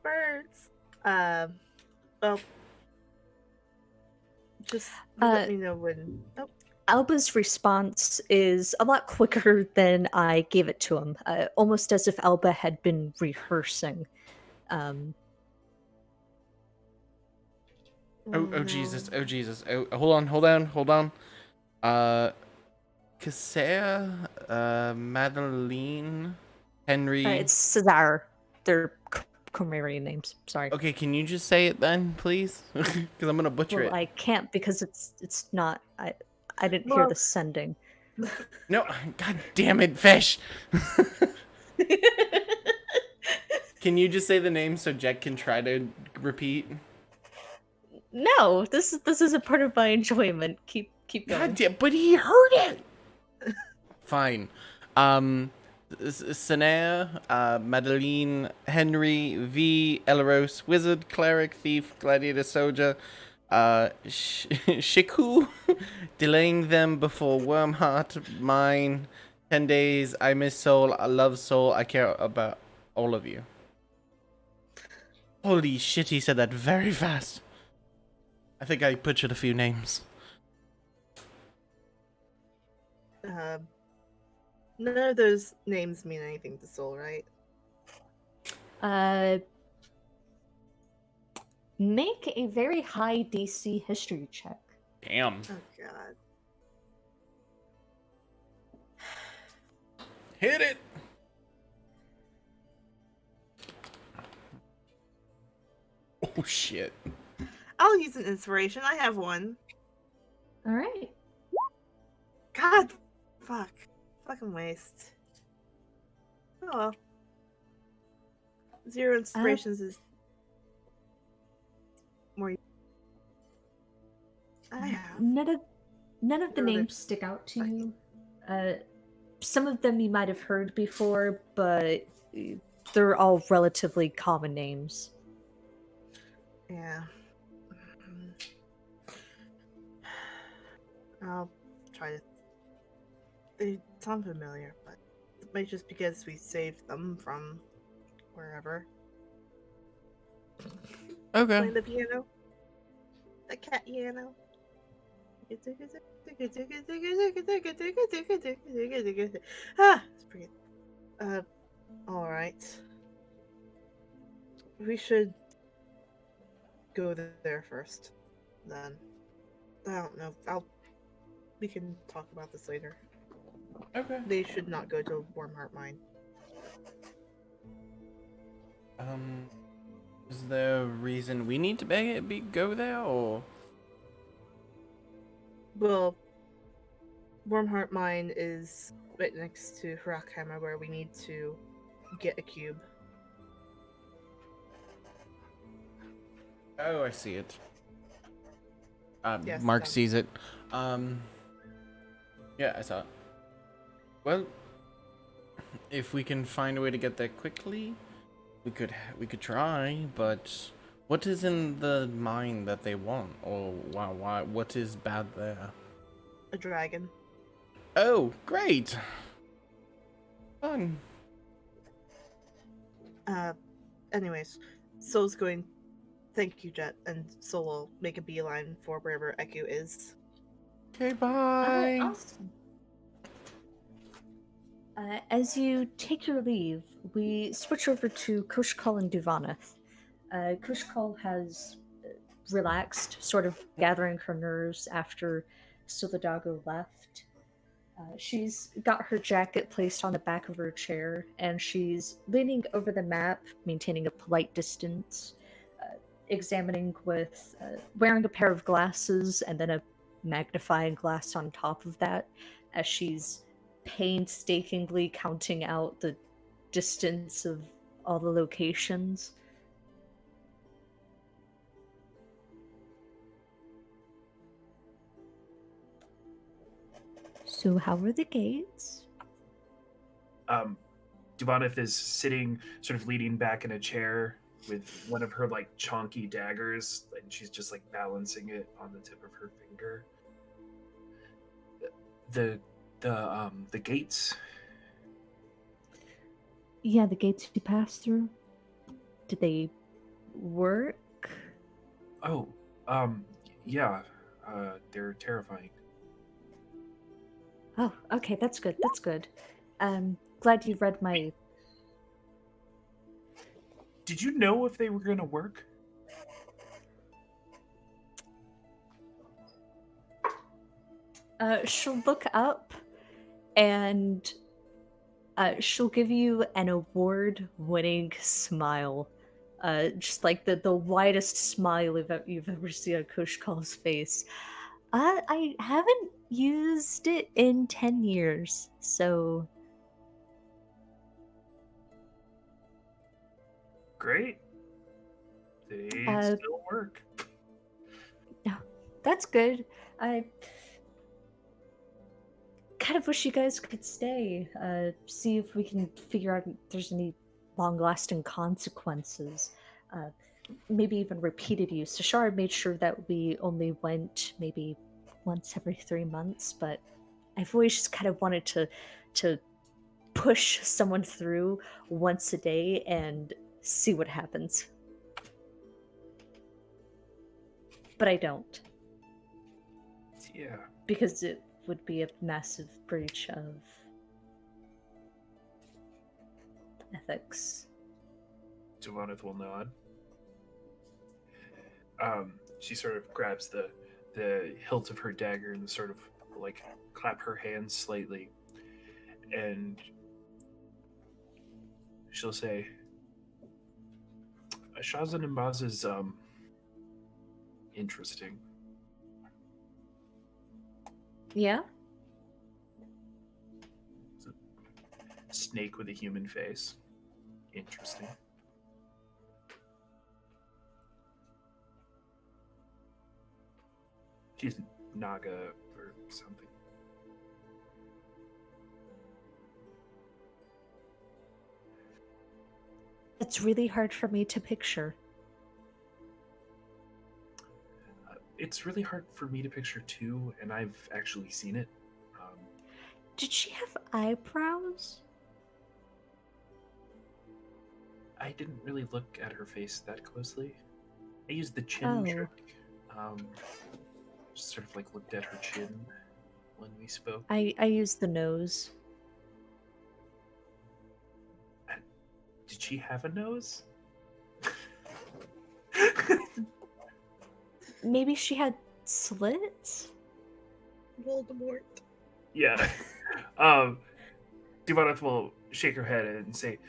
[SPEAKER 2] Birds. Well, just let me know when. Oh,
[SPEAKER 1] Alba's response is a lot quicker than I gave it to him, almost as if Alba had been rehearsing.
[SPEAKER 4] Oh
[SPEAKER 2] no.
[SPEAKER 4] Jesus. Oh Jesus. Oh, hold on. Cassia, Madeline, Henry.
[SPEAKER 1] It's Cesar. They're Comerian names. Sorry.
[SPEAKER 4] Okay, can you just say it then, please? Because I'm gonna butcher
[SPEAKER 1] Well,
[SPEAKER 4] it.
[SPEAKER 1] I can't because it's not. I didn't hear
[SPEAKER 2] Well-
[SPEAKER 1] the sending.
[SPEAKER 4] No, god damn it, fish. Can you just say the name so Jet can try to repeat?
[SPEAKER 1] No, this is a part of my enjoyment. Keep going.
[SPEAKER 4] God damn, but he heard it. Fine. Sanea, Madeline, Henry, V, Elaros, Wizard, Cleric, Thief, Gladiator, Soldier, Shiku, delaying them before Wormheart, mine, 10 days, I miss Soul, I love Soul, I care about all of you. Holy shit, he said that very fast. I think I butchered a few names.
[SPEAKER 2] None of those names mean anything to Soul, right?
[SPEAKER 1] Make a very high DC history check.
[SPEAKER 4] Damn.
[SPEAKER 2] Oh God.
[SPEAKER 4] Hit it! Oh shit.
[SPEAKER 2] I'll use an inspiration. I have one.
[SPEAKER 1] All right.
[SPEAKER 2] God, fuck, fucking waste. Oh well. 0 inspirations is more. I have.
[SPEAKER 1] None of the
[SPEAKER 2] They're other-
[SPEAKER 1] names stick out to you. Some of them you might have heard before, but they're all relatively common names.
[SPEAKER 2] Yeah. I'll try to. They sound familiar, but it might just because we saved them from wherever.
[SPEAKER 4] Okay.
[SPEAKER 2] Playing the piano. The cat piano. Ah, it's pretty. All right. We should go there first. Then, I don't know. We can talk about this later.
[SPEAKER 4] Okay.
[SPEAKER 2] They should not go to Warmheart Mine.
[SPEAKER 4] Is there a reason we need to go there, or?
[SPEAKER 2] Well, Wormheart Mine is right next to Hrakhammer, where we need to get a cube.
[SPEAKER 4] Oh, I see it.
[SPEAKER 2] Yes,
[SPEAKER 4] Mark
[SPEAKER 2] done.
[SPEAKER 4] sees it. Yeah, I saw it. Well, if we can find a way to get there quickly, we could try. But what is in the mine that they want, or why? What is bad there?
[SPEAKER 2] A dragon.
[SPEAKER 4] Oh, great! Fun.
[SPEAKER 2] Anyways, Soul's going. Thank you, Jet, and Soul will make a beeline for wherever Eku is.
[SPEAKER 4] Okay, bye.
[SPEAKER 1] Awesome. As you take your leave, we switch over to Kushkal and Duvanath. Kushkal has relaxed, sort of gathering her nerves after Solidago left. She's got her jacket placed on the back of her chair, and she's leaning over the map, maintaining a polite distance, examining wearing a pair of glasses and then a magnifying glass on top of that, as she's painstakingly counting out the distance of all the locations. So, how are the gates?
[SPEAKER 3] Duvanith is sitting, sort of leaning back in a chair with one of her like chonky daggers, and she's just like balancing it on the tip of her finger. The gates.
[SPEAKER 1] Yeah, the gates you pass through. Did they work?
[SPEAKER 3] Oh, yeah. They're terrifying.
[SPEAKER 1] Oh, okay, that's good. That's good. Glad you read my.
[SPEAKER 3] Did you know if they were gonna work?
[SPEAKER 1] She'll look up, and she'll give you an award-winning smile. Just like the widest smile you've ever seen on Coach Call's face. I haven't used it in 10 years, so
[SPEAKER 3] Great. They
[SPEAKER 1] uh,
[SPEAKER 3] still work.
[SPEAKER 1] that's good. I kind of wish you guys could stay. See if we can figure out if there's any long-lasting consequences. Uh, Maybe even repeated use. Shashar made sure that we only went maybe once every 3 months, but I've always just kind of wanted to push someone through once a day and see what happens. But I don't,
[SPEAKER 3] Yeah.
[SPEAKER 1] because it would be a massive breach of ethics.
[SPEAKER 3] Duvanith will nod. She sort of grabs the hilt of her dagger and sort of like clap her hands slightly, and she'll say, "Shazan and Baz is interesting.
[SPEAKER 1] Yeah?
[SPEAKER 3] It's a snake with a human face. Interesting." She's Naga or something.
[SPEAKER 1] It's really hard for me to picture.
[SPEAKER 3] It's really hard for me to picture too, and I've actually seen it.
[SPEAKER 1] Did she have eyebrows?
[SPEAKER 3] I didn't really look at her face that closely. I used the chin
[SPEAKER 1] Oh.
[SPEAKER 3] trick. Just sort of like looked at her chin when we spoke.
[SPEAKER 1] I used the nose.
[SPEAKER 3] Did she have a nose?
[SPEAKER 1] Maybe she had slits?
[SPEAKER 2] Voldemort.
[SPEAKER 3] Yeah. Duvanith will shake her head and say,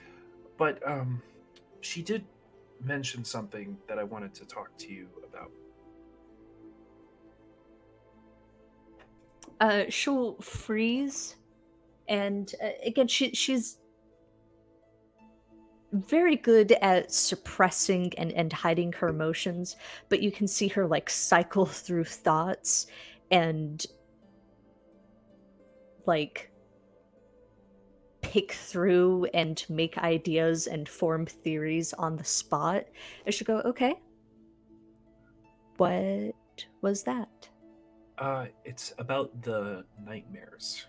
[SPEAKER 3] but she did mention something that I wanted to talk to you about.
[SPEAKER 1] She'll freeze, and again, she's very good at suppressing and hiding her emotions, but you can see her like cycle through thoughts and like pick through and make ideas and form theories on the spot. And she'll go, okay, what was that?
[SPEAKER 3] It's about the nightmares.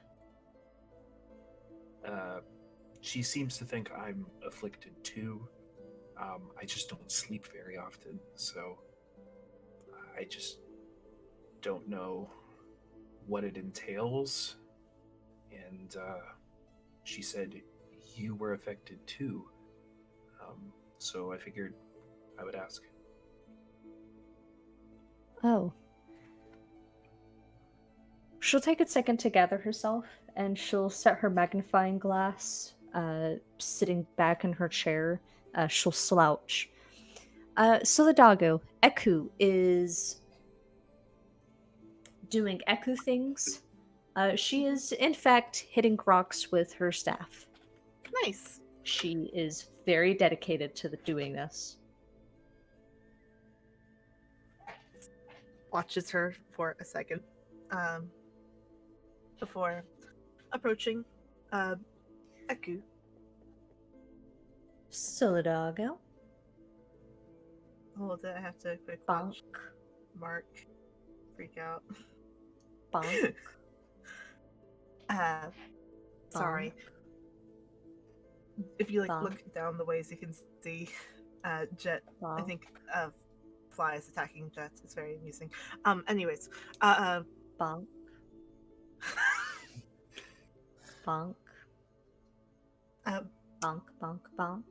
[SPEAKER 3] She seems to think I'm afflicted too. I just don't sleep very often, so I just don't know what it entails. And she said you were affected too. So I figured I would ask.
[SPEAKER 1] Oh. She'll take a second to gather herself and she'll set her magnifying glass, sitting back in her chair. She'll slouch. Solidago, Eku is doing Eku things. She is, in fact, hitting rocks with her staff.
[SPEAKER 2] Nice.
[SPEAKER 1] She is very dedicated to doing this.
[SPEAKER 2] Watches her for a second before approaching Eku.
[SPEAKER 1] Solidago,
[SPEAKER 2] Hold it, I have to quick
[SPEAKER 1] bonk,
[SPEAKER 2] watch Mark freak out.
[SPEAKER 1] bonk,
[SPEAKER 2] Sorry. If you
[SPEAKER 1] Bonk.
[SPEAKER 2] look down the ways, you can see Jet. I
[SPEAKER 1] bonk,
[SPEAKER 2] think flies attacking Jet. It's very amusing. Anyways,
[SPEAKER 1] bonk, bonk, bonk, bonk, bonk.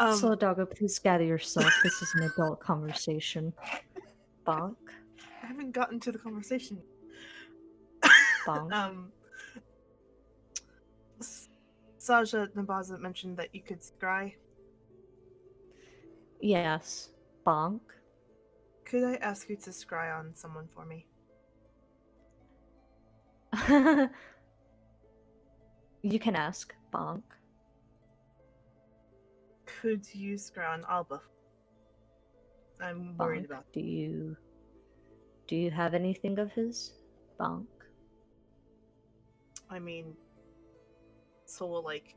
[SPEAKER 1] Solidago, please gather yourself. This is an adult conversation. Bonk,
[SPEAKER 2] I haven't gotten to the conversation.
[SPEAKER 1] bonk.
[SPEAKER 2] Saja Nabaza mentioned that you could scry.
[SPEAKER 1] Yes, bonk.
[SPEAKER 2] Could I ask you to scry on someone for me?
[SPEAKER 1] You can ask, bonk.
[SPEAKER 2] Could you scry on Alba? I'm worried
[SPEAKER 1] Bonk.
[SPEAKER 2] about.
[SPEAKER 1] Do you have anything of his? Bonk.
[SPEAKER 2] I mean, so will like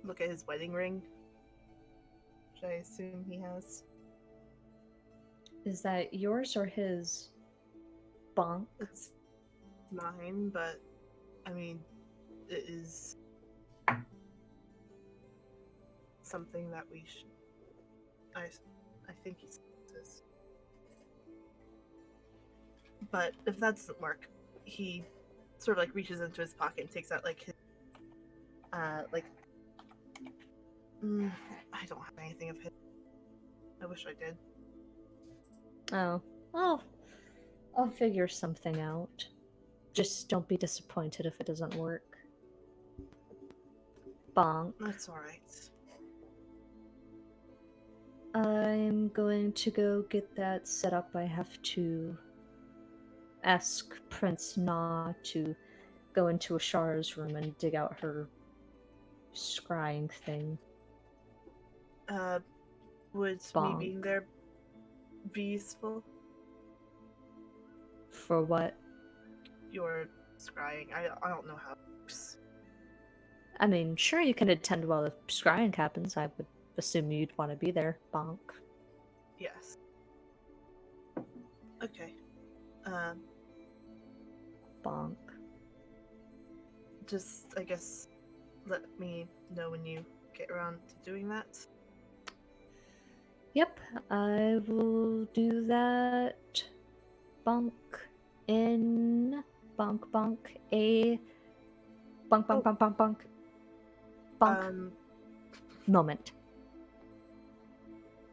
[SPEAKER 2] look at his wedding ring, which I assume he has.
[SPEAKER 1] Is that yours or his? Bonk.
[SPEAKER 2] It's mine, but I mean, it is something that we should. I think he says. But if that doesn't work, he sort of like reaches into his pocket and takes out like his I don't have anything of his. I wish I did.
[SPEAKER 1] Oh, I'll figure something out. Just don't be disappointed if it doesn't work. Bonk.
[SPEAKER 2] That's alright.
[SPEAKER 1] I'm going to go get that set up. I have to ask Prince Na to go into Ashar's room and dig out her scrying thing.
[SPEAKER 2] Would
[SPEAKER 1] Bonk.
[SPEAKER 2] me being there be useful?
[SPEAKER 1] For what?
[SPEAKER 2] Your scrying. I don't know how it works.
[SPEAKER 1] I mean, sure, you can attend while the scrying happens. I would assume you'd want to be there. Bonk.
[SPEAKER 2] Yes. Okay.
[SPEAKER 1] Bonk.
[SPEAKER 2] Just, I guess, let me know when you get around to doing that.
[SPEAKER 1] Yep, I will do that. Bonk in bonk bonk a bonk bonk bonk bonk bonk bonk moment.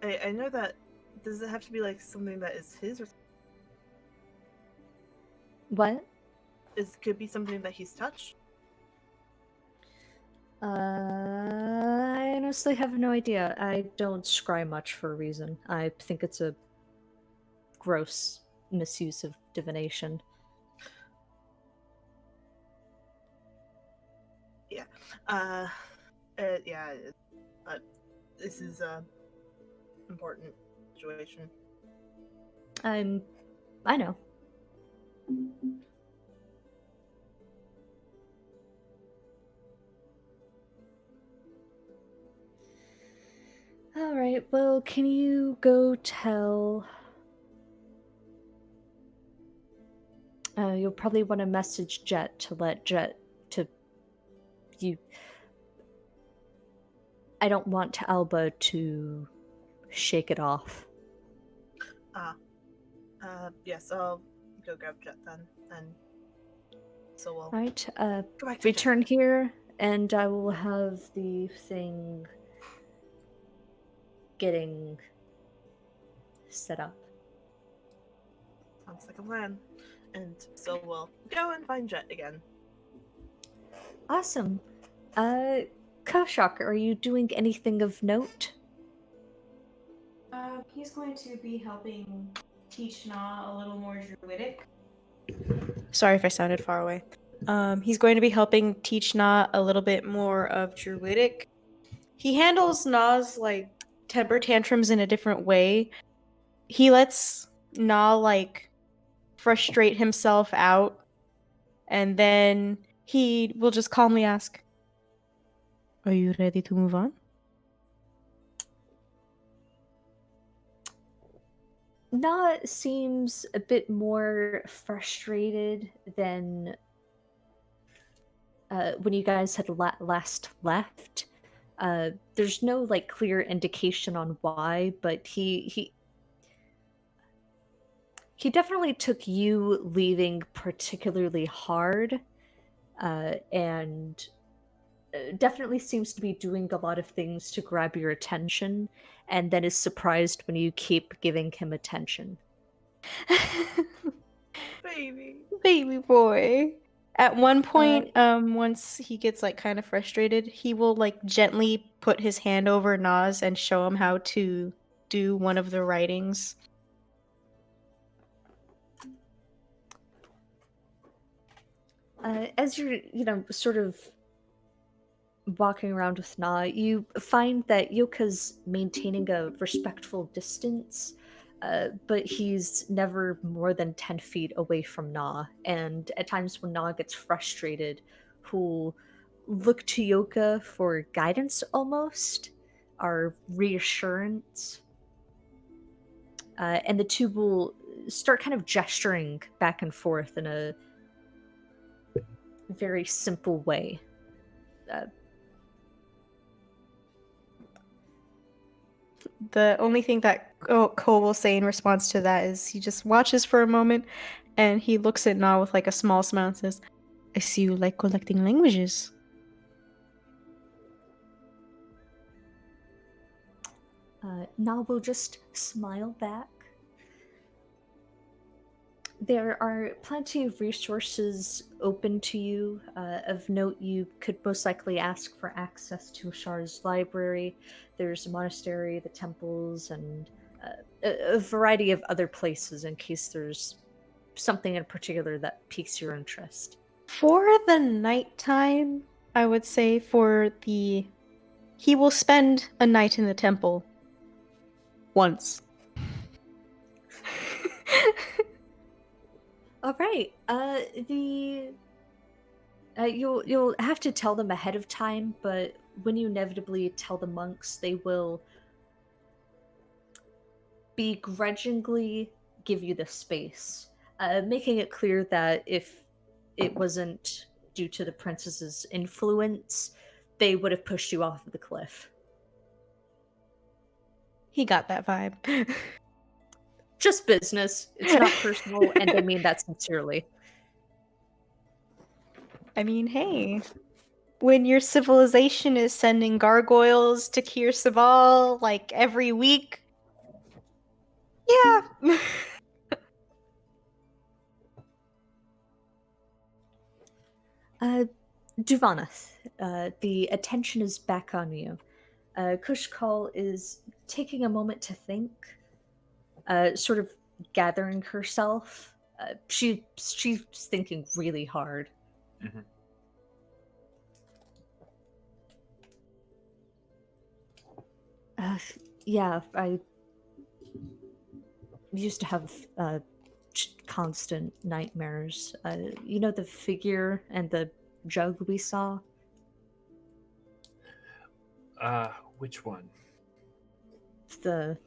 [SPEAKER 2] I know that. Does it have to be like something that is his, or
[SPEAKER 1] What?
[SPEAKER 2] could be something that he's touched?
[SPEAKER 1] I honestly have no idea. I don't scry much for a reason. I think it's a gross misuse of divination.
[SPEAKER 2] Yeah. Yeah. But this is a important situation.
[SPEAKER 1] I know. Alright, well, can you go tell... you'll probably want to message Jet to let Jet to... You... I don't want Alba to shake it off.
[SPEAKER 2] Yes, I'll go grab Jet then, and so we'll
[SPEAKER 1] Alright,
[SPEAKER 2] go back to
[SPEAKER 1] return
[SPEAKER 2] Jet.
[SPEAKER 1] here, and I will have the thing getting set up.
[SPEAKER 2] Sounds like a plan. And so we'll go and find Jet again.
[SPEAKER 1] Awesome. Koshak, are you doing anything of note?
[SPEAKER 5] He's going to be helping teach Na a little more druidic. Sorry if I sounded far away. He's going to be helping teach Na a little bit more of druidic. He handles Na's like temper tantrums in a different way. He lets Na like frustrate himself out, and then he will just calmly ask, "Are you ready to move on?"
[SPEAKER 1] Na seems a bit more frustrated than when you guys had last left. There's no like clear indication on why, but he definitely took you leaving particularly hard, and definitely seems to be doing a lot of things to grab your attention, and then is surprised when you keep giving him attention.
[SPEAKER 2] Baby.
[SPEAKER 5] Baby boy. At one point, once he gets like kind of frustrated, he will like gently put his hand over Nas and show him how to do one of the writings.
[SPEAKER 1] As you're, sort of walking around with Na, you find that Yoka's maintaining a respectful distance, but he's never more than 10 feet away from Na. And at times when Na gets frustrated, who'll look to Yoka for guidance almost, or reassurance. And the two will start kind of gesturing back and forth in a very simple way.
[SPEAKER 5] The only thing that Ko will say in response to that is he just watches for a moment and he looks at Na with like a small smile and says, "I see you like collecting languages."
[SPEAKER 1] Na will just smile back. There are plenty of resources open to you. Of note, you could most likely ask for access to Ashar's library. There's a monastery, the temples, and a variety of other places in case there's something in particular that piques your interest.
[SPEAKER 5] For the nighttime, I would say he will spend a night in the temple once.
[SPEAKER 1] All right. You'll have to tell them ahead of time, but when you inevitably tell the monks, they will begrudgingly give you the space, making it clear that if it wasn't due to the princess's influence, they would have pushed you off of the cliff.
[SPEAKER 5] He got that vibe.
[SPEAKER 1] Just business. It's not personal, and they mean that sincerely.
[SPEAKER 5] I mean, hey, when your civilization is sending gargoyles to Kir Sabal like every week, yeah.
[SPEAKER 1] Duvanath, the attention is back on you. Kushkal is taking a moment to think, sort of gathering herself. She's thinking really hard.
[SPEAKER 3] Mhm.
[SPEAKER 1] Yeah, I used to have constant nightmares. The figure and the jug we saw?
[SPEAKER 3] Which one?
[SPEAKER 1] The...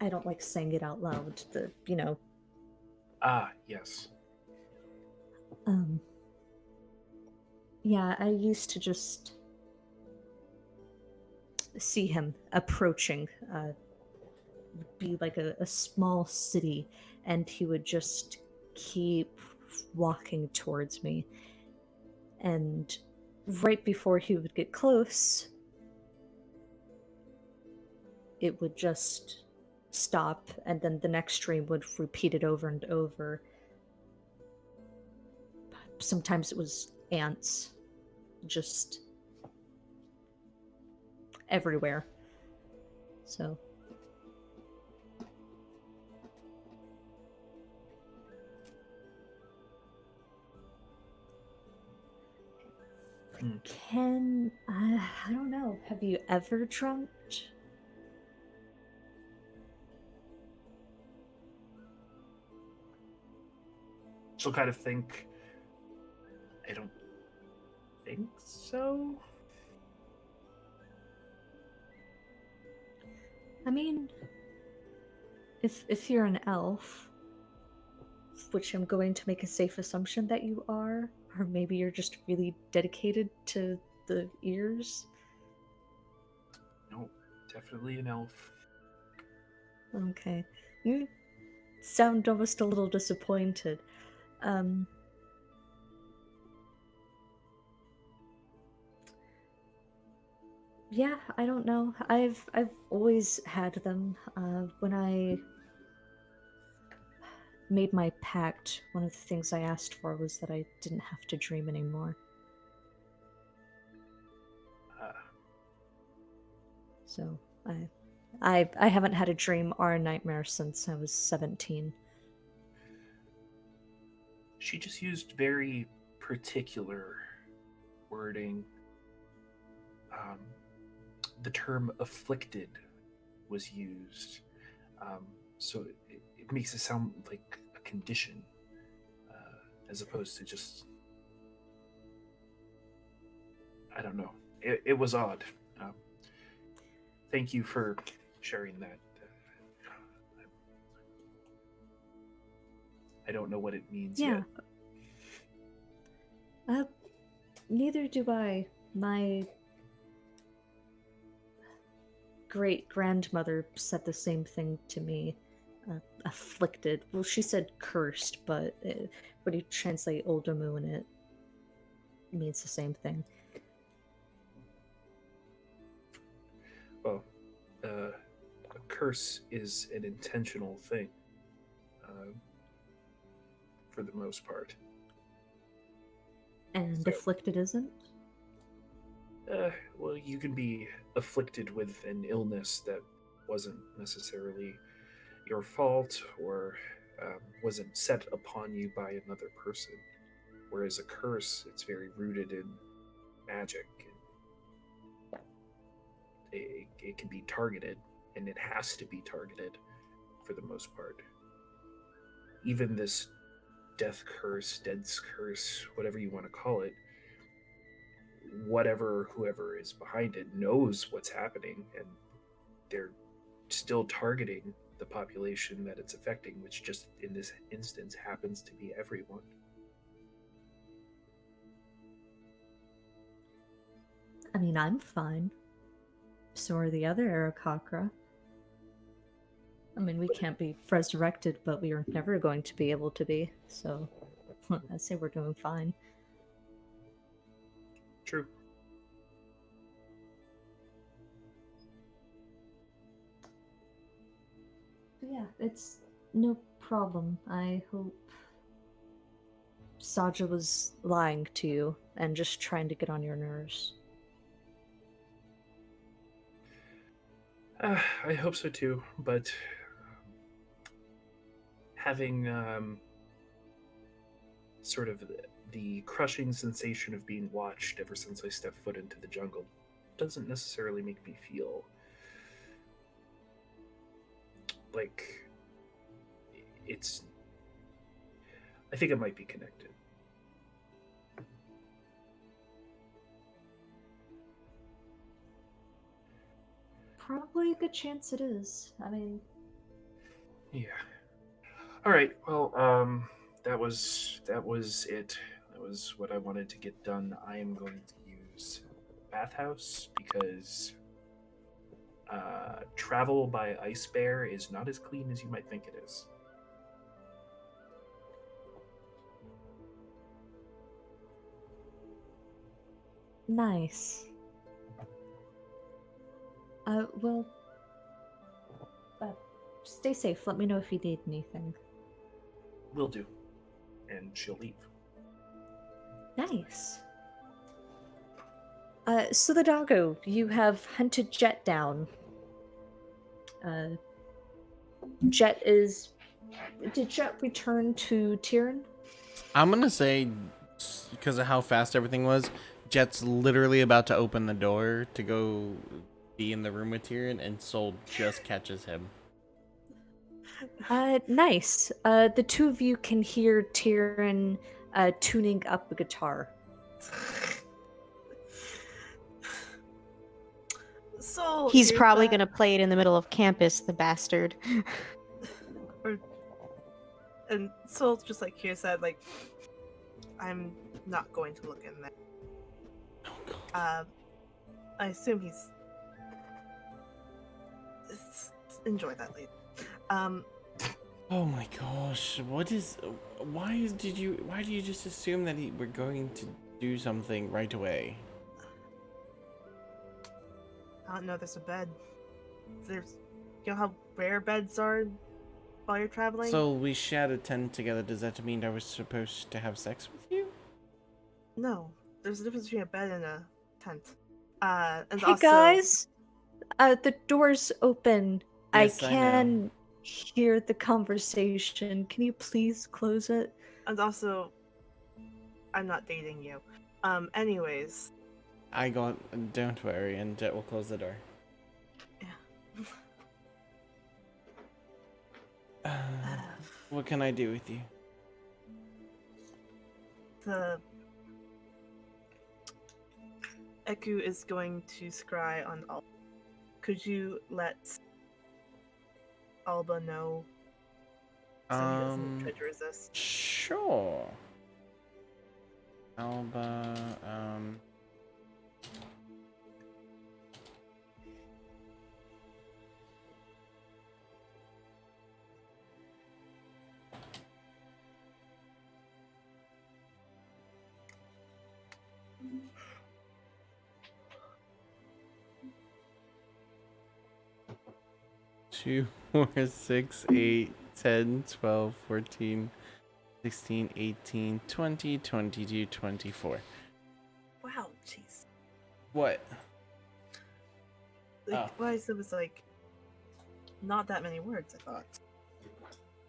[SPEAKER 1] I don't like saying it out loud.
[SPEAKER 3] Yes.
[SPEAKER 1] Yeah, I used to just see him approaching. Would be like a small city, and he would just keep walking towards me. And right before he would get close, it would just stop, and then the next stream would repeat it over and over. Sometimes it was ants, just everywhere. So. I don't know. Have you ever dreamt?
[SPEAKER 3] She'll kind of think, I don't think so.
[SPEAKER 1] I mean, if you're an elf, which I'm going to make a safe assumption that you are, or maybe you're just really dedicated to the ears.
[SPEAKER 3] No, definitely an elf.
[SPEAKER 1] Okay. You sound almost a little disappointed. Yeah, I don't know. I've always had them. When I made my pact, one of the things I asked for was that I didn't have to dream anymore. So I haven't had a dream or a nightmare since I was 17.
[SPEAKER 3] She just used very particular wording. The term afflicted was used. So it makes it sound like a condition as opposed to just. I don't know. It was odd. Thank you for sharing that. I don't know what it means
[SPEAKER 1] Yeah.
[SPEAKER 3] yet.
[SPEAKER 1] Neither do I. My great grandmother said the same thing to me. Afflicted. Well, she said cursed, but when you translate Oldamun, it means the same thing.
[SPEAKER 3] Well, a curse is an intentional thing, for the most part.
[SPEAKER 1] And
[SPEAKER 3] So-
[SPEAKER 1] afflicted isn't?
[SPEAKER 3] Well, you can be afflicted with an illness that wasn't necessarily your fault or wasn't set upon you by another person. Whereas a curse, it's very rooted in magic. It can be targeted, and it has to be targeted for the most part. Even this death curse, dead's curse, whatever you want to call it, whoever is behind it knows what's happening, and they're still targeting the population that it's affecting, which just in this instance happens to be everyone.
[SPEAKER 1] I mean, I'm fine. So are the other Arakakra. I mean, we can't be resurrected, but we are never going to be able to be, so I'd say we're doing fine.
[SPEAKER 3] True.
[SPEAKER 1] But yeah, it's no problem. I hope Saja was lying to you and just trying to get on your nerves.
[SPEAKER 3] I hope so too, but having sort of the crushing sensation of being watched ever since I stepped foot into the jungle doesn't necessarily make me feel like it's. I think it might be connected.
[SPEAKER 1] Probably a good chance it is. I mean,
[SPEAKER 3] Yeah. All right. Well, that was it. That was what I wanted to get done. I am going to use bathhouse because travel by ice bear is not as clean as you might think it is.
[SPEAKER 1] nice. Well, stay safe. Let me know if you need anything.
[SPEAKER 3] Will do. And she'll leave.
[SPEAKER 1] Nice. So the doggo, you have hunted Jet down. Jet is. Did Jet return to Tyrion?
[SPEAKER 4] I'm gonna say, because of how fast everything was, Jet's literally about to open the door to go be in the room with Tyrion, and Soul just catches him.
[SPEAKER 1] Nice. The two of you can hear Tyrion tuning up a guitar.
[SPEAKER 2] So
[SPEAKER 5] He's
[SPEAKER 2] here's
[SPEAKER 5] probably
[SPEAKER 2] that-
[SPEAKER 5] gonna play it in the middle of campus, the bastard.
[SPEAKER 2] And Soul's just like here's that like I'm not going to look in there. I assume enjoy that later.
[SPEAKER 4] Oh my gosh, why do you just assume that we're going to do something right away?
[SPEAKER 2] I don't know. There's a bed. You know how rare beds are while you're traveling.
[SPEAKER 4] So we shared a tent together. Does that mean I was supposed to have sex with you?
[SPEAKER 2] No, there's a difference between a bed and a tent. And
[SPEAKER 1] Hey
[SPEAKER 2] also,
[SPEAKER 1] guys, the door's open.
[SPEAKER 4] Yes,
[SPEAKER 1] I
[SPEAKER 4] I know.
[SPEAKER 1] can hear the conversation. Can you please close it?
[SPEAKER 2] and also, I'm not dating you. Anyways,
[SPEAKER 4] Don't worry, and Jet will close the door. What can I do with you?
[SPEAKER 2] the Eku is going to scry on Alba. Could you let Alba know so he doesn't try to resist?
[SPEAKER 4] Sure. Alba, 2, 4, 6, 8, 10, 12, 14, 16, 18, 20, 22, 24.
[SPEAKER 2] Wow, jeez.
[SPEAKER 4] What?
[SPEAKER 2] Like,
[SPEAKER 4] Oh.
[SPEAKER 2] what I said was like not that many words. I thought.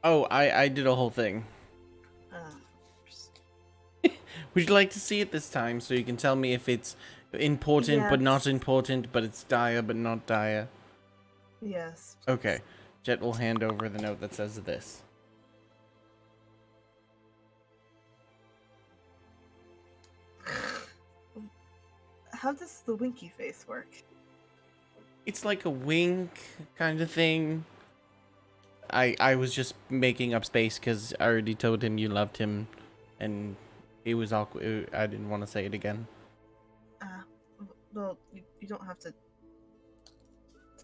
[SPEAKER 4] Oh, I did a whole thing.
[SPEAKER 2] Just-
[SPEAKER 4] Would you like to see it this time so you can tell me if it's important but not
[SPEAKER 2] Yes.
[SPEAKER 4] important, but it's dire but not dire?
[SPEAKER 2] yes.
[SPEAKER 4] Okay. Jet will hand over the note that says this.
[SPEAKER 2] How does the winky face work?
[SPEAKER 4] It's like a wink kind of thing. I was just making up space because I already told him you loved him, and it was awkward. I didn't want to say it again.
[SPEAKER 2] Well, you don't have to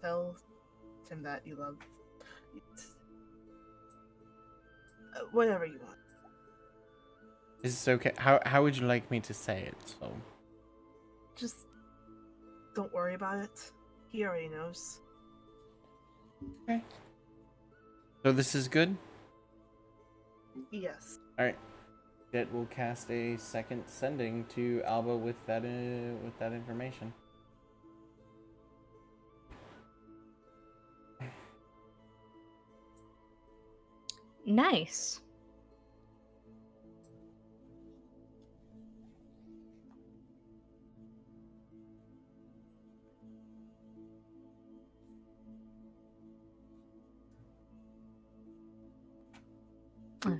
[SPEAKER 2] tell him that you love. Whatever you want.
[SPEAKER 4] Is this okay? How would you like me to say it? So
[SPEAKER 2] Just don't worry about it. He already knows.
[SPEAKER 4] so this is good.
[SPEAKER 2] Yes.
[SPEAKER 4] All right. Jet will cast a second sending to Alba with that information.
[SPEAKER 1] Nice.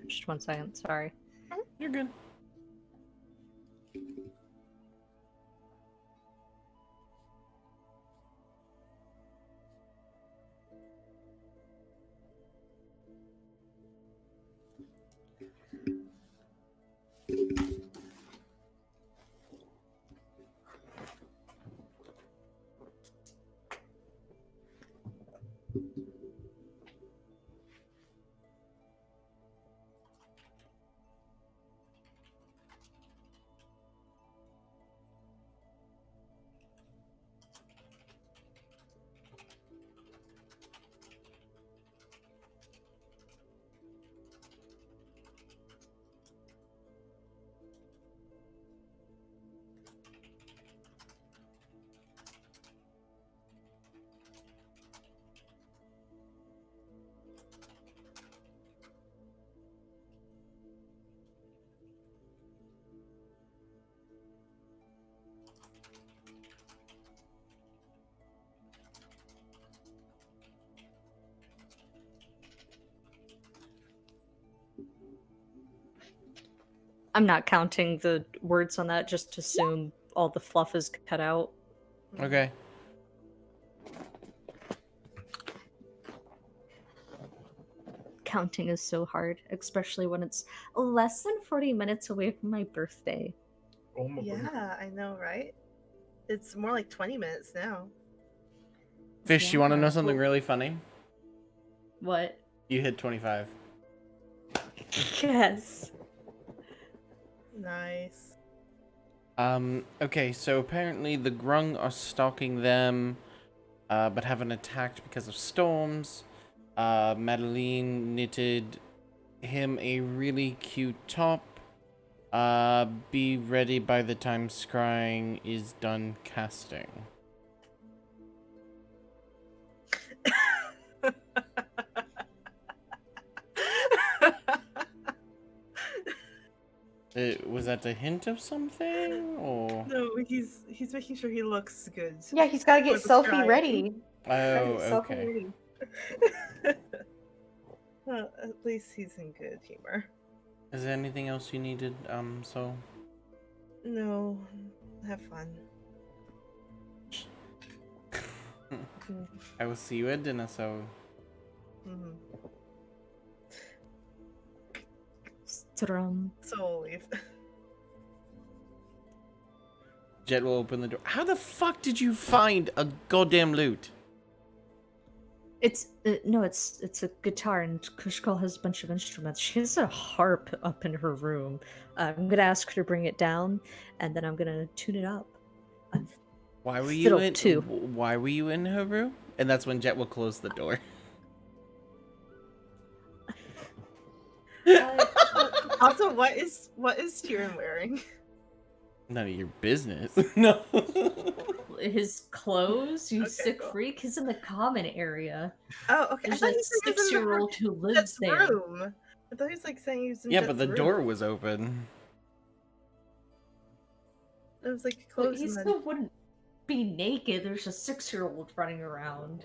[SPEAKER 1] Just 1 second, sorry.
[SPEAKER 4] You're good.
[SPEAKER 1] I'm not counting the words on that, just assume all the fluff is cut out.
[SPEAKER 4] Okay.
[SPEAKER 1] Counting is so hard, especially when it's less than 40 minutes away from my birthday.
[SPEAKER 3] Oh my goodness.
[SPEAKER 2] Yeah, I know, right? It's more like 20 minutes now.
[SPEAKER 4] Fish, you want to know
[SPEAKER 1] Yeah.
[SPEAKER 4] something really funny?
[SPEAKER 1] What?
[SPEAKER 4] You hit 25.
[SPEAKER 1] Yes.
[SPEAKER 2] Nice.
[SPEAKER 4] Okay, so apparently the Grung are stalking them, but haven't attacked because of storms. Madeline knitted him a really cute top. Be ready by the time scrying is done casting. Was that a hint of something, or?
[SPEAKER 2] No, he's making sure he looks good.
[SPEAKER 5] Yeah, he's gotta get
[SPEAKER 2] For the
[SPEAKER 5] selfie
[SPEAKER 2] scrying.
[SPEAKER 5] ready.
[SPEAKER 4] Oh,
[SPEAKER 5] Gotta get selfie
[SPEAKER 4] okay.
[SPEAKER 5] ready.
[SPEAKER 2] Well, at least he's in good humor.
[SPEAKER 4] Is there anything else you needed, so?
[SPEAKER 2] No, have fun.
[SPEAKER 4] I will see you at dinner, so.
[SPEAKER 2] Mhm.
[SPEAKER 1] Strum.
[SPEAKER 2] So we'll leave.
[SPEAKER 4] Jet will open the door. How the fuck did you find a goddamn lute?
[SPEAKER 1] It's no, it's a guitar, and Kushkal has a bunch of instruments. She has a harp up in her room. I'm gonna ask her to bring it down, and then I'm gonna tune it up.
[SPEAKER 4] Why were you
[SPEAKER 1] Fiddle
[SPEAKER 4] in?
[SPEAKER 1] too.
[SPEAKER 4] Why were you in her room? And that's when Jet will close the door.
[SPEAKER 2] Also, what is Tyrion wearing?
[SPEAKER 4] None of your business. No.
[SPEAKER 1] His clothes, you
[SPEAKER 2] Okay,
[SPEAKER 1] sick
[SPEAKER 2] cool.
[SPEAKER 1] freak. He's in the common area.
[SPEAKER 2] Oh, okay.
[SPEAKER 1] There's
[SPEAKER 2] I
[SPEAKER 1] a
[SPEAKER 2] thought you said he was in the
[SPEAKER 1] 6-year-old who lives
[SPEAKER 2] Jet's
[SPEAKER 1] there.
[SPEAKER 2] room. I thought he was like saying he was in
[SPEAKER 4] Yeah,
[SPEAKER 2] Jet's
[SPEAKER 4] but the
[SPEAKER 2] room.
[SPEAKER 4] door was open.
[SPEAKER 2] It was like
[SPEAKER 1] But
[SPEAKER 2] closed
[SPEAKER 1] he
[SPEAKER 2] and then.
[SPEAKER 1] still wouldn't be naked. There's a 6-year-old running around.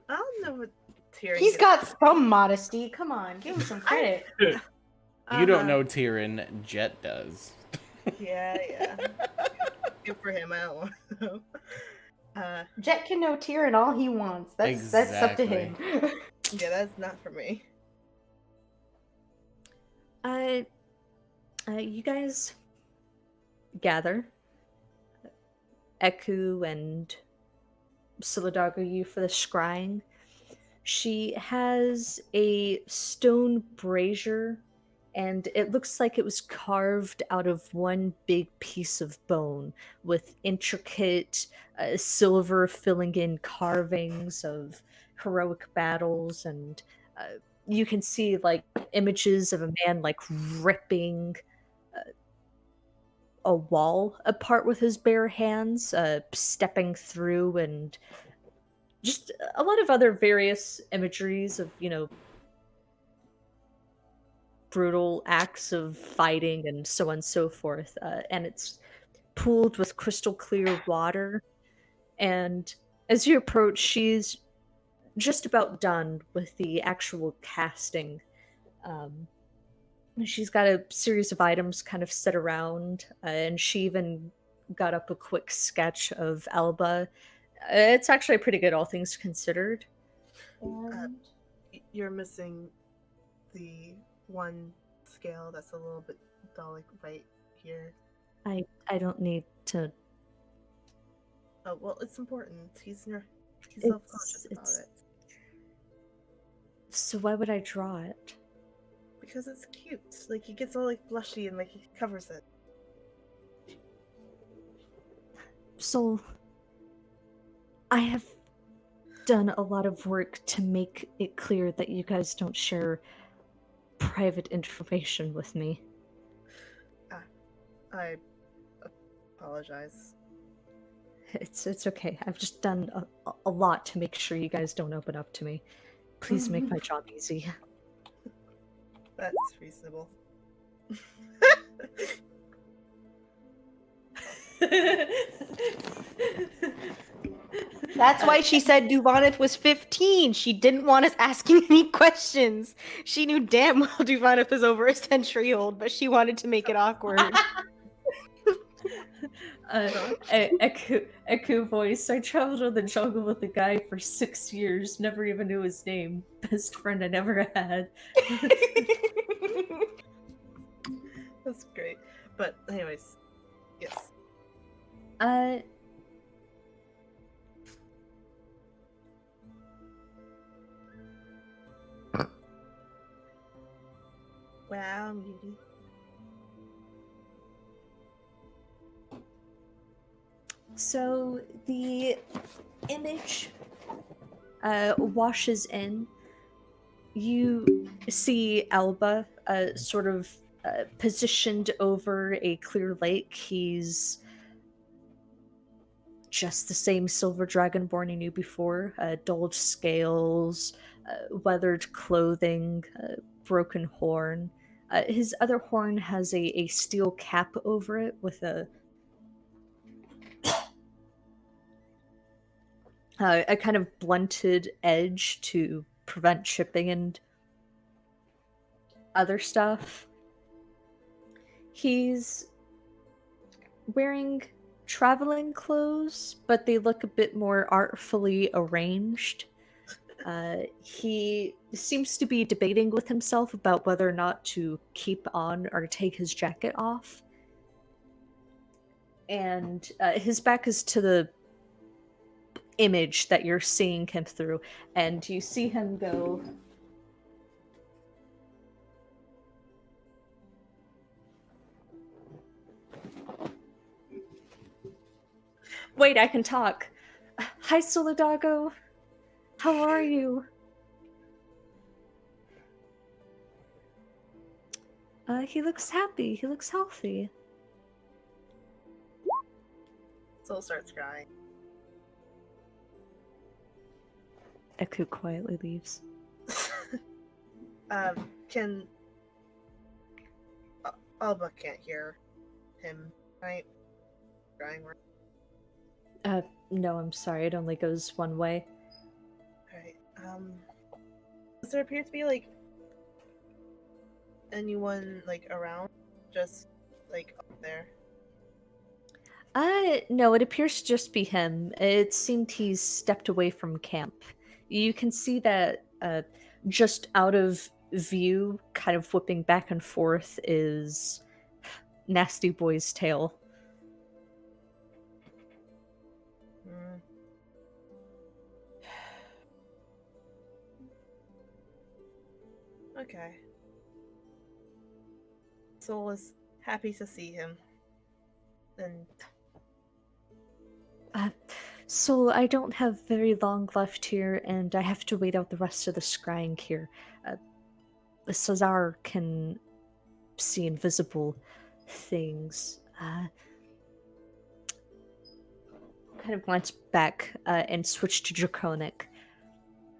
[SPEAKER 2] I don't know what Tyrion.
[SPEAKER 5] He's
[SPEAKER 2] gets-
[SPEAKER 5] got some modesty. Come on, give him some credit.
[SPEAKER 4] You don't
[SPEAKER 2] Uh-huh.
[SPEAKER 4] know Tyrion. Jet does.
[SPEAKER 2] Yeah. Good for him. I don't want to know.
[SPEAKER 5] Jet can know Tyrion all he wants. That's up to him.
[SPEAKER 2] Yeah, that's not for me.
[SPEAKER 1] You guys gather. Eku and Solidago you for the scrying. She has a stone brazier, and it looks like it was carved out of one big piece of bone with intricate silver filling in carvings of heroic battles, and you can see like images of a man like ripping a wall apart with his bare hands, stepping through, and just a lot of other various imageries of, brutal acts of fighting and so on and so forth. And it's pooled with crystal clear water. And as you approach, she's just about done with the actual casting. Um, she's got a series of items kind of set around, and she even got up a quick sketch of Alba. It's actually pretty good, all things considered. And
[SPEAKER 2] You're missing the one scale that's a little bit dull, like right here.
[SPEAKER 1] I don't need to.
[SPEAKER 2] Oh well, it's important. He's
[SPEAKER 1] It's-
[SPEAKER 2] self-conscious about
[SPEAKER 1] it's-
[SPEAKER 2] it
[SPEAKER 1] So why would I draw it?
[SPEAKER 2] because it's cute. Like he gets all like blushy and like he covers it.
[SPEAKER 1] So I have done a lot of work to make it clear that you guys don't share private information with me.
[SPEAKER 2] I apologize.
[SPEAKER 1] It's okay. I've just done a lot to make sure you guys don't open up to me. Please make my job easy.
[SPEAKER 2] That's reasonable.
[SPEAKER 5] That's why she said Duvanith was 15. She didn't want us asking any questions. She knew damn well Duvanith was over a century old, but she wanted to make it awkward.
[SPEAKER 1] Echo voice. I traveled in the jungle with a guy for 6 years, never even knew his name. Best friend I never had.
[SPEAKER 2] That's great. But anyways, yes.
[SPEAKER 1] uh,
[SPEAKER 2] Wow, Muty.
[SPEAKER 1] so the image washes in. You see Alba sort of positioned over a clear lake. He's just the same silver dragonborn you knew before. Dulled scales, weathered clothing, broken horn. His other horn has a steel cap over it with a kind of blunted edge to prevent chipping and other stuff. He's wearing traveling clothes, but they look a bit more artfully arranged. He seems to be debating with himself about whether or not to keep on or take his jacket off. And his back is to the image that you're seeing him through, and you see him go. Wait, I can talk. Hi, Solidago. How are you? He looks happy. He looks healthy.
[SPEAKER 2] Soul starts crying.
[SPEAKER 1] Eku quietly leaves.
[SPEAKER 2] Can Alba can't hear him, right? Crying.
[SPEAKER 1] No, I'm sorry. It only goes one way.
[SPEAKER 2] Right. Does there appear to be like anyone like around? Just like up there.
[SPEAKER 1] No, it appears to just be him. It seemed he's stepped away from camp. You can see that just out of view, kind of whipping back and forth, is Nasty Boy's tail.
[SPEAKER 2] Hmm. Okay. Soul is happy to see him. And
[SPEAKER 1] So I don't have very long left here, and I have to wait out the rest of the scrying here. Cesar can see invisible things. Kind of glance back and switch to Draconic.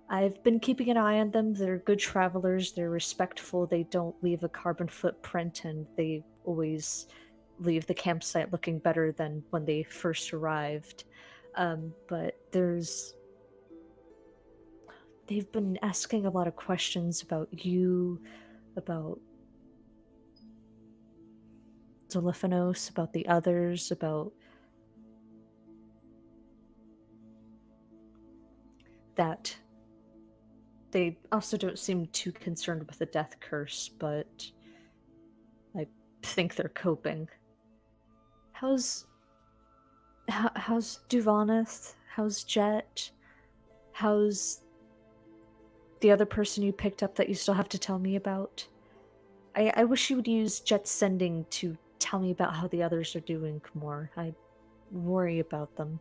[SPEAKER 1] I've been keeping an eye on them. They're good travelers. They're respectful. They don't leave a carbon footprint, and they always leave the campsite looking better than when they first arrived. But they've been asking a lot of questions about you, about Zoliphanos, about the others, about that. They also don't seem too concerned with the death curse, but I think they're coping. How's Duvanith? How's Jet? How's the other person you picked up that you still have to tell me about? I wish you would use Jet's sending to tell me about how the others are doing more. I worry about them.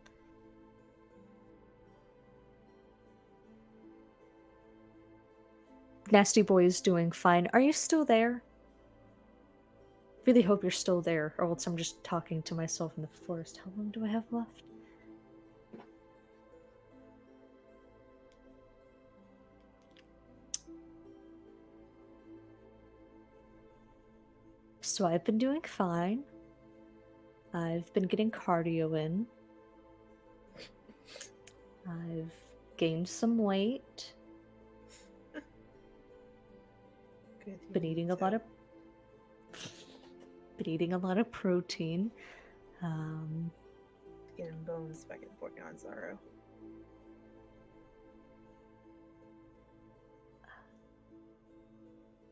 [SPEAKER 1] Nasty Boy is doing fine. Are you still there? Really hope you're still there, or else I'm just talking to myself in the forest. How long do I have left? So I've been doing fine. I've been getting cardio in. I've gained some weight,
[SPEAKER 2] Good, you
[SPEAKER 1] been
[SPEAKER 2] need
[SPEAKER 1] eating a
[SPEAKER 2] to.
[SPEAKER 1] lot of protein.
[SPEAKER 2] Getting bones back and working on Zaro.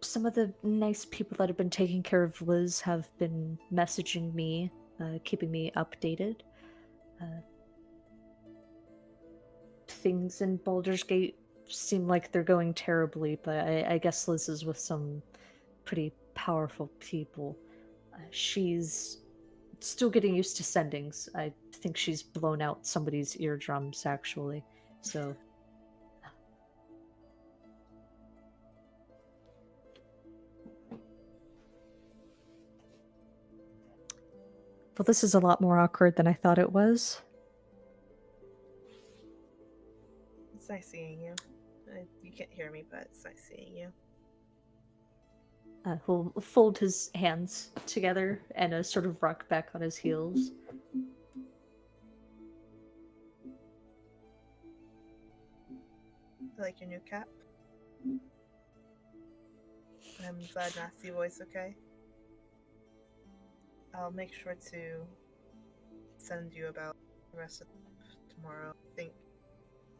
[SPEAKER 1] Some of the nice people that have been taking care of Liz have been messaging me, keeping me updated. Things in Baldur's Gate seem like they're going terribly, but I guess Liz is with some pretty powerful people. She's still getting used to sendings. I think she's blown out somebody's eardrums, actually. So. Well, this is a lot more awkward than I thought it was.
[SPEAKER 2] It's nice seeing you. You can't hear me, but it's nice seeing you.
[SPEAKER 1] He'll fold his hands together and sort of rock back on his heels.
[SPEAKER 2] I like your new cap. I'm glad Nasty Boy's okay. I'll make sure to send you about the rest of tomorrow. I think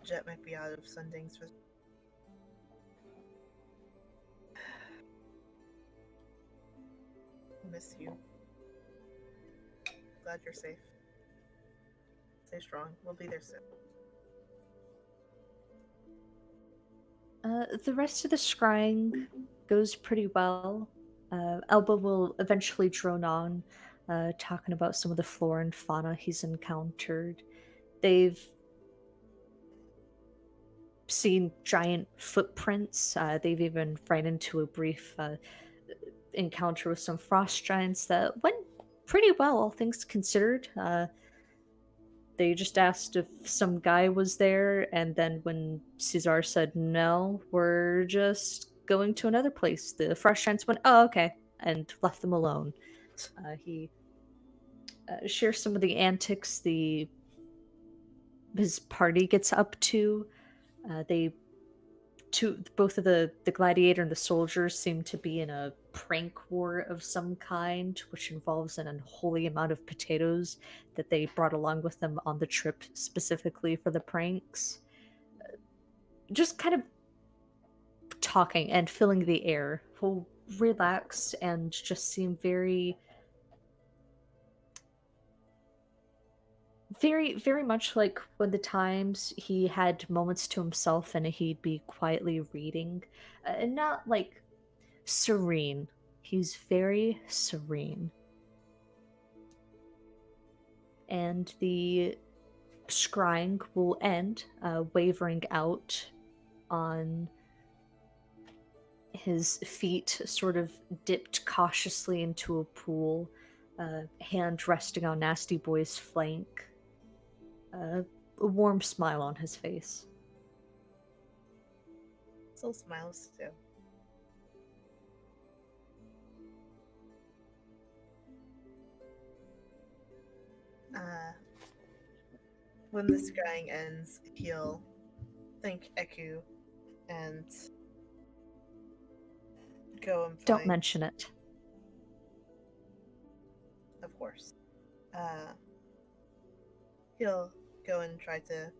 [SPEAKER 2] Jet might be out of sendings for. Miss you. Glad you're safe. Stay strong. We'll be there soon.
[SPEAKER 1] The rest of the scrying goes pretty well. Elba will eventually drone on, talking about some of the flora and fauna he's encountered. They've seen giant footprints. They've even ran into a brief encounter with some frost giants that went pretty well, all things considered. They just asked if some guy was there, and then when Caesar said no, we're just going to another place, the frost giants went, oh, okay, and left them alone. He shares some of the antics his party gets up to. They both of the gladiator and the soldiers seem to be in a prank war of some kind, which involves an unholy amount of potatoes that they brought along with them on the trip specifically for the pranks. Just kind of talking and filling the air will relax and just seem very much like when the times he had moments to himself and he'd be quietly reading, and not like serene. He's very serene. And the scrying will end, wavering out on his feet, sort of dipped cautiously into a pool, hand resting on Nasty Boy's flank, a warm smile on his face.
[SPEAKER 2] Soul smiles too. When the scrying ends, he'll thank Eku and go and find.
[SPEAKER 1] Don't mention it.
[SPEAKER 2] Of course. He'll go and try to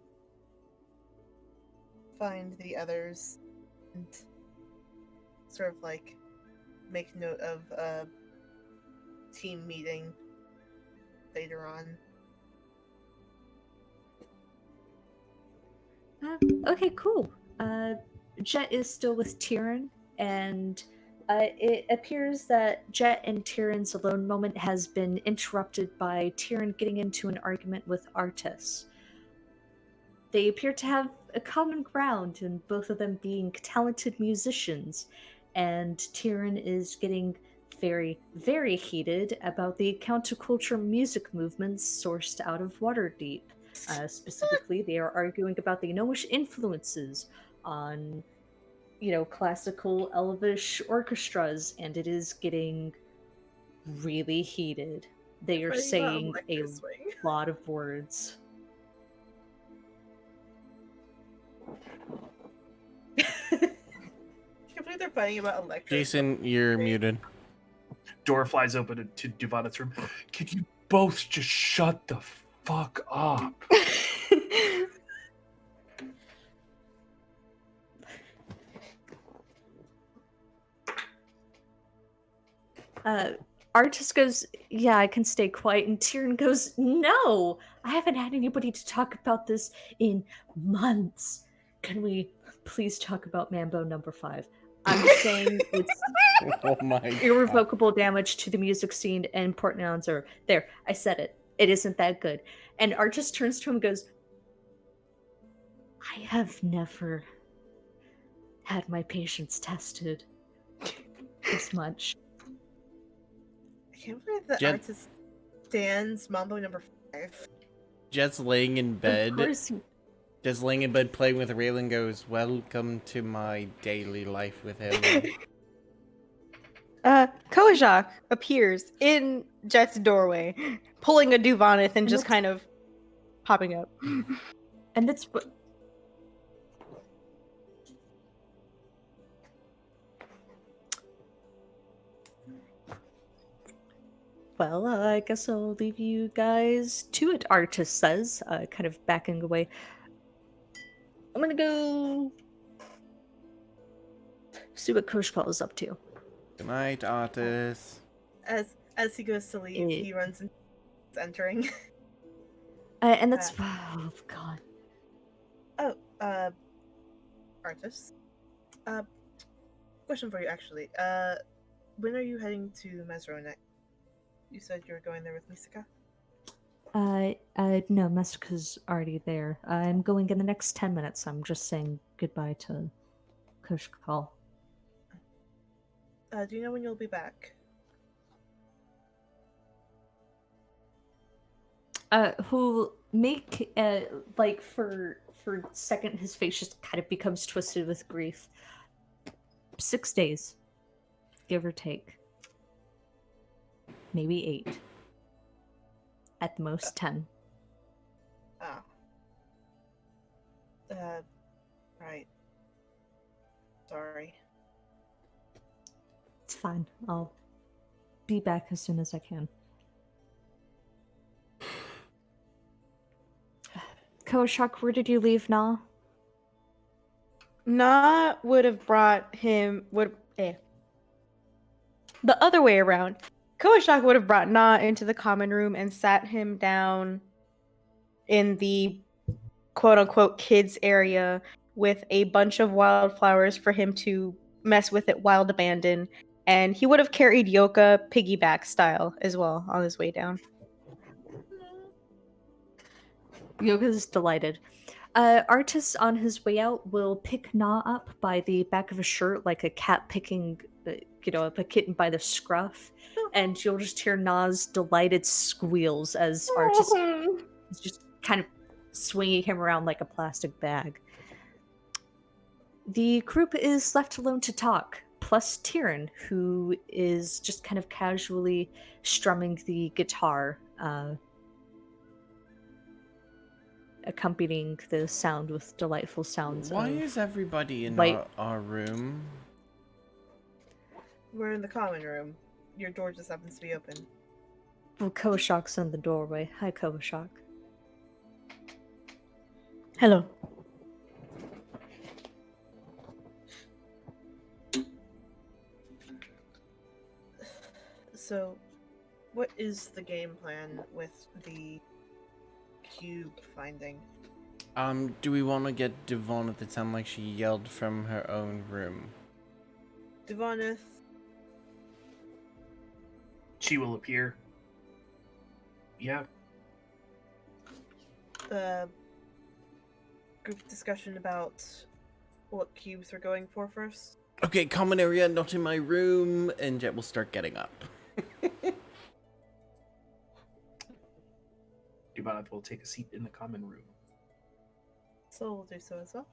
[SPEAKER 2] find the others and sort of like make note of a team meeting later on.
[SPEAKER 1] Okay, cool. Jet is still with Tyrion, and it appears that Jet and Tyrion's alone moment has been interrupted by Tyrion getting into an argument with Artis. They appear to have a common ground in both of them being talented musicians, and Tyrion is getting very heated about the counterculture music movements sourced out of Waterdeep. Specifically, they are arguing about the gnomish influences on, classical elvish orchestras, and it is getting really heated. They are
[SPEAKER 2] Fighting about
[SPEAKER 1] saying a
[SPEAKER 2] electro swing.
[SPEAKER 1] lot of words.
[SPEAKER 2] they're fighting about electric.
[SPEAKER 4] Jason, you're muted.
[SPEAKER 3] Door flies open to Duvana's room. Could you both just shut the fuck up?
[SPEAKER 1] Artis goes, yeah, I can stay quiet. And Tyrion goes, no, I haven't had anybody to talk about this in months. Can we please talk about Mambo number 5? I'm saying it's
[SPEAKER 4] Oh my god.
[SPEAKER 1] irrevocable damage to the music scene and important announcer. There, I said it. It isn't that good. And Artis turns to him and goes, I have never had my patience tested this much.
[SPEAKER 2] I can't believe the
[SPEAKER 4] Jen-
[SPEAKER 2] artist stands Mambo number 5.
[SPEAKER 4] Jet's laying in
[SPEAKER 1] Of
[SPEAKER 4] bed.
[SPEAKER 1] course,
[SPEAKER 4] Just laying in bed playing with Raylan goes, welcome to my daily life with him.
[SPEAKER 5] Kojak appears in Jet's doorway, pulling a Duvanith and just
[SPEAKER 1] that's-
[SPEAKER 5] kind of popping up.
[SPEAKER 1] and that's what. Well, I guess I'll leave you guys to it, Artis says, kind of backing away. I'm gonna go see what Koshkal is up to.
[SPEAKER 4] Good night, artist.
[SPEAKER 2] As he goes to leave,
[SPEAKER 1] Eh.
[SPEAKER 2] he runs into entering.
[SPEAKER 1] And that's. Oh, God.
[SPEAKER 2] Artist. Question for you actually. When are you heading to Mesronek? You said you were going there with Misaka?
[SPEAKER 1] No, Mestika's already there. I'm going in the next 10 minutes. I'm just saying goodbye to Koshkal.
[SPEAKER 2] Do you know when you'll be back?
[SPEAKER 1] Who make like for a second his face just kind of becomes twisted with grief. 6 days, give or take, maybe 8, at the most 10.
[SPEAKER 2] Ah. Right. Sorry.
[SPEAKER 1] It's fine. I'll be back as soon as I can. Koshak, where did you leave Na?
[SPEAKER 5] Na would have brought him the other way around. Kojak would have brought Na into the common room and sat him down in the quote unquote kids area with a bunch of wildflowers for him to mess with at Wild Abandon. And he would have carried Yoka piggyback style as well on his way down.
[SPEAKER 1] Yoga's delighted. Artis on his way out will pick Na up by the back of his shirt like a cat picking, a kitten by the scruff, and you'll just hear Na's delighted squeals as Artis is just kind of swinging him around like a plastic bag. The group is left alone to talk, plus Tyrion, who is just kind of casually strumming the guitar, accompanying the sound with delightful sounds.
[SPEAKER 4] Why
[SPEAKER 1] of
[SPEAKER 4] is everybody in
[SPEAKER 1] light.
[SPEAKER 4] our room?
[SPEAKER 2] We're in the common room. Your door just happens to be open.
[SPEAKER 1] Well, Koshak's in the doorway. Hi, Koshak.
[SPEAKER 5] Hello.
[SPEAKER 2] So, what is the game plan with the cube finding?
[SPEAKER 4] Do we want to get Devon to sound like she yelled from her own room?
[SPEAKER 2] Divanith,
[SPEAKER 3] She will appear. Yeah.
[SPEAKER 2] Group discussion about what cubes we're going for first.
[SPEAKER 4] Okay, common area, not in my room, and Jet will start getting up.
[SPEAKER 3] Duvanath will take a seat in the common room.
[SPEAKER 2] So we'll do so as well.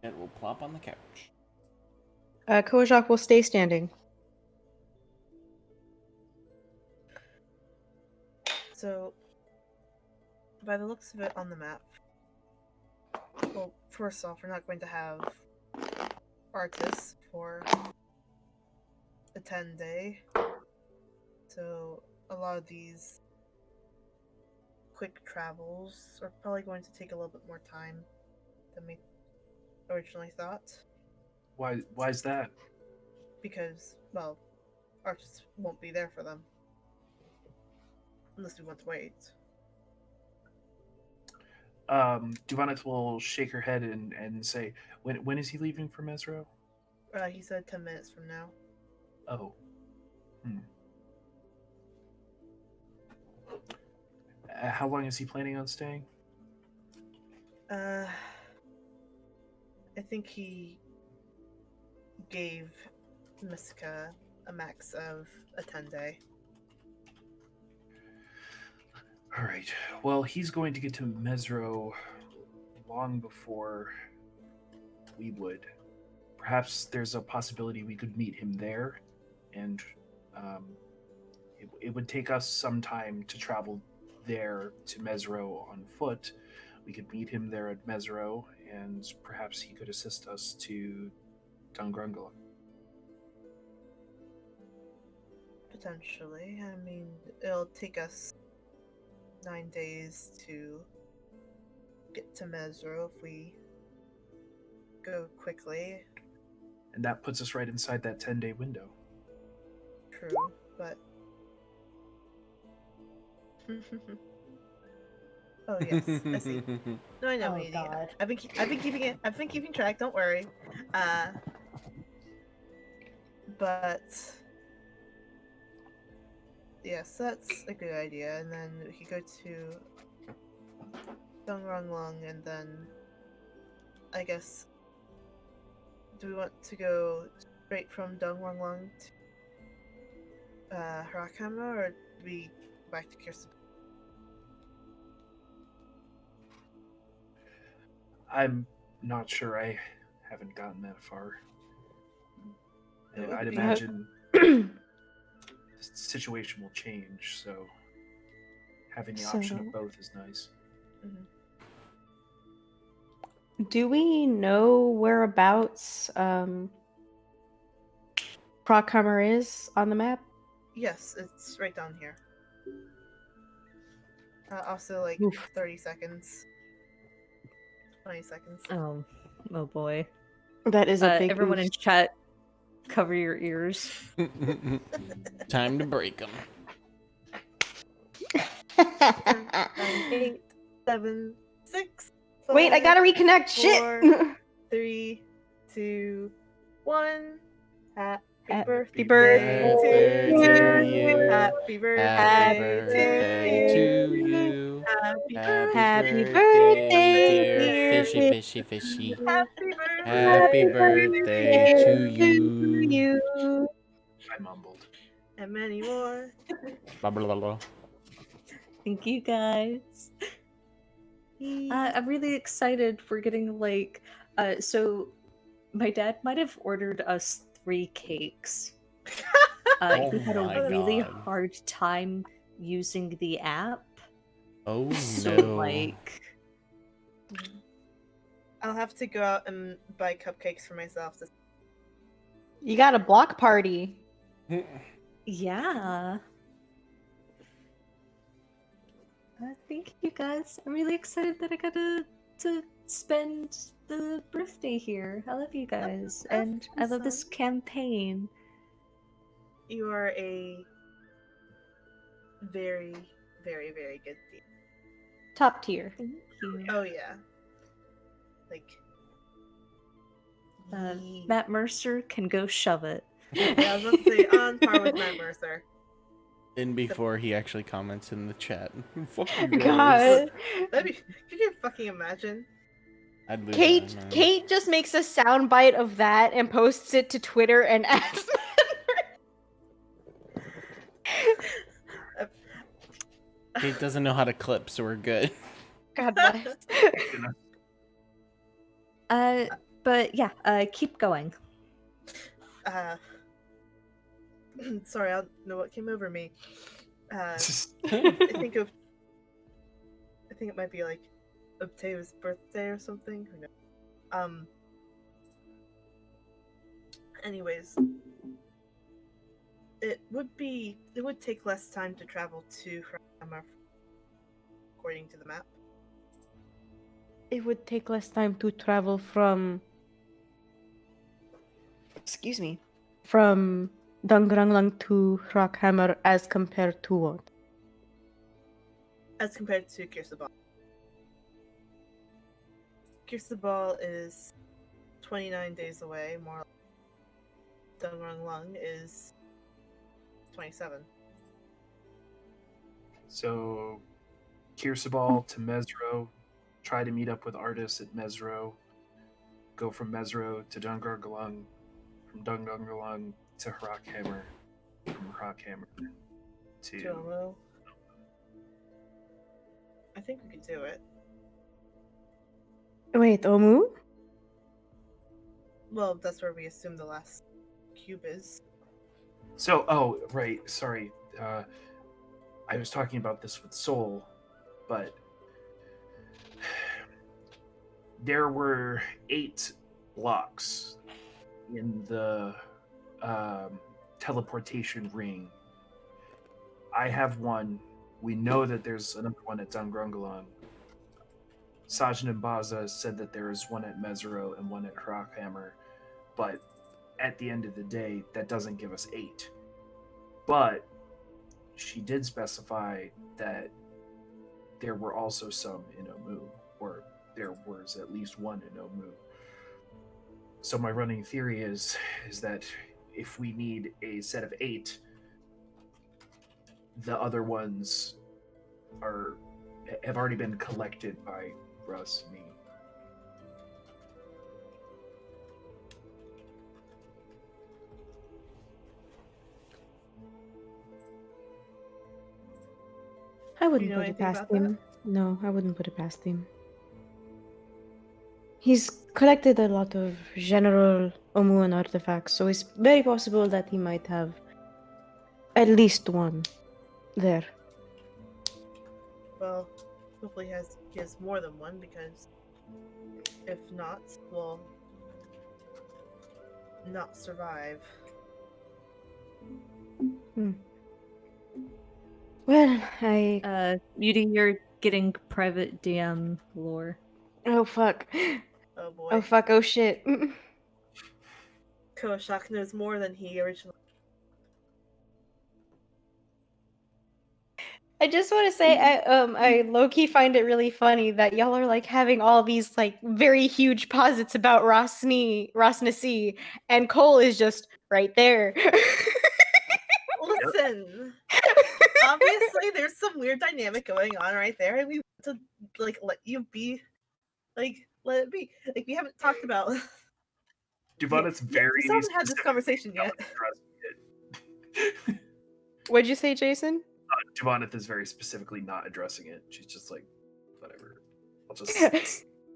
[SPEAKER 4] Jet will plop on the couch.
[SPEAKER 5] Kojak will stay standing.
[SPEAKER 2] So, by the looks of it on the map, well, first off, we're not going to have artists for a 10-day. So a lot of these quick travels are probably going to take a little bit more time than we originally thought.
[SPEAKER 3] Why is that?
[SPEAKER 2] Because, well, artists won't be there for them. Unless we want to wait.
[SPEAKER 3] Duvanith will shake her head and say, when is he leaving for Mesro?
[SPEAKER 2] He said 10 minutes from now.
[SPEAKER 3] Oh. How long is he planning on staying?
[SPEAKER 2] I think he gave Miska a max of a 10-day.
[SPEAKER 3] All right. Well, he's going to get to Mesro long before we would. Perhaps there's a possibility we could meet him there, and it would take us some time to travel there to Mesro on foot. We could meet him there at Mesro, and perhaps he could assist us to Dungrungla.
[SPEAKER 2] Potentially. I mean, it'll take us 9 days to get to Mesro if we go quickly.
[SPEAKER 3] And that puts us right inside that 10-day window.
[SPEAKER 2] True, but oh yes, I see. No, I know
[SPEAKER 1] Oh,
[SPEAKER 2] we need.
[SPEAKER 1] God.
[SPEAKER 2] I've been keeping track. Don't worry. But yes, that's a good idea. And then we could go to Dongrunglung, and then I guess, do we want to go straight from Dongrunglung to Harakama, or do we go back to Kirsten?
[SPEAKER 3] I'm not sure. I haven't gotten that far.
[SPEAKER 2] It would
[SPEAKER 3] I'd
[SPEAKER 2] be-
[SPEAKER 3] imagine the situation will change, so having the option
[SPEAKER 5] So-
[SPEAKER 3] of both is nice.
[SPEAKER 2] Mhm.
[SPEAKER 5] Do we know whereabouts Prokheimer is on the map?
[SPEAKER 2] Yes, it's right down here. Also, like
[SPEAKER 5] Oof.
[SPEAKER 2] 30 seconds. 20 seconds.
[SPEAKER 1] Oh boy.
[SPEAKER 5] That is a big
[SPEAKER 1] Everyone
[SPEAKER 5] oof.
[SPEAKER 1] in chat, cover your ears.
[SPEAKER 4] Time to break them.
[SPEAKER 2] 9, 8, 7, 6.
[SPEAKER 5] Wait, I gotta reconnect.
[SPEAKER 2] 4,
[SPEAKER 5] Shit.
[SPEAKER 2] 3, 2, 1. Happy
[SPEAKER 5] Happy
[SPEAKER 2] birthday,
[SPEAKER 5] birthday
[SPEAKER 2] to
[SPEAKER 4] to
[SPEAKER 2] you.
[SPEAKER 4] you.
[SPEAKER 2] Happy birthday,
[SPEAKER 4] Happy
[SPEAKER 2] to
[SPEAKER 4] birthday
[SPEAKER 2] you.
[SPEAKER 4] to you.
[SPEAKER 2] Happy
[SPEAKER 4] Happy
[SPEAKER 5] birthday,
[SPEAKER 4] dear
[SPEAKER 5] dear
[SPEAKER 4] fishy, fishy, fishy.
[SPEAKER 2] Happy birthday.
[SPEAKER 4] Happy birthday to you.
[SPEAKER 3] I mumbled.
[SPEAKER 2] And many more.
[SPEAKER 4] Blah, blah, blah, blah.
[SPEAKER 1] Thank you guys. I'm really excited. We're getting so my dad might have ordered us 3 cakes.
[SPEAKER 4] Oh
[SPEAKER 1] He had a
[SPEAKER 4] my
[SPEAKER 1] really
[SPEAKER 4] God.
[SPEAKER 1] hard time using the app.
[SPEAKER 4] Oh
[SPEAKER 1] So
[SPEAKER 4] no.
[SPEAKER 2] I'll have to go out and buy cupcakes for myself.
[SPEAKER 5] You got a block party.
[SPEAKER 1] Yeah. Thank you guys. I'm really excited that I got to spend the birthday here. I love you guys,
[SPEAKER 2] Have
[SPEAKER 1] and
[SPEAKER 2] fun,
[SPEAKER 1] I love this
[SPEAKER 2] son.
[SPEAKER 1] campaign.
[SPEAKER 2] You are a very, very, very good thief.
[SPEAKER 5] Top tier.
[SPEAKER 1] Thank you.
[SPEAKER 2] Oh yeah. Like
[SPEAKER 1] Matt Mercer can go shove it.
[SPEAKER 2] yeah, I was about to say on par with Matt Mercer.
[SPEAKER 4] And before he actually comments in the chat. Fuck you guys.
[SPEAKER 5] God.
[SPEAKER 2] Could you fucking imagine?
[SPEAKER 4] I'd lose
[SPEAKER 5] Kate
[SPEAKER 4] my mind.
[SPEAKER 5] Kate just makes a soundbite of that and posts it to Twitter and asks
[SPEAKER 4] Kate doesn't know how to clip, so we're good.
[SPEAKER 5] God bless.
[SPEAKER 1] But yeah, keep going.
[SPEAKER 2] Sorry, I don't know what came over me. I think it might be like Octave's birthday or something. Who knows? Anyways, it would take less time to travel to Rama according to the map.
[SPEAKER 6] It would take less time to travel from. Excuse me. From Dangranglang to Rockhammer as compared to what?
[SPEAKER 2] As compared to Kirsabal. Kirsabal is 29 days away, more or less. Dangranglang is 27.
[SPEAKER 3] So, Kirsabal to Mesro, try to meet up with artists at Mesro, go from Mesro to Dungargalung, from Dungargalung to Rockhammer, from Rockhammer to...
[SPEAKER 2] Jomo. I think we could do it.
[SPEAKER 6] Wait, Omu?
[SPEAKER 2] Well, that's where we assume the last cube is.
[SPEAKER 3] So, oh, right, sorry. I was talking about this with Soul, but there were 8 blocks in the teleportation ring. I have one. We know that there's another one at Dungrungalung. Sajin and Baza said that there is one at Mesero and one at Rockhammer, but at the end of the day, that doesn't give us 8. But she did specify that there were also some in Omu, or there was at least one in Omu. So my running theory is that if we need a set of 8, the other ones have already been collected by Russ, me.
[SPEAKER 6] I wouldn't
[SPEAKER 2] know
[SPEAKER 6] put it
[SPEAKER 2] anything
[SPEAKER 6] past
[SPEAKER 2] about that?
[SPEAKER 6] him. No, I wouldn't put it past him. He's collected a lot of general Omuan artifacts, so it's very possible that he might have at least one there.
[SPEAKER 2] Well, hopefully he has more than one, because if not, we'll not survive.
[SPEAKER 6] Well, I.
[SPEAKER 1] Muty, you're getting private DM lore.
[SPEAKER 6] Oh fuck.
[SPEAKER 2] Oh boy.
[SPEAKER 6] Oh fuck, oh shit.
[SPEAKER 2] Koshak knows more than he originally.
[SPEAKER 6] I just want to say, I low-key find it really funny that y'all are like having all these like very huge posits about Rosnasi, and Cole is just right there.
[SPEAKER 2] Listen, obviously there's some weird dynamic going on right there, and we want to like let you be, like let it be. Like we haven't talked about.
[SPEAKER 3] Duvanet's very.
[SPEAKER 2] We still haven't had this conversation yet.
[SPEAKER 6] What'd you say, Jason?
[SPEAKER 3] Duvaneth is very specifically not addressing it. She's just like, whatever. I'll just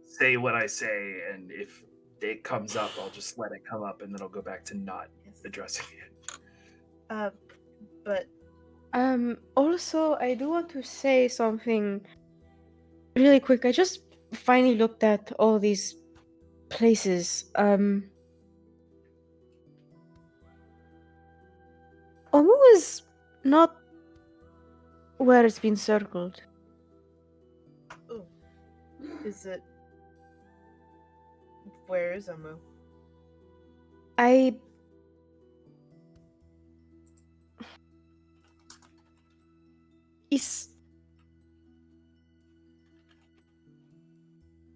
[SPEAKER 3] say what I say, and if it comes up, I'll just let it come up, and then I'll go back to not addressing it.
[SPEAKER 2] But
[SPEAKER 6] also, I do want to say something really quick. I just finally looked at all these places. Omu is not where it's been circled.
[SPEAKER 2] oh, is it? Where is Omu?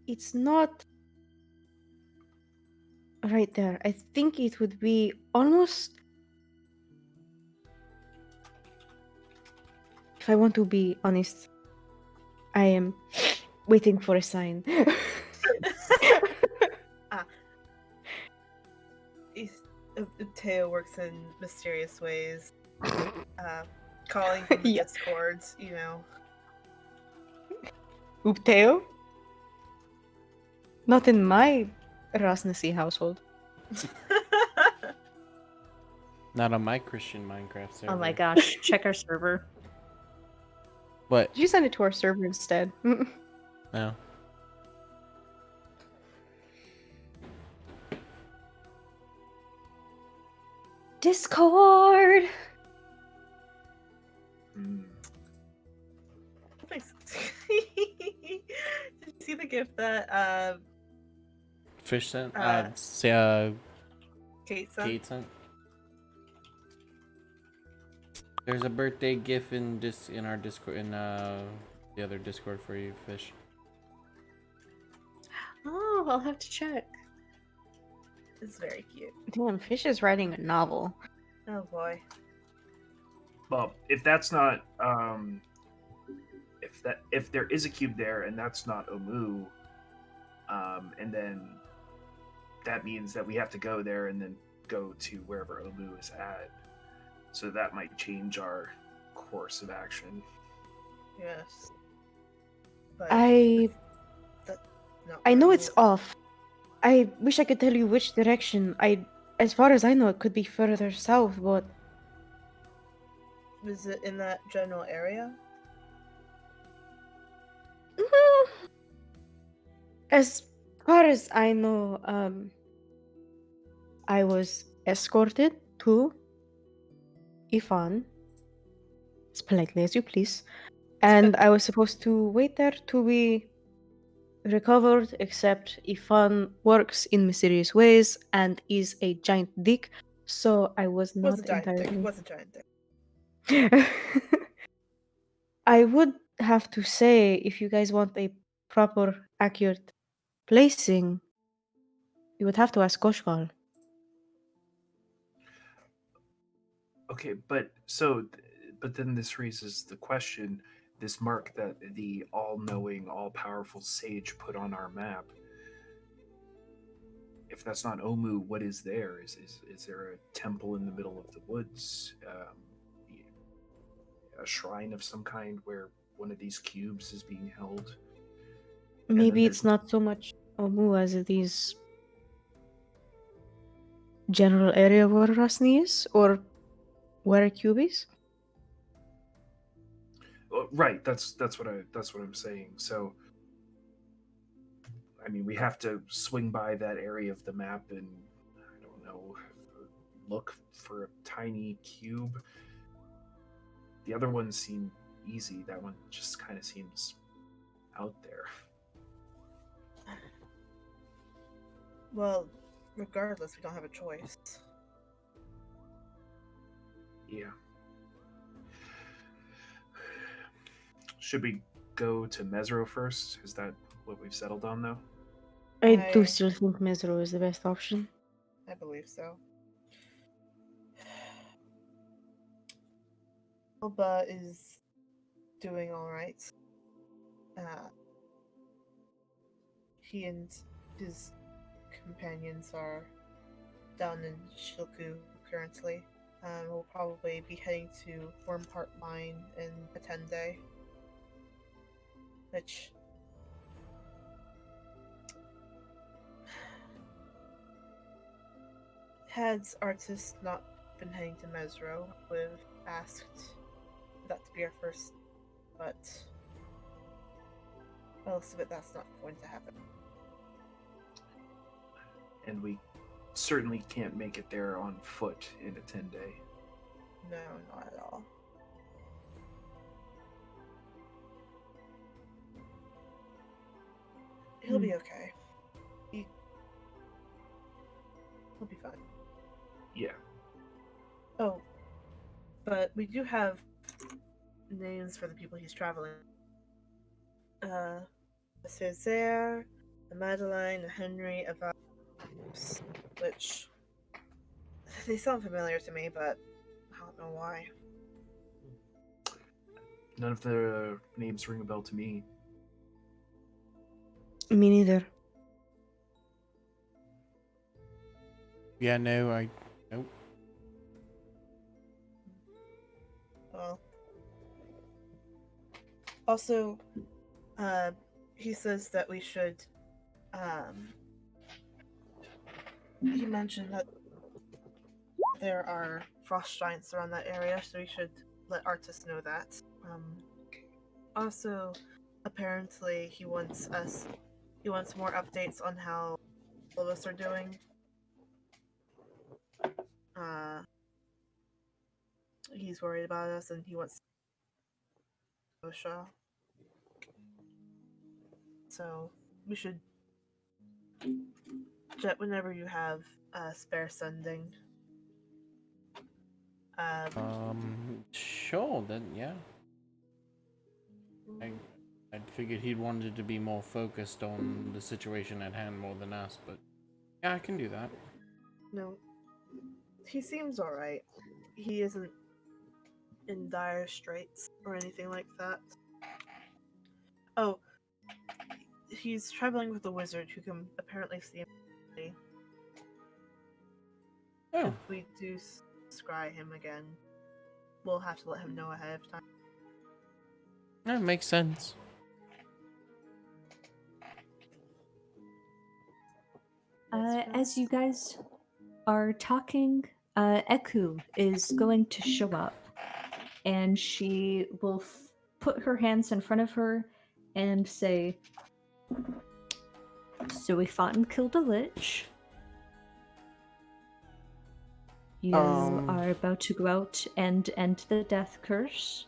[SPEAKER 6] It's not right there. I think it would be almost, if I want to be honest, I am waiting for a sign.
[SPEAKER 2] Teo works in mysterious ways. Calling from the
[SPEAKER 6] Yeah.
[SPEAKER 2] Discords, you know.
[SPEAKER 6] Upteo? Not in my Rasnasi household.
[SPEAKER 4] Not on my Christian Minecraft server.
[SPEAKER 1] Oh my gosh, check our server.
[SPEAKER 4] What?
[SPEAKER 6] Did you send it to our server instead?
[SPEAKER 4] No.
[SPEAKER 5] Discord.
[SPEAKER 3] Hmm.
[SPEAKER 2] Nice. Did you see the gift that
[SPEAKER 4] Fish sent.
[SPEAKER 2] Uh,
[SPEAKER 4] Say,
[SPEAKER 2] Kate sent?
[SPEAKER 4] Kate sent. There's a birthday gift in our Discord the other Discord for you, Fish.
[SPEAKER 1] Oh, I'll have to check.
[SPEAKER 2] It's very cute.
[SPEAKER 5] Damn, Fish is writing a novel.
[SPEAKER 2] Oh boy.
[SPEAKER 3] Well, if that's not if there is a cube there and that's not Omu, and then that means that we have to go there and then go to wherever Omu is at. So that might change our course of action.
[SPEAKER 2] Yes. But
[SPEAKER 5] I
[SPEAKER 2] that's not
[SPEAKER 5] I
[SPEAKER 2] where
[SPEAKER 5] know
[SPEAKER 2] it
[SPEAKER 5] it's
[SPEAKER 2] is.
[SPEAKER 5] off. I wish I could tell you which direction. As far as I know, it could be further south, but
[SPEAKER 2] Is it in that general area?
[SPEAKER 5] Mm, as far as I know, I was escorted to Ifan, as politely as you please, and I was supposed to wait there to be recovered, except Ifan works in mysterious ways and is a giant dick, so I was
[SPEAKER 2] Was a
[SPEAKER 5] not
[SPEAKER 2] giant dick.
[SPEAKER 5] entirely.
[SPEAKER 2] Was a giant dick.
[SPEAKER 5] I would have to say, if you guys want a proper, accurate placing, you would have to ask Koshkal.
[SPEAKER 3] Okay, but then this raises the question: this mark that the all-knowing, all-powerful sage put on our map. If that's not Omu, what is there? Is there a temple in the middle of the woods? A shrine of some kind where one of these cubes is being held? And then
[SPEAKER 5] Maybe
[SPEAKER 3] there's
[SPEAKER 5] it's not so much Omu as it is general area where Rasni is, or where a cube is.
[SPEAKER 3] right. That's what I'm saying. So, I mean, we have to swing by that area of the map and I don't know, look for a tiny cube. The other ones seem easy. That one just kind of seems out there.
[SPEAKER 2] Well, regardless, we don't have a choice.
[SPEAKER 3] Yeah. Should we go to Mesro first? Is that what we've settled on, though?
[SPEAKER 5] I do
[SPEAKER 2] I
[SPEAKER 5] still think Mesro is the best option.
[SPEAKER 2] believe so. Alba is doing all right. He and his companions are down in Shilku currently. We'll probably be heading to Wormpart Mine in a 10-day, which had artists not been heading to Mesro, would have asked for that to be our first, but most of it, that's not going to happen.
[SPEAKER 3] And we certainly can't make it there on foot in a 10-day.
[SPEAKER 2] No, not at all. He'll be okay. He'll be fine.
[SPEAKER 3] Yeah.
[SPEAKER 2] Oh, but we do have names for the people he's traveling. A Césaire, a Madeline, a Henry, a Vance, which they sound familiar to me, but I don't know why.
[SPEAKER 3] None of the names ring a bell to me.
[SPEAKER 5] Me neither.
[SPEAKER 4] Yeah, no. Nope.
[SPEAKER 2] Well, also, he says that we should. He mentioned that there are frost giants around that area, so we should let Artis know that. Also, apparently, he wants more updates on how all of us are doing. He's worried about us and he wants Osha. So we should jet whenever you have a spare sending.
[SPEAKER 4] Sure, then, yeah. I'd figured he'd wanted to be more focused on the situation at hand more than us, but yeah, I can do that.
[SPEAKER 2] No, he seems alright. He isn't in dire straits or anything like that. Oh, he's traveling with a wizard who can apparently see him.
[SPEAKER 4] Oh,
[SPEAKER 2] If we do scry him again, we'll have to let him know ahead of time.
[SPEAKER 4] that makes sense.
[SPEAKER 1] As you guys are talking, Eku is going to show up, and she will put her hands in front of her and say, "So we fought and killed a lich. You are about to go out and end the death curse.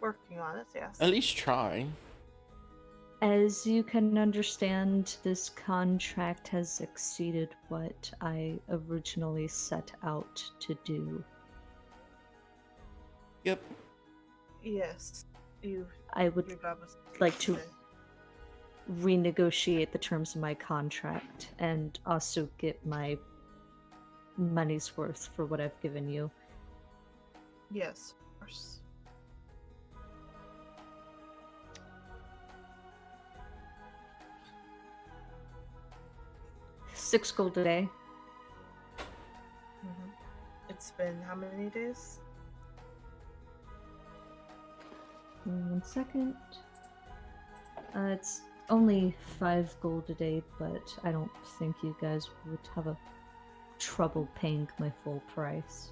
[SPEAKER 2] Working on it, yes.
[SPEAKER 4] At least try.
[SPEAKER 1] As you can understand, this contract has exceeded what I originally set out to do.
[SPEAKER 4] Yep.
[SPEAKER 2] Yes.
[SPEAKER 1] I would
[SPEAKER 2] Your job was
[SPEAKER 1] like to renegotiate the terms of my contract and also get my money's worth for what I've given you."
[SPEAKER 2] Yes, of course.
[SPEAKER 1] $6 gold a day.
[SPEAKER 2] Mm-hmm. It's been how many days?
[SPEAKER 1] 1 second. It's only 5 gold a day, but I don't think you guys would have a trouble paying my full price.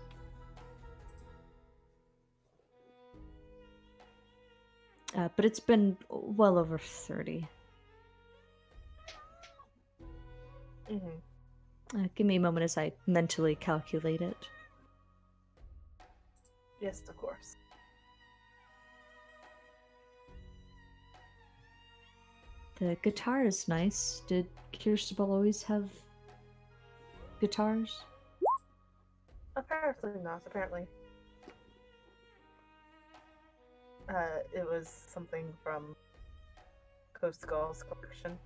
[SPEAKER 1] But it's been well over 30.
[SPEAKER 2] Mm-hmm.
[SPEAKER 1] Give me a moment as I mentally calculate it.
[SPEAKER 2] Yes, of course.
[SPEAKER 1] The guitar is nice. Did Kirstable always have guitars?
[SPEAKER 2] Apparently not. Apparently. It was something from Coast Skull's collection.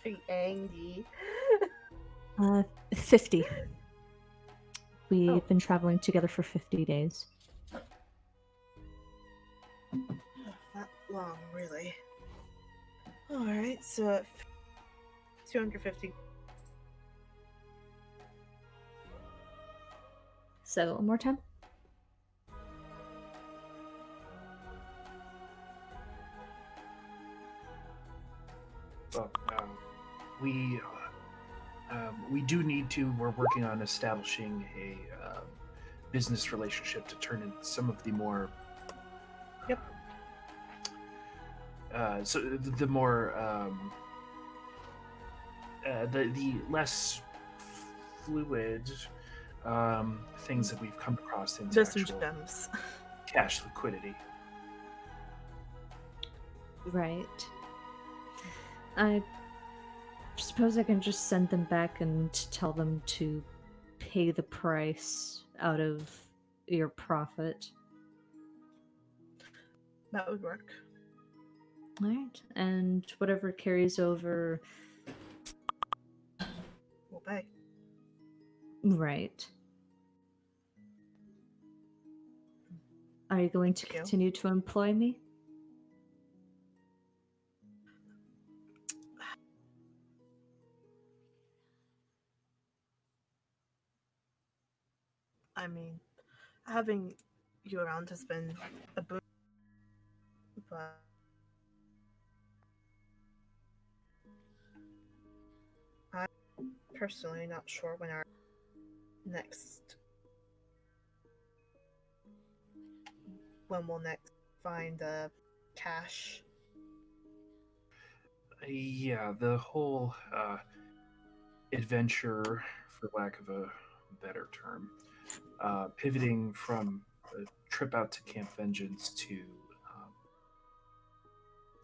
[SPEAKER 2] Pretty angry.
[SPEAKER 1] 50. We've
[SPEAKER 2] Oh.
[SPEAKER 1] been traveling together for 50 days.
[SPEAKER 2] Not long, really. Alright, so 250.
[SPEAKER 1] So, one more time.
[SPEAKER 3] Well, we do need to. We're working on establishing a business relationship to turn in some of the more.
[SPEAKER 2] Yep.
[SPEAKER 3] So the more the less fluid things that we've come across into
[SPEAKER 2] Just some
[SPEAKER 3] actual
[SPEAKER 2] gems.
[SPEAKER 3] cash liquidity.
[SPEAKER 1] Right. I suppose I can just send them back and tell them to pay the price out of your profit.
[SPEAKER 2] That would work.
[SPEAKER 1] Alright, and whatever carries over.
[SPEAKER 2] We'll pay.
[SPEAKER 1] Right. Are you going to
[SPEAKER 2] Thank you.
[SPEAKER 1] continue to employ me?
[SPEAKER 2] I mean, having you around has been a boon, but I'm personally not sure when our next when we'll next find cash
[SPEAKER 3] Yeah, the whole adventure, for lack of a better term, pivoting from a trip out to Camp Vengeance to um,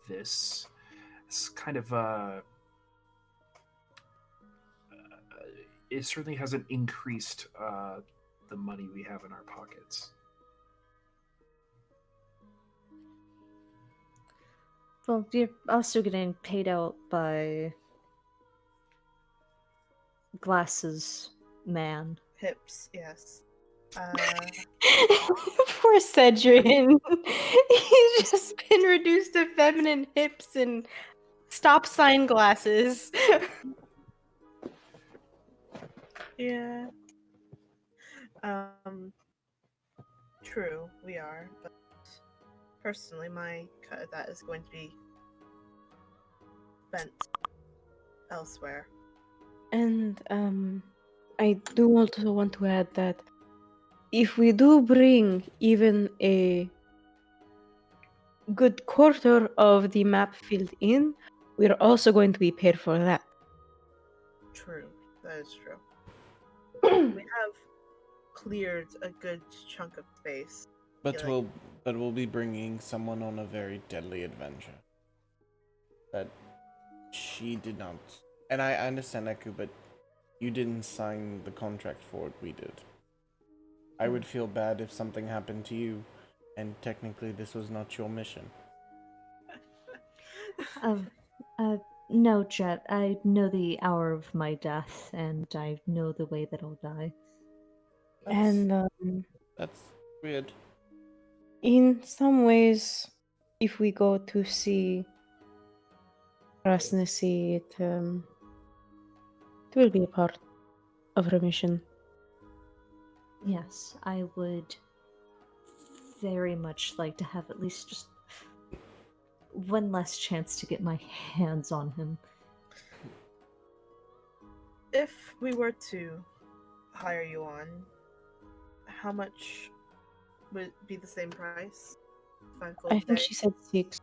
[SPEAKER 3] this, it's kind of it certainly hasn't increased the money we have in our pockets.
[SPEAKER 1] Well, you're also getting paid out by Glasses Man.
[SPEAKER 2] Hips, yes.
[SPEAKER 5] Poor Cedric. He's just been reduced to feminine hips and stop sign glasses.
[SPEAKER 2] Yeah. Um, True, we are, but personally, my cut of that is going to be spent elsewhere.
[SPEAKER 6] And I do also want to add that if we do bring even a good quarter of the map filled in, we're also going to be paid for that.
[SPEAKER 2] True, that is true. We have cleared a good chunk of space.
[SPEAKER 4] But
[SPEAKER 2] feel like-
[SPEAKER 4] we'll be bringing someone on a very deadly adventure. That she did not. And I understand, Eku, but you didn't sign the contract for it, we did. I would feel bad if something happened to you, and technically this was not your mission.
[SPEAKER 1] Um, no, Jet. I know the hour of my death, and I know the way that I'll die.
[SPEAKER 6] And
[SPEAKER 4] That's weird.
[SPEAKER 6] in some ways, if we go to see Rasnesi, it will be a part of our mission.
[SPEAKER 1] Yes, I would very much like to have at least just one last chance to get my hands on him.
[SPEAKER 2] If we were to hire you on, how much would it be the same price? 5 gold
[SPEAKER 6] I
[SPEAKER 2] a
[SPEAKER 6] think
[SPEAKER 2] day?
[SPEAKER 6] she said 6.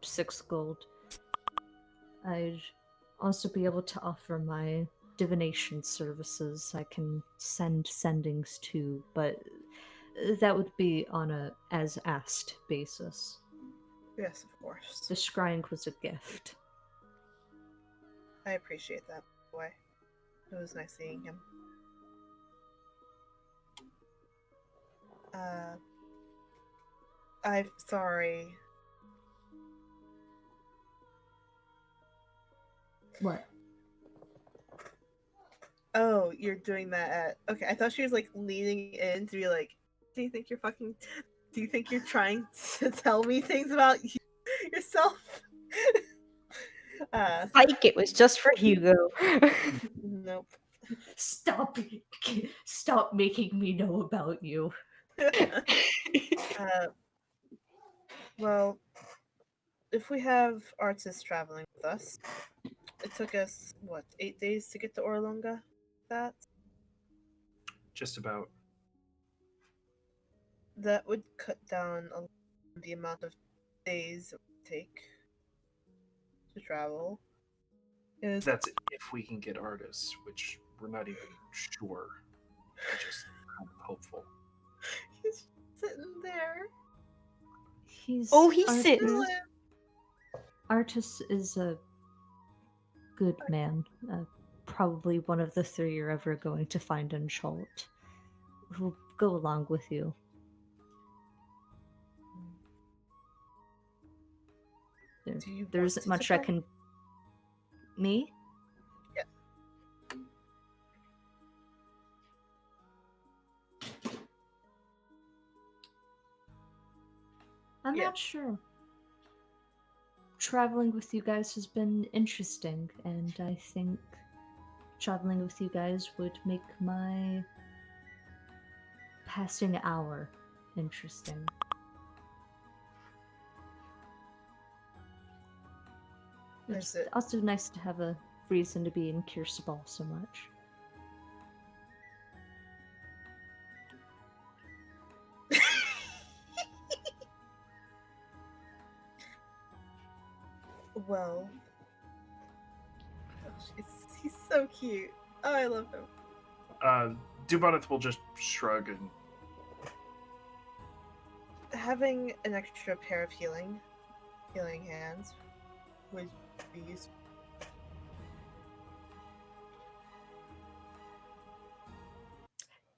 [SPEAKER 1] 6 gold. I'd also be able to offer my divination services. I can send sendings too, but that would be on a as asked basis.
[SPEAKER 2] Yes, of course.
[SPEAKER 1] The scrying was a gift.
[SPEAKER 2] I appreciate that, by the way. It was nice seeing him. I'm sorry.
[SPEAKER 1] What?
[SPEAKER 2] Oh, you're doing that at... Okay, I thought she was like leaning in to be like, do you think you're trying to tell me things about yourself?
[SPEAKER 5] Psych, it was just for Hugo.
[SPEAKER 2] Nope.
[SPEAKER 1] Stop! Stop making me know about you.
[SPEAKER 2] Well, if we have artists traveling with us, it took us, what, 8 days to get to Orlunga? That?
[SPEAKER 3] Just about.
[SPEAKER 2] That would cut down the amount of days it would take to travel. Is
[SPEAKER 3] That's if we can get artists, which we're not even sure. We're just kind of hopeful.
[SPEAKER 2] he's sitting there.
[SPEAKER 1] He's
[SPEAKER 5] sitting.
[SPEAKER 2] Chillen.
[SPEAKER 1] Artis is a good man. Probably one of the 3 you're ever going to find in Chult. Who'll go along with you.
[SPEAKER 2] Do you
[SPEAKER 1] There
[SPEAKER 2] want
[SPEAKER 1] isn't
[SPEAKER 2] to
[SPEAKER 1] much I
[SPEAKER 2] go?
[SPEAKER 1] can. Me?
[SPEAKER 2] Yeah.
[SPEAKER 1] I'm
[SPEAKER 2] Yeah.
[SPEAKER 1] not sure. Traveling with you guys has been interesting, and I think traveling with you guys would make my passing hour interesting. It's
[SPEAKER 2] Is it-
[SPEAKER 1] also nice to have a reason to be in Kirsabal so much.
[SPEAKER 2] Well, he's so cute. Oh, I love him.
[SPEAKER 3] Duvaneth will just shrug and
[SPEAKER 2] Having an extra pair of healing hands would be useful.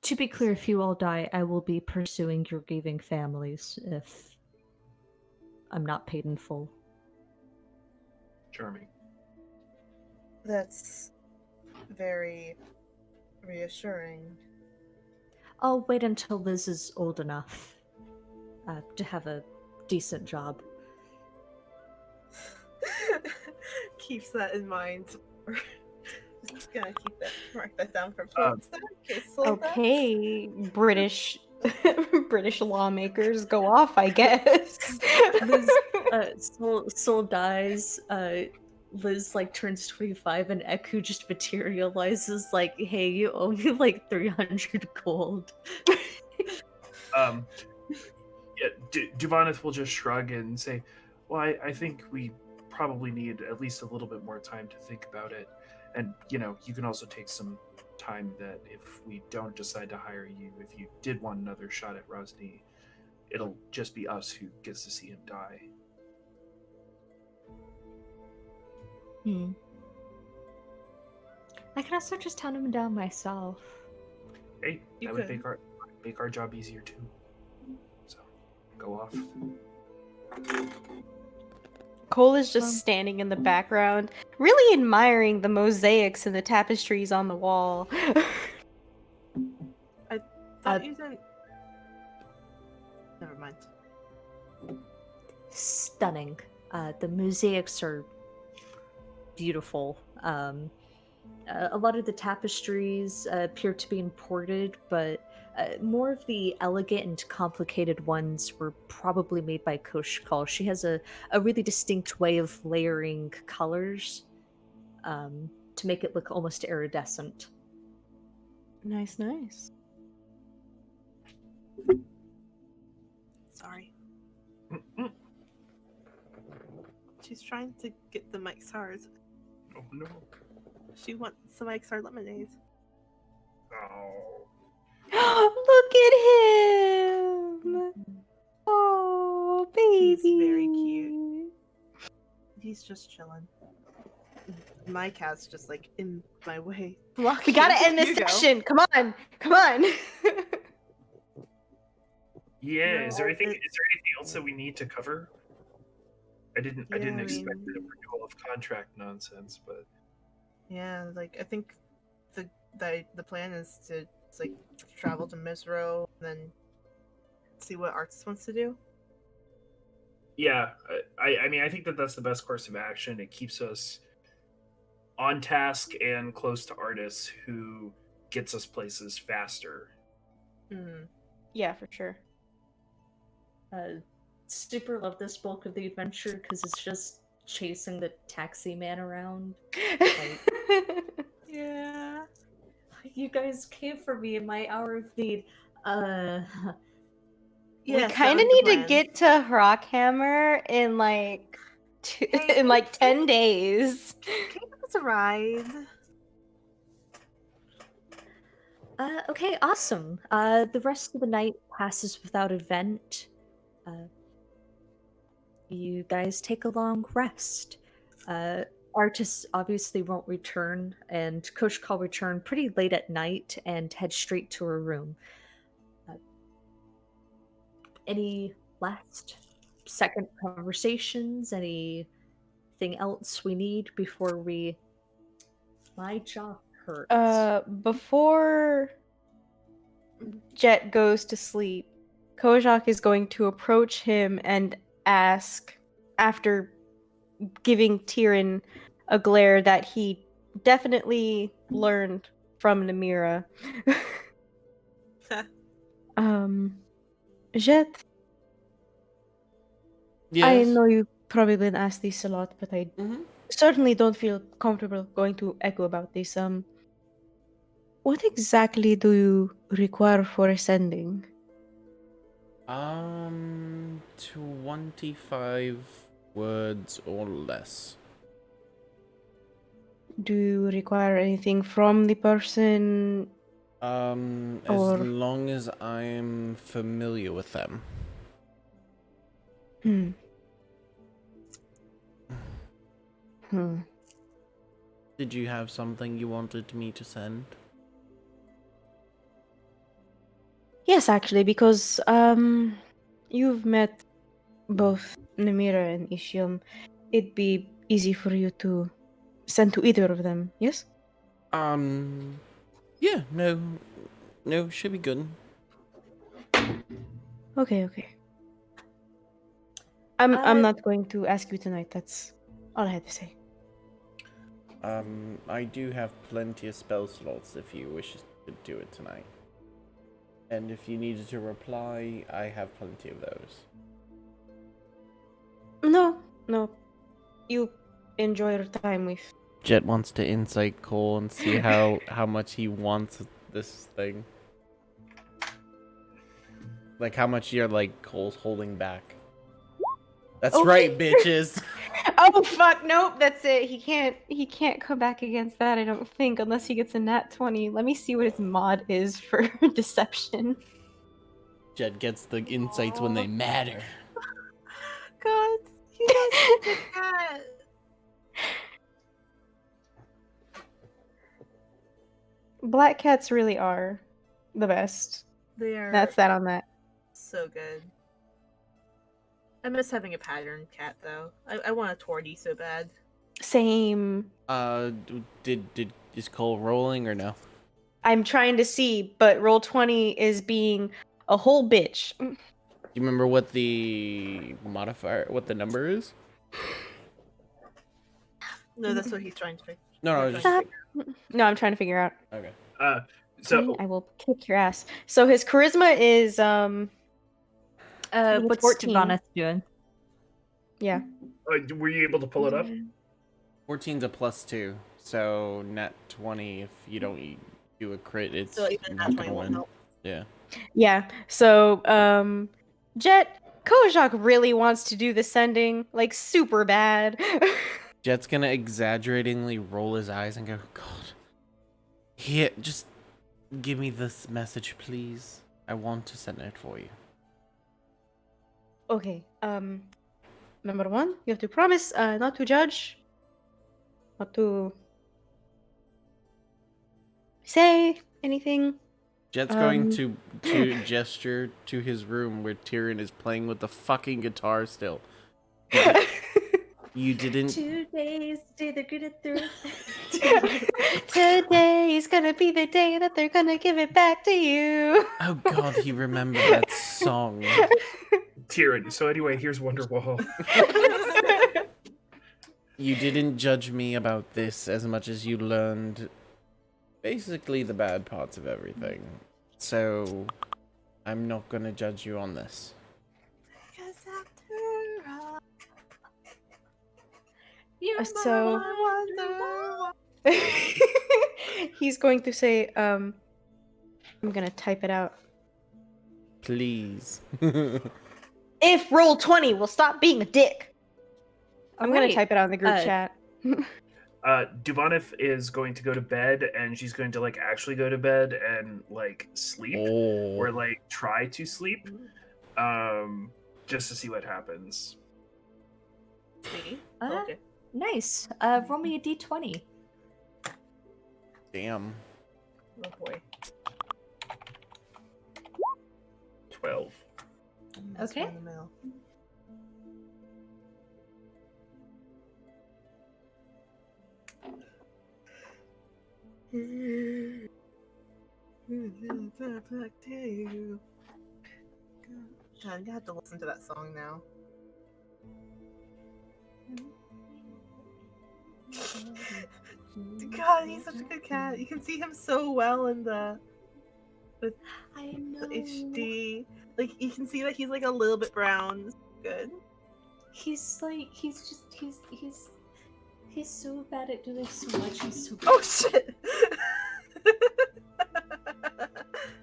[SPEAKER 1] To be clear, if you all die, I will be pursuing your grieving families if I'm not paid in full.
[SPEAKER 3] charming.
[SPEAKER 2] That's very reassuring.
[SPEAKER 1] I'll wait until Liz is old enough to have a decent job.
[SPEAKER 2] Keeps that in mind. Just gonna mark that down for
[SPEAKER 3] Uh,
[SPEAKER 5] Okay, British British lawmakers go off, I guess.
[SPEAKER 1] Liz, Soul dies. Liz turns 25, and Eku just materializes like, "Hey, you owe me 300 gold."
[SPEAKER 3] Yeah, Duvaneth will just shrug and say, "Well, I think we probably need at least a little bit more time to think about it, and you can also take some time that if we don't decide to hire you, if you did want another shot at Rosny, it'll just be us who gets to see him die."
[SPEAKER 1] I can also just hunt him down myself.
[SPEAKER 3] Hey,
[SPEAKER 2] You
[SPEAKER 3] that would
[SPEAKER 2] could.
[SPEAKER 3] make our job easier too. So, go off.
[SPEAKER 5] Cole is just standing in the background, really admiring the mosaics and the tapestries on the wall.
[SPEAKER 2] Thought you didn't. Never mind.
[SPEAKER 1] Stunning. The mosaics are beautiful. A lot of the tapestries appear to be imported, but more of the elegant and complicated ones were probably made by Koshkal. She has a really distinct way of layering colors to make it look almost iridescent.
[SPEAKER 5] Nice, nice.
[SPEAKER 2] Sorry. She's trying to get the Mike Stars.
[SPEAKER 3] Oh no.
[SPEAKER 2] She wants some Mike Star lemonade.
[SPEAKER 3] Oh.
[SPEAKER 5] Look at him! Oh, baby.
[SPEAKER 2] He's very cute. He's just chilling. My cat's just in my way.
[SPEAKER 5] We gotta end this session. Come on, come on.
[SPEAKER 3] Yeah.
[SPEAKER 2] No,
[SPEAKER 3] Is there anything else that we need to cover? I didn't expect the renewal of contract nonsense, but
[SPEAKER 2] yeah, I think the plan is to travel to Misro and then see what Artis wants to do.
[SPEAKER 3] yeah, I mean, I think that's the best course of action. It keeps us on task and close to artists who gets us places faster.
[SPEAKER 5] Yeah, for sure.
[SPEAKER 1] Super love this bulk of the adventure because it's just chasing the taxi man around.
[SPEAKER 2] Yeah.
[SPEAKER 1] You guys came for me in my hour of need.
[SPEAKER 5] We kind of need to get to Rockhammer in in 10 days.
[SPEAKER 2] Can you give us a ride?
[SPEAKER 1] Okay, awesome. The rest of the night passes without event. You guys take a long rest. Artis obviously won't return, and Koshka will return pretty late at night and head straight to her room. Any last second conversations? Anything else we need before we... My jaw hurts.
[SPEAKER 5] Before Jet goes to sleep, Kojak is going to approach him and ask, after giving Tyrion a glare that he definitely learned from Namira. Jet,
[SPEAKER 4] Yes.
[SPEAKER 5] I know you've probably been asked this a lot, but I certainly don't feel comfortable going to echo about this. What exactly do you require for ascending?
[SPEAKER 4] 25 words or less.
[SPEAKER 6] Do you require anything from the person?
[SPEAKER 4] As
[SPEAKER 6] Or-
[SPEAKER 4] long as I'm familiar with them.
[SPEAKER 6] Hmm. Hmm.
[SPEAKER 4] Did you have something you wanted me to send?
[SPEAKER 6] Yes, actually, because you've met both Namira and Ishium. It'd be easy for you to send to either of them. Yes.
[SPEAKER 4] Yeah, no, should be good.
[SPEAKER 6] Okay. Okay. I'm
[SPEAKER 1] Uh,
[SPEAKER 6] not going to ask you tonight. That's all I had to say.
[SPEAKER 4] I do have plenty of spell slots if you wish to do it tonight. And if you needed to reply, I have plenty of those.
[SPEAKER 6] No. You enjoy your time with.
[SPEAKER 4] Jet wants to insight Cole and see how much he wants this thing. Like how much you're like Cole's holding back. That's
[SPEAKER 6] Okay.
[SPEAKER 4] right, bitches.
[SPEAKER 6] Oh fuck! Nope, that's it. He can't come back against that. I don't think, unless he gets a nat 20. Let me see what his mod is for deception.
[SPEAKER 4] Jet gets the insights when they matter.
[SPEAKER 2] God, he has such a cat.
[SPEAKER 6] Black cats really are the best.
[SPEAKER 2] They are
[SPEAKER 6] That's that on that.
[SPEAKER 2] so good. I miss having a pattern cat though. I want a tortie so bad.
[SPEAKER 6] Same.
[SPEAKER 4] Is Cole rolling or no?
[SPEAKER 6] I'm trying to see, but roll 20 is being a whole bitch.
[SPEAKER 4] Do you remember what the number is?
[SPEAKER 2] No, that's what he's trying to fix.
[SPEAKER 4] No, I was just.
[SPEAKER 6] Stop. No, I'm trying to figure out.
[SPEAKER 4] Okay.
[SPEAKER 3] So
[SPEAKER 6] I will kick your ass. So his charisma is
[SPEAKER 1] what's
[SPEAKER 6] 14.
[SPEAKER 1] Stevanath doing?
[SPEAKER 6] Yeah.
[SPEAKER 3] were you able to pull it up?
[SPEAKER 4] 14's a +2, so net 20 if you don't do a crit, it's
[SPEAKER 2] So even
[SPEAKER 4] not
[SPEAKER 2] that
[SPEAKER 4] gonna
[SPEAKER 2] 20 won't
[SPEAKER 4] win.
[SPEAKER 2] help.
[SPEAKER 4] Yeah.
[SPEAKER 6] Yeah. So Jet Kojak really wants to do the sending, like super bad.
[SPEAKER 4] Jet's gonna exaggeratingly roll his eyes and go, God. Here, just give me this message, please. I want to send it for you.
[SPEAKER 6] Okay. Number one, you have to promise not to judge, not to say anything.
[SPEAKER 4] Jet's going to gesture to his room where Tyrion is playing with the fucking guitar still. You didn't.
[SPEAKER 1] 2 days, day they're gonna through.
[SPEAKER 6] Today is gonna be the day that they're gonna give it back to you.
[SPEAKER 4] Oh God, he remembered that song.
[SPEAKER 3] Tyranny. So anyway, here's Wonderwall.
[SPEAKER 4] You didn't judge me about this as much as you learned basically the bad parts of everything. So I'm not gonna judge you on this.
[SPEAKER 2] Because after all,
[SPEAKER 1] You're
[SPEAKER 6] So-
[SPEAKER 2] I wonder.
[SPEAKER 6] He's going to say, I'm gonna type it out.
[SPEAKER 4] Please.
[SPEAKER 6] If roll 20 will stop being a dick. I'm gonna
[SPEAKER 1] Alright,
[SPEAKER 6] type it out in the group
[SPEAKER 1] uh,
[SPEAKER 6] chat.
[SPEAKER 3] Duvanith is going to go to bed, and she's going to like actually go to bed and like sleep, or
[SPEAKER 4] Oh.
[SPEAKER 3] like try to sleep, just to see what happens.
[SPEAKER 2] See?
[SPEAKER 1] Uh,
[SPEAKER 2] Okay.
[SPEAKER 1] Nice. Roll me a d20.
[SPEAKER 4] Damn.
[SPEAKER 2] Oh boy.
[SPEAKER 3] 12.
[SPEAKER 1] Okay.
[SPEAKER 2] In the mail. Back to you. God, I'm gonna have to listen to that song now. God, he's such a good cat. You can see him so well in the
[SPEAKER 1] I know.
[SPEAKER 2] HD. Like you can see that he's like a little bit brown. Good.
[SPEAKER 1] He's like, he's so bad at doing so much. He's so
[SPEAKER 2] Oh shit!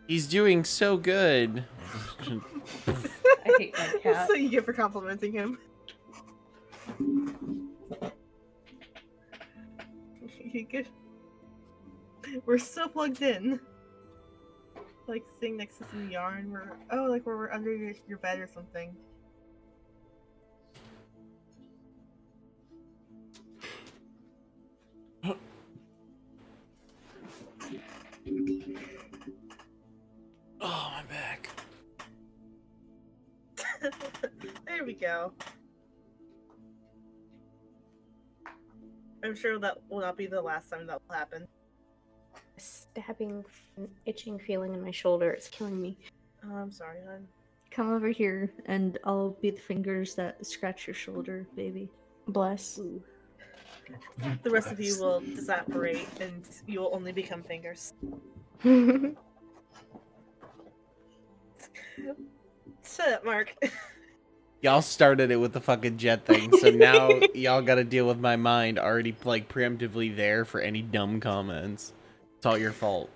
[SPEAKER 4] He's doing so good.
[SPEAKER 1] I hate my cat.
[SPEAKER 2] So you get for complimenting him. We're still plugged in. Like sitting next to some yarn. We're under your bed or something.
[SPEAKER 4] Oh, my back.
[SPEAKER 2] There we go. I'm sure that will not be the last time that will happen.
[SPEAKER 5] Stabbing, itching feeling in my shoulder. It's killing me.
[SPEAKER 2] Oh, I'm sorry, hon.
[SPEAKER 1] Come over here, and I'll be the fingers that scratch your shoulder, baby.
[SPEAKER 5] Bless.
[SPEAKER 1] Ooh.
[SPEAKER 2] The rest of you will disappariate, and you will only become fingers. Shut up, Mark.
[SPEAKER 4] Y'all started it with the fucking jet thing, so now y'all gotta deal with my mind already, like, preemptively there for any dumb comments. It's all your fault.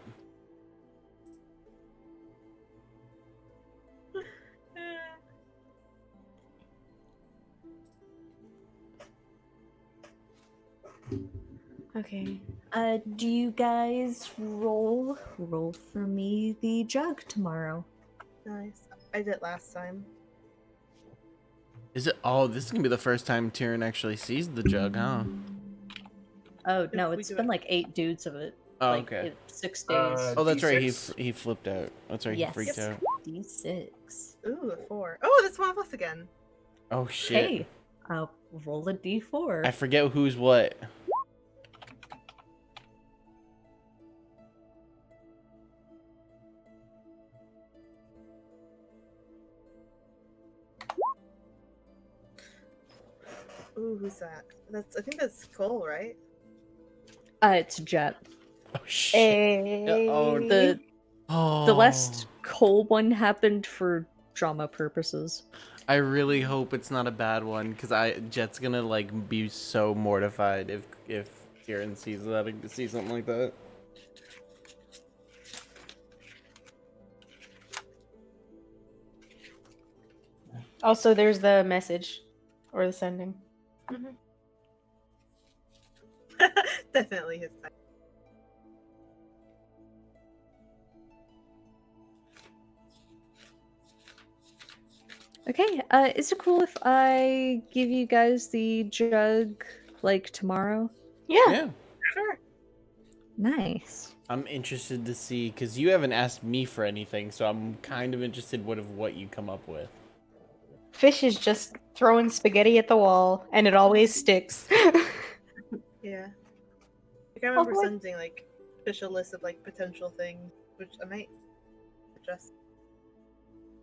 [SPEAKER 5] Okay.
[SPEAKER 1] Do you guys roll for me the jug tomorrow?
[SPEAKER 2] Nice. I did last time.
[SPEAKER 4] Is it? Oh, this is gonna be the first time Tyrion actually sees the jug, huh?
[SPEAKER 1] Oh no,
[SPEAKER 2] we
[SPEAKER 1] it's
[SPEAKER 2] do
[SPEAKER 1] been
[SPEAKER 2] it-
[SPEAKER 1] like 8 dudes of it.
[SPEAKER 4] Oh,
[SPEAKER 1] Like
[SPEAKER 4] okay.
[SPEAKER 1] 6 days.
[SPEAKER 4] Oh, that's right.
[SPEAKER 3] D6?
[SPEAKER 4] He flipped out. That's right.
[SPEAKER 1] Yes.
[SPEAKER 4] He freaked out.
[SPEAKER 1] D6.
[SPEAKER 2] Ooh, a 4. Oh, that's one of us again.
[SPEAKER 4] Oh shit!
[SPEAKER 1] Okay, roll a D4.
[SPEAKER 4] I forget who's what.
[SPEAKER 2] Ooh, who's that? I think that's Cole, right?
[SPEAKER 1] It's Jet.
[SPEAKER 4] Oh shit!
[SPEAKER 5] Hey.
[SPEAKER 4] Oh,
[SPEAKER 1] The
[SPEAKER 4] oh.
[SPEAKER 1] the last Cole one happened for drama purposes.
[SPEAKER 4] I really hope it's not a bad one, because Jet's gonna like be so mortified if Tyrion sees something like that.
[SPEAKER 5] Also, there's the message or the sending.
[SPEAKER 2] Definitely his type.
[SPEAKER 1] Okay, is it cool if I give you guys the jug like tomorrow?
[SPEAKER 5] Yeah.
[SPEAKER 4] Yeah.
[SPEAKER 2] Sure.
[SPEAKER 1] Nice.
[SPEAKER 4] I'm interested to see, because you haven't asked me for anything, so I'm kind of interested what you come up with.
[SPEAKER 5] Fish is just throwing spaghetti at the wall, and it always sticks.
[SPEAKER 2] Yeah. Like, I remember
[SPEAKER 5] boy.
[SPEAKER 2] sending like official list of like potential things, which I might adjust.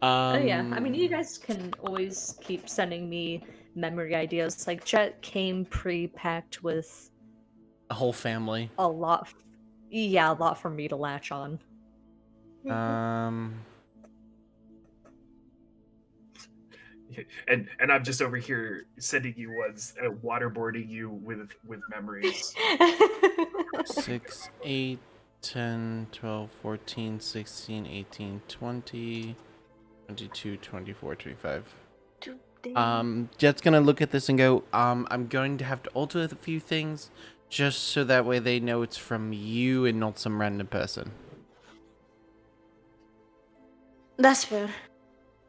[SPEAKER 1] Oh yeah, I mean you guys can always keep sending me memory ideas. Like Jet came pre-packed with
[SPEAKER 4] a whole family.
[SPEAKER 1] a lot for me to latch on.
[SPEAKER 3] And I'm just over here sending you ones, waterboarding you with memories.
[SPEAKER 4] 6, 8, 10, 12, 14, 16, 18, 20, 22, 24, 25. Jet's gonna look at this and go, I'm going to have to alter a few things just so that way they know it's from you and not some random person.
[SPEAKER 5] That's fair.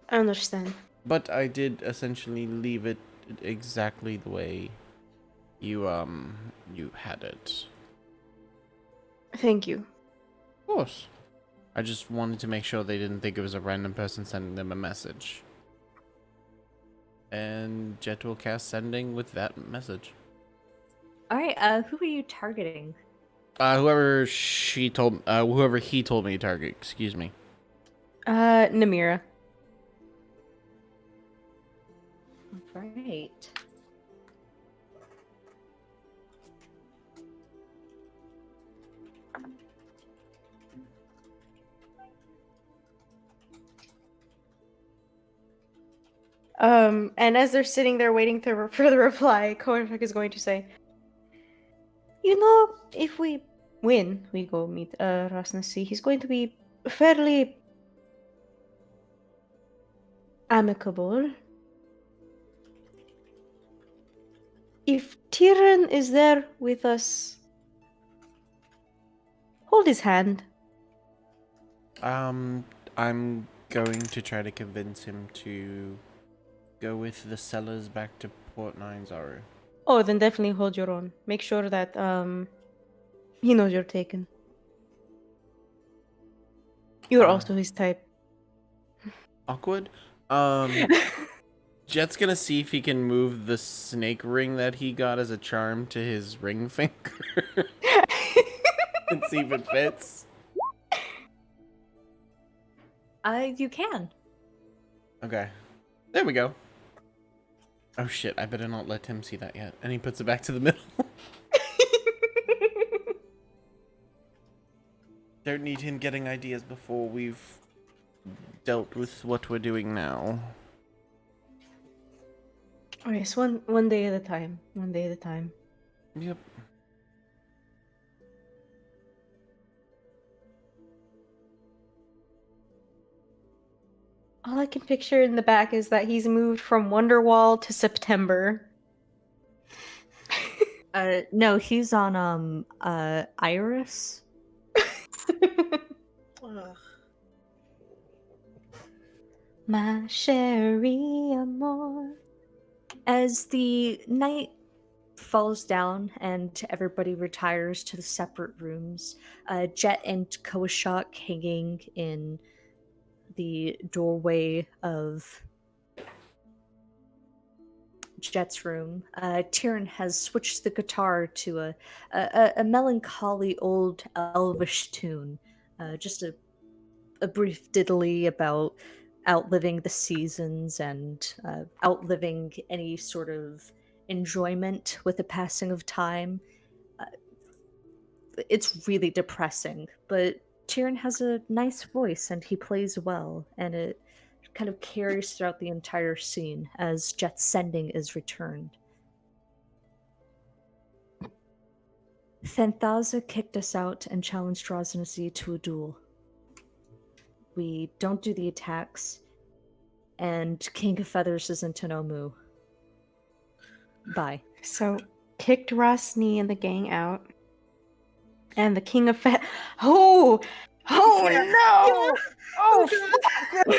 [SPEAKER 5] I understand.
[SPEAKER 4] But I did essentially leave it exactly the way you had it.
[SPEAKER 5] Thank you.
[SPEAKER 4] Of course. I just wanted to make sure they didn't think it was a random person sending them a message. And Jet will cast sending with that message.
[SPEAKER 1] Alright, who are you targeting?
[SPEAKER 4] Whoever he told me to target, excuse me.
[SPEAKER 5] Namira.
[SPEAKER 1] Right.
[SPEAKER 5] And as they're sitting there waiting for the reply, Koenfek is going to say, "You know, if we win, we go meet Rasnasi. He's going to be fairly amicable.
[SPEAKER 6] if Tyrion is there with us, hold his hand.
[SPEAKER 4] I'm going to try to convince him to go with the sellers back to Port Nine's.
[SPEAKER 6] Oh, then definitely hold your own. Make sure that he knows you're taken. You're also his type.
[SPEAKER 4] Awkward. Jet's gonna see if he can move the snake ring that he got as a charm to his ring finger and see if it fits.
[SPEAKER 1] You can.
[SPEAKER 4] Okay. There we go. Oh shit, I better not let him see that yet. And he puts it back to the middle. Don't need him getting ideas before we've dealt with what we're doing now.
[SPEAKER 6] Okay, so one day at a time. One day at a time.
[SPEAKER 4] Yep.
[SPEAKER 6] All I can picture in the back is that he's moved from Wonderwall to September.
[SPEAKER 1] No, he's on Iris.
[SPEAKER 2] Ugh.
[SPEAKER 6] My Sherry Amor.
[SPEAKER 1] As the night falls down and everybody retires to the separate rooms, Jet and Koshak hanging in the doorway of Jet's room. Tyrion has switched the guitar to a melancholy old elvish tune, just a brief diddly about outliving the seasons and outliving any sort of enjoyment with the passing of time. It's really depressing, but Tyrion has a nice voice and he plays well, and it kind of carries throughout the entire scene as Jet's sending is returned. Thanthaza kicked us out and challenged Rosnazy to a duel. We don't do the attacks, and King of Feathers is in Tanomu. Bye.
[SPEAKER 6] So, kicked Rosny and the gang out. And the King of Oh! Oh
[SPEAKER 2] Yeah.
[SPEAKER 6] no! Oh, fuck!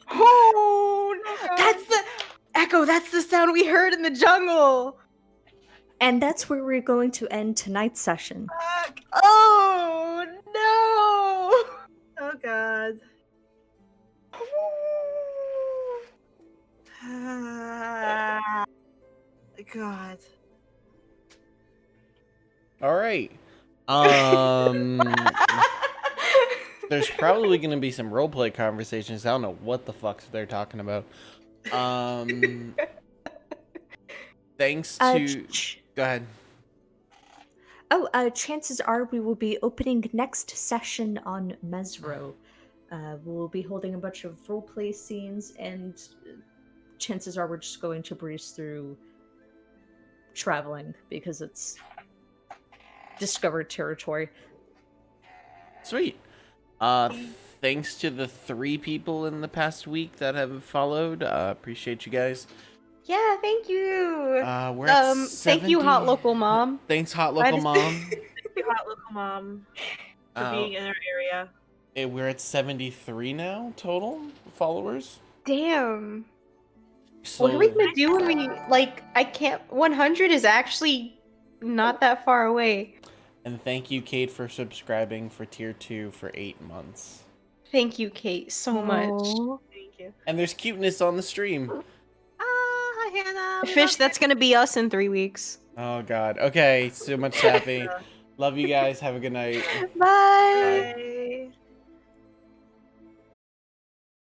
[SPEAKER 6] Oh! That's the... Echo, that's the sound we heard in the jungle!
[SPEAKER 1] And that's where we're going to end tonight's session.
[SPEAKER 6] Fuck! Oh, no!
[SPEAKER 2] Oh god. God.
[SPEAKER 4] All right. There's probably gonna be some roleplay conversations. I don't know what the fuck they're talking about. Thanks to. Go ahead.
[SPEAKER 1] Chances are we will be opening next session on Mesro. We'll be holding a bunch of roleplay scenes, and chances are we're just going to breeze through traveling because it's discovered territory.
[SPEAKER 4] Sweet. Thanks to the 3 people in the past week that have followed. Appreciate you guys.
[SPEAKER 6] Yeah, thank you.
[SPEAKER 4] We're at
[SPEAKER 6] Thank you, Hot
[SPEAKER 4] 70.
[SPEAKER 6] Local Mom.
[SPEAKER 4] Thanks, Hot Local Mom.
[SPEAKER 2] Hot local mom for being in our area.
[SPEAKER 4] We're at 73 now total followers.
[SPEAKER 6] Damn.
[SPEAKER 4] So,
[SPEAKER 6] What are we gonna do when we, I can't... 100 is actually not that far away.
[SPEAKER 4] and thank you, Kate, for subscribing for tier 2 for 8 months.
[SPEAKER 6] Thank you, Kate, so much.
[SPEAKER 2] Thank you.
[SPEAKER 4] And there's cuteness on the stream.
[SPEAKER 2] Hi, Hannah.
[SPEAKER 6] Fish, that's gonna be us in 3 weeks.
[SPEAKER 4] Oh god. Okay, so much happy. Love you guys. Have a good night.
[SPEAKER 6] Bye.
[SPEAKER 2] Bye.